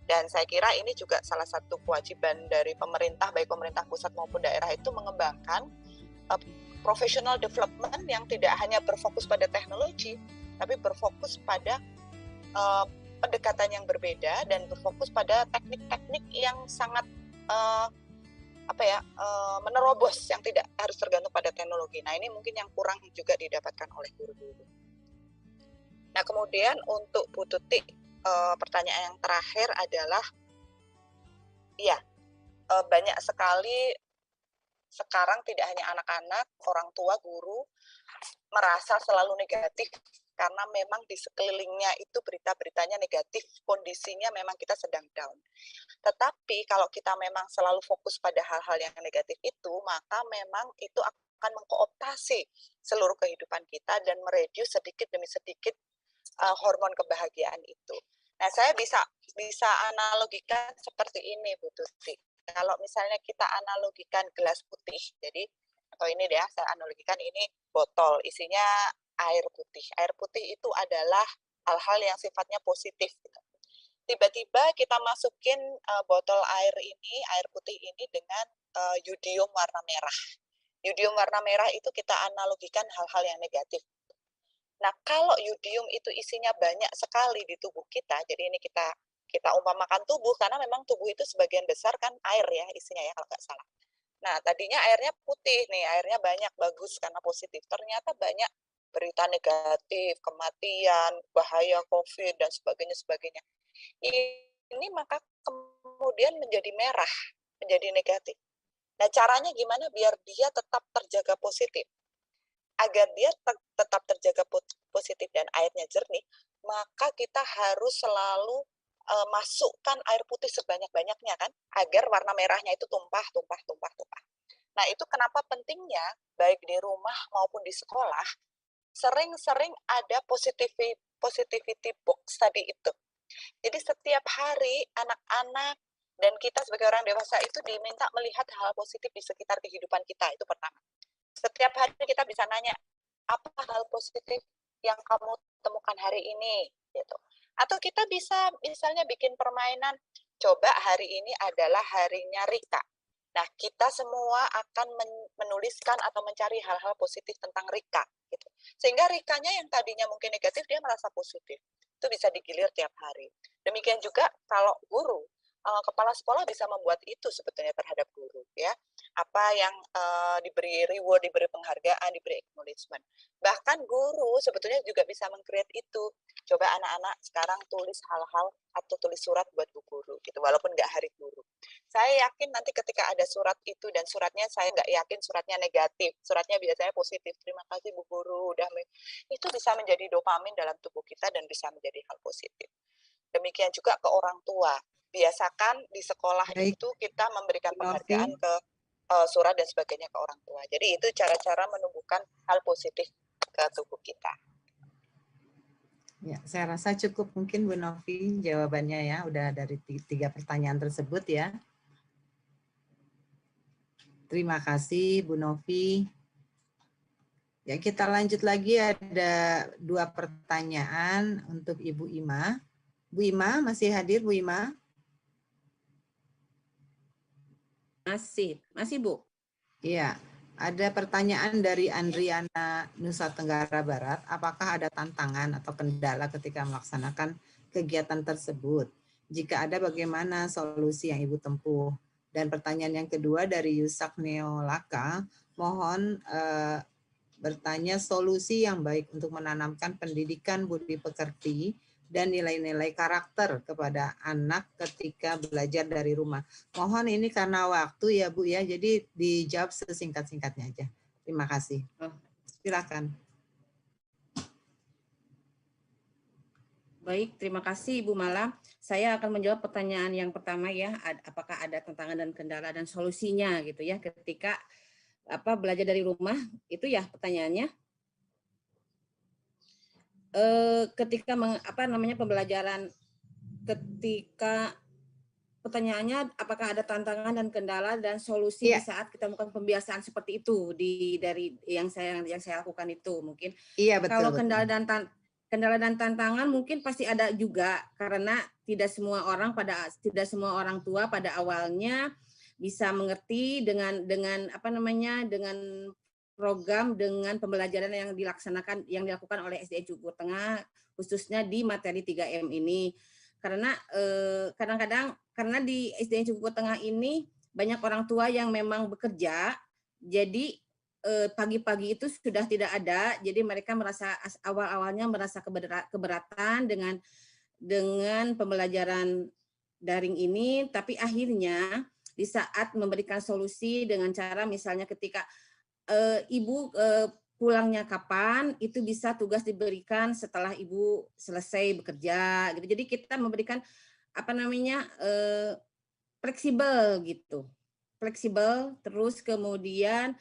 Dan saya kira ini juga salah satu kewajiban dari pemerintah, baik pemerintah pusat maupun daerah, itu mengembangkan professional development yang tidak hanya berfokus pada teknologi, tapi berfokus pada pendekatan yang berbeda dan berfokus pada teknik-teknik yang sangat menerobos, yang tidak harus tergantung pada teknologi. Nah, ini mungkin yang kurang juga didapatkan oleh guru-guru. Nah, kemudian untuk Bu Tuti, pertanyaan yang terakhir adalah, ya, banyak sekali sekarang tidak hanya anak-anak, orang tua, guru merasa selalu negatif karena memang di sekelilingnya itu berita-beritanya negatif, kondisinya memang kita sedang down. Tetapi kalau kita memang selalu fokus pada hal-hal yang negatif itu, maka memang itu akan mengkooptasi seluruh kehidupan kita dan mereduce sedikit demi sedikit hormon kebahagiaan itu. Nah, saya bisa analogikan seperti ini, Bu Tuti. Kalau misalnya kita analogikan gelas putih, jadi atau ini deh, saya analogikan ini botol isinya air putih. Air putih itu adalah hal-hal yang sifatnya positif. Gitu. tiba-tiba kita masukin botol air ini, air putih ini dengan yodium warna merah. Yodium warna merah itu kita analogikan hal-hal yang negatif. Nah, kalau yodium itu isinya banyak sekali di tubuh kita, jadi ini kita umpamakan tubuh, karena memang tubuh itu sebagian besar kan air ya isinya ya kalau nggak salah. Nah, tadinya airnya putih nih, airnya banyak, bagus karena positif. Ternyata banyak berita negatif, kematian, bahaya COVID, dan sebagainya. Ini maka kemudian menjadi merah, menjadi negatif. Nah, caranya gimana biar dia tetap terjaga positif? Agar dia tetap terjaga positif dan airnya jernih, maka kita harus selalu masukkan air putih sebanyak-banyaknya kan, agar warna merahnya itu tumpah. Nah, itu kenapa pentingnya, baik di rumah maupun di sekolah, sering-sering ada positivity box tadi itu. Jadi setiap hari anak-anak dan kita sebagai orang dewasa itu diminta melihat hal positif di sekitar kehidupan kita, itu pertama. Setiap hari kita bisa nanya, apa hal positif yang kamu temukan hari ini? Gitu. Atau kita bisa misalnya bikin permainan, coba hari ini adalah harinya Rika. Nah, kita semua akan menuliskan atau mencari hal-hal positif tentang Rika. Gitu. Sehingga Rikanya yang tadinya mungkin negatif, dia merasa positif. Itu bisa digilir tiap hari. Demikian juga kalau guru, kepala sekolah bisa membuat itu sebetulnya terhadap guru, ya. Apa yang diberi reward, diberi penghargaan, diberi acknowledgement. Bahkan guru sebetulnya juga bisa meng-create itu. Coba anak-anak sekarang tulis hal-hal atau tulis surat buat bu guru, gitu, walaupun nggak hari guru. Saya yakin nanti ketika ada surat itu, dan suratnya saya nggak yakin suratnya negatif, suratnya biasanya positif, terima kasih bu guru, itu bisa menjadi dopamin dalam tubuh kita dan bisa menjadi hal positif. Demikian juga ke orang tua. Biasakan di sekolah itu kita memberikan penghargaan ke surat dan sebagainya ke orang tua. Jadi itu cara-cara menumbuhkan hal positif ke tubuh kita. Ya, saya rasa cukup mungkin Bu Novi jawabannya ya, udah dari 3 pertanyaan tersebut ya. Terima kasih Bu Novi. Ya, kita lanjut lagi, ada 2 pertanyaan untuk Ibu Ima. Bu Ima masih hadir, Bu Ima? Masih Bu. Iya, ada pertanyaan dari Andriana, Nusa Tenggara Barat. Apakah ada tantangan atau kendala ketika melaksanakan kegiatan tersebut? Jika ada, bagaimana solusi yang Ibu tempuh? Dan pertanyaan yang kedua dari Yusak Neolaka, mohon bertanya solusi yang baik untuk menanamkan pendidikan budi pekerti dan nilai-nilai karakter kepada anak ketika belajar dari rumah. Mohon ini karena waktu ya Bu ya, jadi dijawab sesingkat-singkatnya aja. Terima kasih. Silakan. Baik, terima kasih Ibu Mala. Saya akan menjawab pertanyaan yang pertama ya, apakah ada tantangan dan kendala dan solusinya gitu ya ketika belajar dari rumah, itu ya pertanyaannya. Ketika pembelajaran, ketika pertanyaannya apakah ada tantangan dan kendala dan solusi di saat kita melakukan pembiasaan seperti itu dari yang saya lakukan itu mungkin. Iya betul. Kalau kendala dan tantangan mungkin pasti ada juga, karena tidak semua orang tua pada awalnya bisa mengerti dengan program, dengan pembelajaran yang dilakukan oleh SDN Cukur Tengah, khususnya di materi 3M ini. Karena kadang-kadang karena di SDN Cukur Tengah ini banyak orang tua yang memang bekerja, jadi pagi-pagi itu sudah tidak ada, jadi mereka awal-awalnya merasa keberatan dengan pembelajaran daring ini, tapi akhirnya di saat memberikan solusi dengan cara misalnya ketika ibu pulangnya kapan, itu bisa tugas diberikan setelah ibu selesai bekerja gitu. Jadi kita memberikan fleksibel gitu. Fleksibel, terus kemudian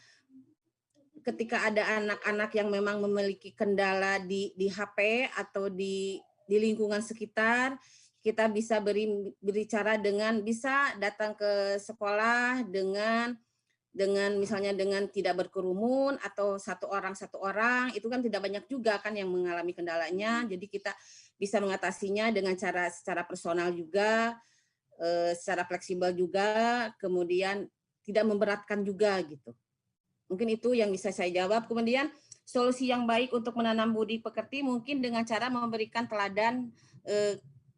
ketika ada anak-anak yang memang memiliki kendala di HP atau di lingkungan sekitar, kita bisa berbicara dengan, bisa datang ke sekolah dengan dengan misalnya dengan tidak berkerumun atau satu orang itu kan tidak banyak juga kan yang mengalami kendalanya. Jadi kita bisa mengatasinya dengan cara secara personal juga, secara fleksibel juga, kemudian tidak memberatkan juga gitu. Mungkin itu yang bisa saya jawab. Kemudian solusi yang baik untuk menanam budi pekerti mungkin dengan cara memberikan teladan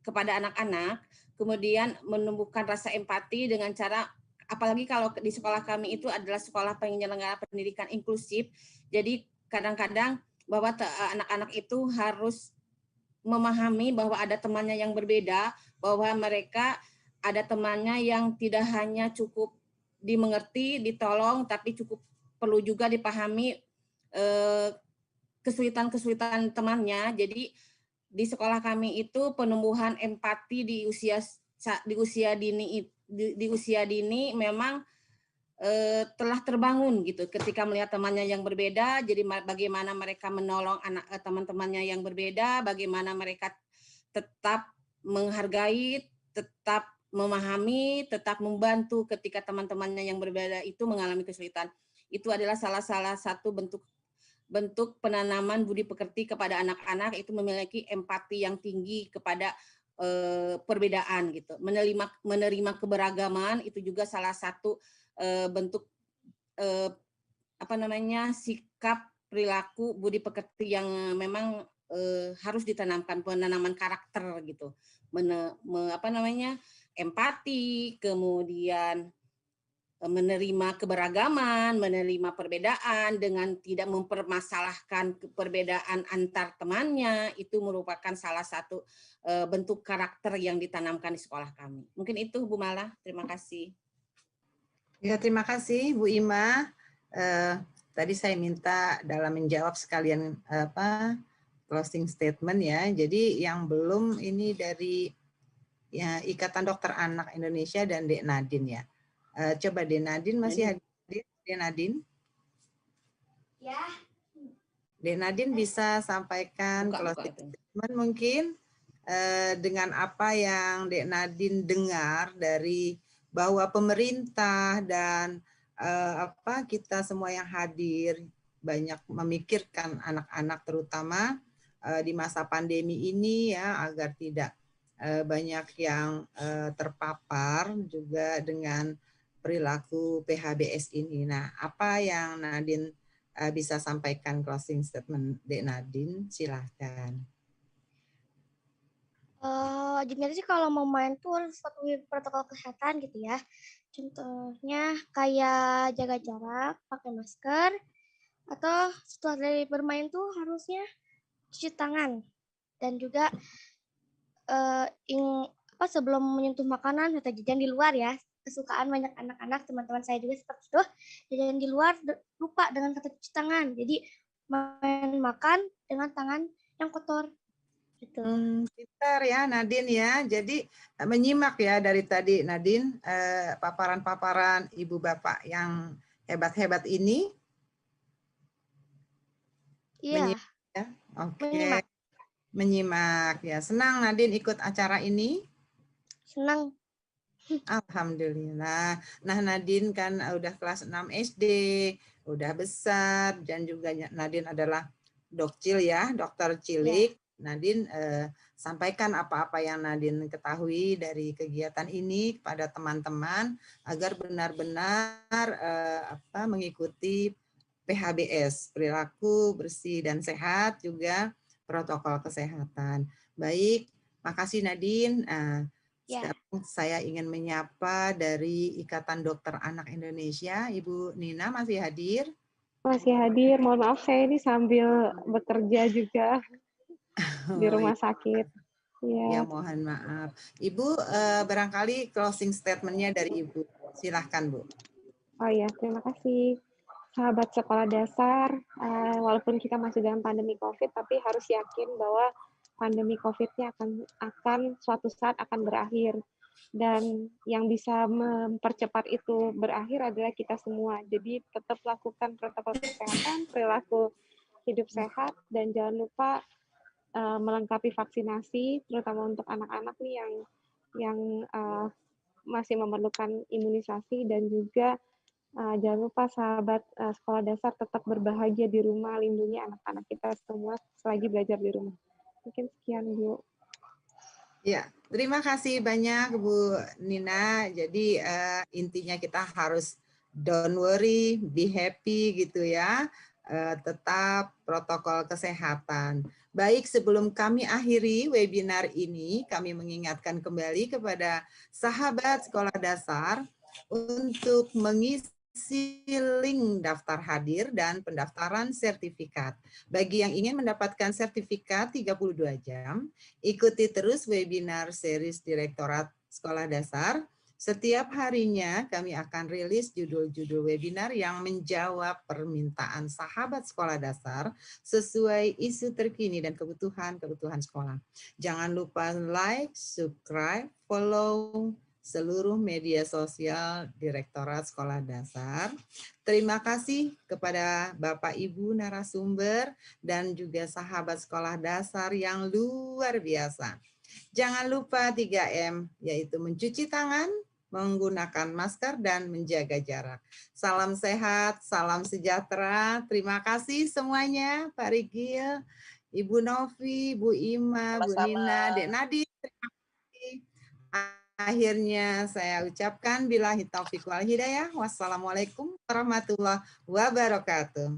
kepada anak-anak, kemudian menumbuhkan rasa empati dengan cara, apalagi kalau di sekolah kami itu adalah sekolah penyelenggara pendidikan inklusif, jadi kadang-kadang bahwa anak-anak itu harus memahami bahwa ada temannya yang berbeda, bahwa mereka ada temannya yang tidak hanya cukup dimengerti, ditolong, tapi cukup perlu juga dipahami kesulitan-kesulitan temannya. Jadi di sekolah kami itu penumbuhan empati di usia dini memang telah terbangun gitu. Ketika melihat temannya yang berbeda, jadi bagaimana mereka menolong teman-temannya yang berbeda, bagaimana mereka tetap menghargai, tetap memahami, tetap membantu ketika teman-temannya yang berbeda itu mengalami kesulitan. Itu adalah salah satu bentuk penanaman budi pekerti kepada anak-anak, itu memiliki empati yang tinggi kepada perbedaan gitu. Menerima keberagaman itu juga salah satu bentuk sikap perilaku budi pekerti yang memang harus ditanamkan, penanaman karakter gitu. Empati, kemudian menerima keberagaman, menerima perbedaan dengan tidak mempermasalahkan perbedaan antar temannya, itu merupakan salah satu bentuk karakter yang ditanamkan di sekolah kami. Mungkin itu Bu Mala, terima kasih. Ya, terima kasih Bu Ima. Tadi saya minta dalam menjawab sekalian closing statement ya. Jadi yang belum ini dari ya, Ikatan Dokter Anak Indonesia dan Dek Nadine ya. Coba Dek Nadine masih hadir? Dek Nadine? Ya. Dek Nadine bisa sampaikan closing statement mungkin dengan apa yang Dek Nadine dengar dari bahwa pemerintah dan kita semua yang hadir banyak memikirkan anak-anak terutama di masa pandemi ini ya, agar tidak banyak yang terpapar juga dengan perilaku PHBS ini. Nah, apa yang Nadine bisa sampaikan closing statement Dek Nadine? Silahkan. Jadi sih kalau mau main tuh harus patuhi protokol kesehatan gitu ya. Contohnya kayak jaga jarak, pakai masker, atau setelah dari bermain tuh harusnya cuci tangan. Dan juga sebelum menyentuh makanan atau jajan di luar ya, kesukaan banyak anak-anak, teman-teman saya juga seperti itu, jajan di luar lupa dengan kata cuci tangan, jadi makan dengan tangan yang kotor gitu. Pintar ya Nadine ya, jadi menyimak ya dari tadi Nadine paparan-paparan ibu bapak yang hebat-hebat ini. Iya. Ya? Oke. Menyimak ya. Senang Nadine ikut acara ini? Senang. Alhamdulillah. Nah Nadine kan udah kelas 6 SD, udah besar, dan juga Nadine adalah dokcil ya, dokter cilik. Nadine sampaikan apa-apa yang Nadine ketahui dari kegiatan ini kepada teman-teman agar benar-benar mengikuti PHBS, perilaku bersih dan sehat, juga protokol kesehatan. Baik, makasih Nadine. Sekarang saya ingin menyapa dari Ikatan Dokter Anak Indonesia, Ibu Nina masih hadir? Masih hadir, mohon maaf saya ini sambil bekerja juga di rumah sakit. Ya, mohon maaf. Ibu, barangkali closing statement-nya dari Ibu. Silahkan, Bu. Oh iya, terima kasih. Sahabat sekolah dasar, walaupun kita masih dalam pandemi COVID, tapi harus yakin bahwa pandemi COVID-nya akan suatu saat akan berakhir. Dan yang bisa mempercepat itu berakhir adalah kita semua. Jadi tetap lakukan protokol kesehatan, perilaku hidup sehat, dan jangan lupa melengkapi vaksinasi, terutama untuk anak-anak nih yang masih memerlukan imunisasi, dan juga Jangan lupa sahabat sekolah dasar tetap berbahagia di rumah, lindungi anak-anak kita semua selagi belajar di rumah. Mungkin sekian, Bu. Ya, terima kasih banyak Bu Nina. Jadi intinya kita harus don't worry, be happy gitu ya. Tetap protokol kesehatan. Baik, sebelum kami akhiri webinar ini, kami mengingatkan kembali kepada sahabat sekolah dasar untuk mengisi link daftar hadir dan pendaftaran sertifikat. Bagi yang ingin mendapatkan sertifikat 32 jam, ikuti terus webinar series Direktorat Sekolah Dasar. Setiap harinya kami akan rilis judul-judul webinar yang menjawab permintaan sahabat sekolah dasar sesuai isu terkini dan kebutuhan sekolah. Jangan lupa like, subscribe, follow seluruh media sosial Direktorat Sekolah Dasar. Terima kasih kepada Bapak Ibu narasumber dan juga sahabat sekolah dasar yang luar biasa. Jangan lupa 3M, yaitu mencuci tangan, menggunakan masker, dan menjaga jarak. Salam sehat, salam sejahtera. Terima kasih semuanya, Pak Rigil, Ibu Novi, Bu Ima, Bu Nina, Dek Nadir. Terima kasih. Akhirnya saya ucapkan billahi taufiq wal hidayah. Wassalamualaikum warahmatullahi wabarakatuh.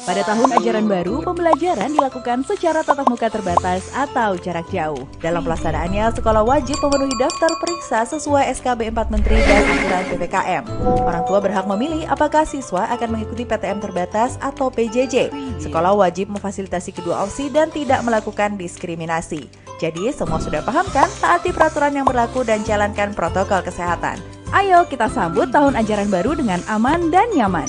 Pada tahun ajaran baru, pembelajaran dilakukan secara tatap muka terbatas atau jarak jauh. Dalam pelaksanaannya, sekolah wajib memenuhi daftar periksa sesuai SKB 4 Menteri dan aturan PPKM. Orang tua berhak memilih apakah siswa akan mengikuti PTM terbatas atau PJJ. Sekolah wajib memfasilitasi kedua opsi dan tidak melakukan diskriminasi. Jadi, semua sudah paham kan? Taati peraturan yang berlaku dan jalankan protokol kesehatan. Ayo kita sambut tahun ajaran baru dengan aman dan nyaman.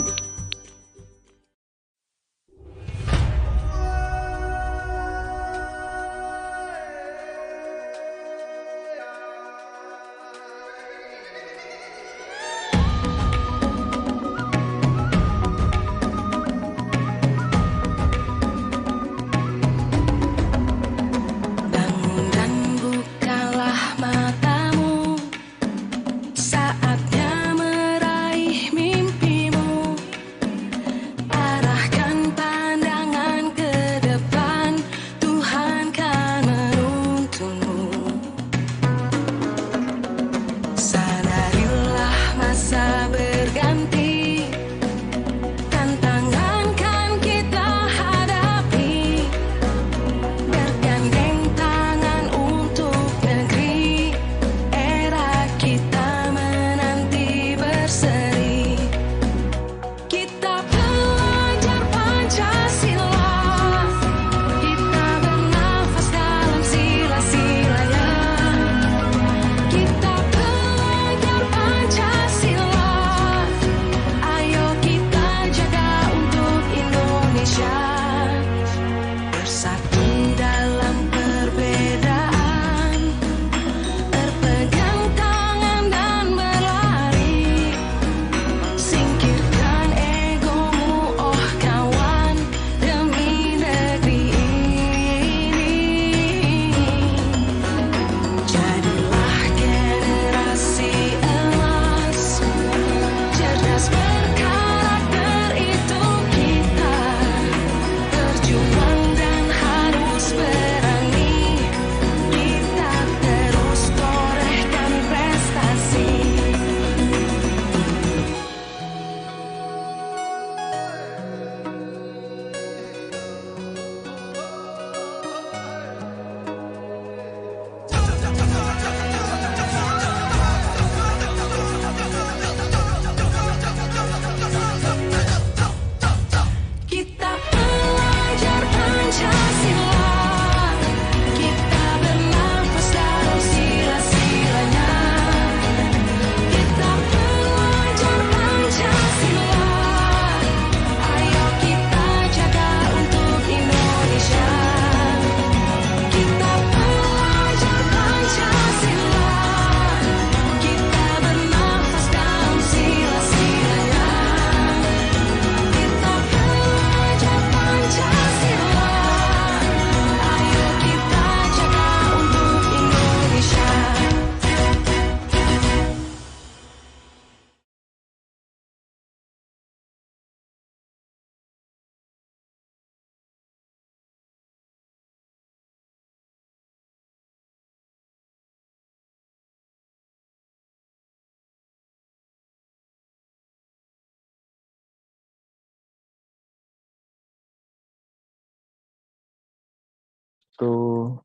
2,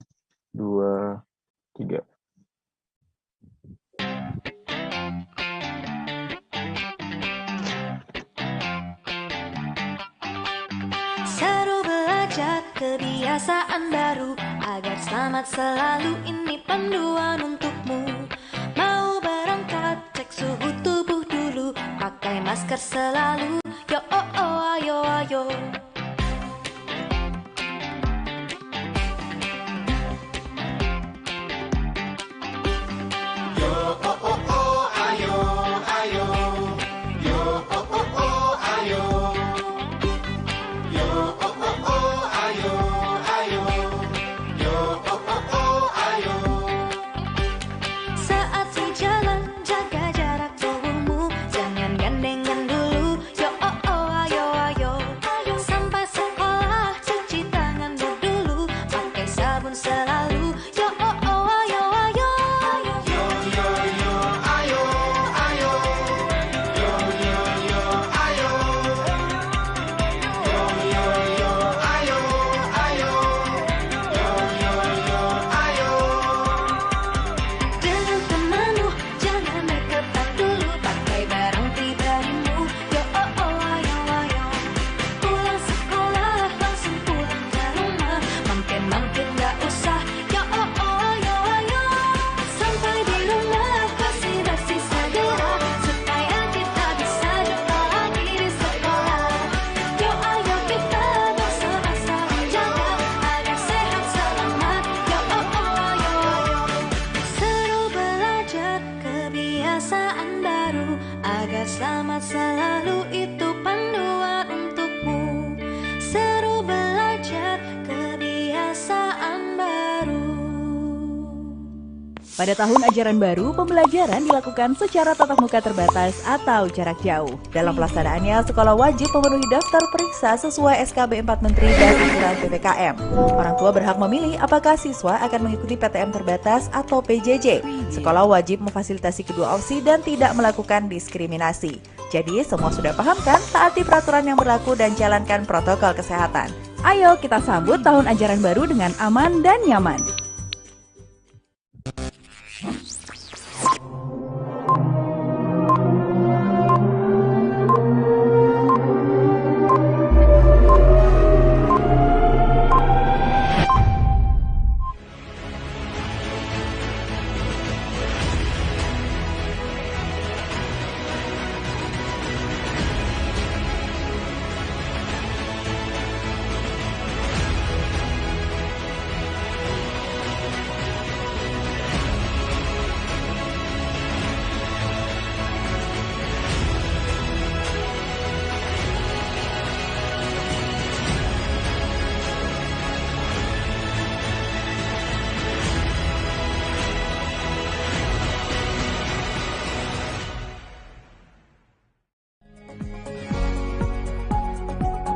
3. Seru belajar kebiasaan baru agar selamat selalu, ini panduan untukmu. Mau berangkat cek suhu tubuh dulu, pakai masker selalu. Yo oh oh ayo ayo. Selamat selalu, itu panduan untukmu. Seru belajar kebiasaan baru. Pada tahun ajaran baru, pembelajaran dilakukan secara tatap muka terbatas atau jarak jauh. Dalam pelaksanaannya, sekolah wajib memenuhi daftar periksa sesuai SKB 4 Menteri dan aturan PPKM. Orang tua berhak memilih apakah siswa akan mengikuti PTM terbatas atau PJJ. Sekolah wajib memfasilitasi kedua opsi dan tidak melakukan diskriminasi. Jadi, semua sudah paham kan? Taati peraturan yang berlaku dan jalankan protokol kesehatan. Ayo kita sambut tahun ajaran baru dengan aman dan nyaman.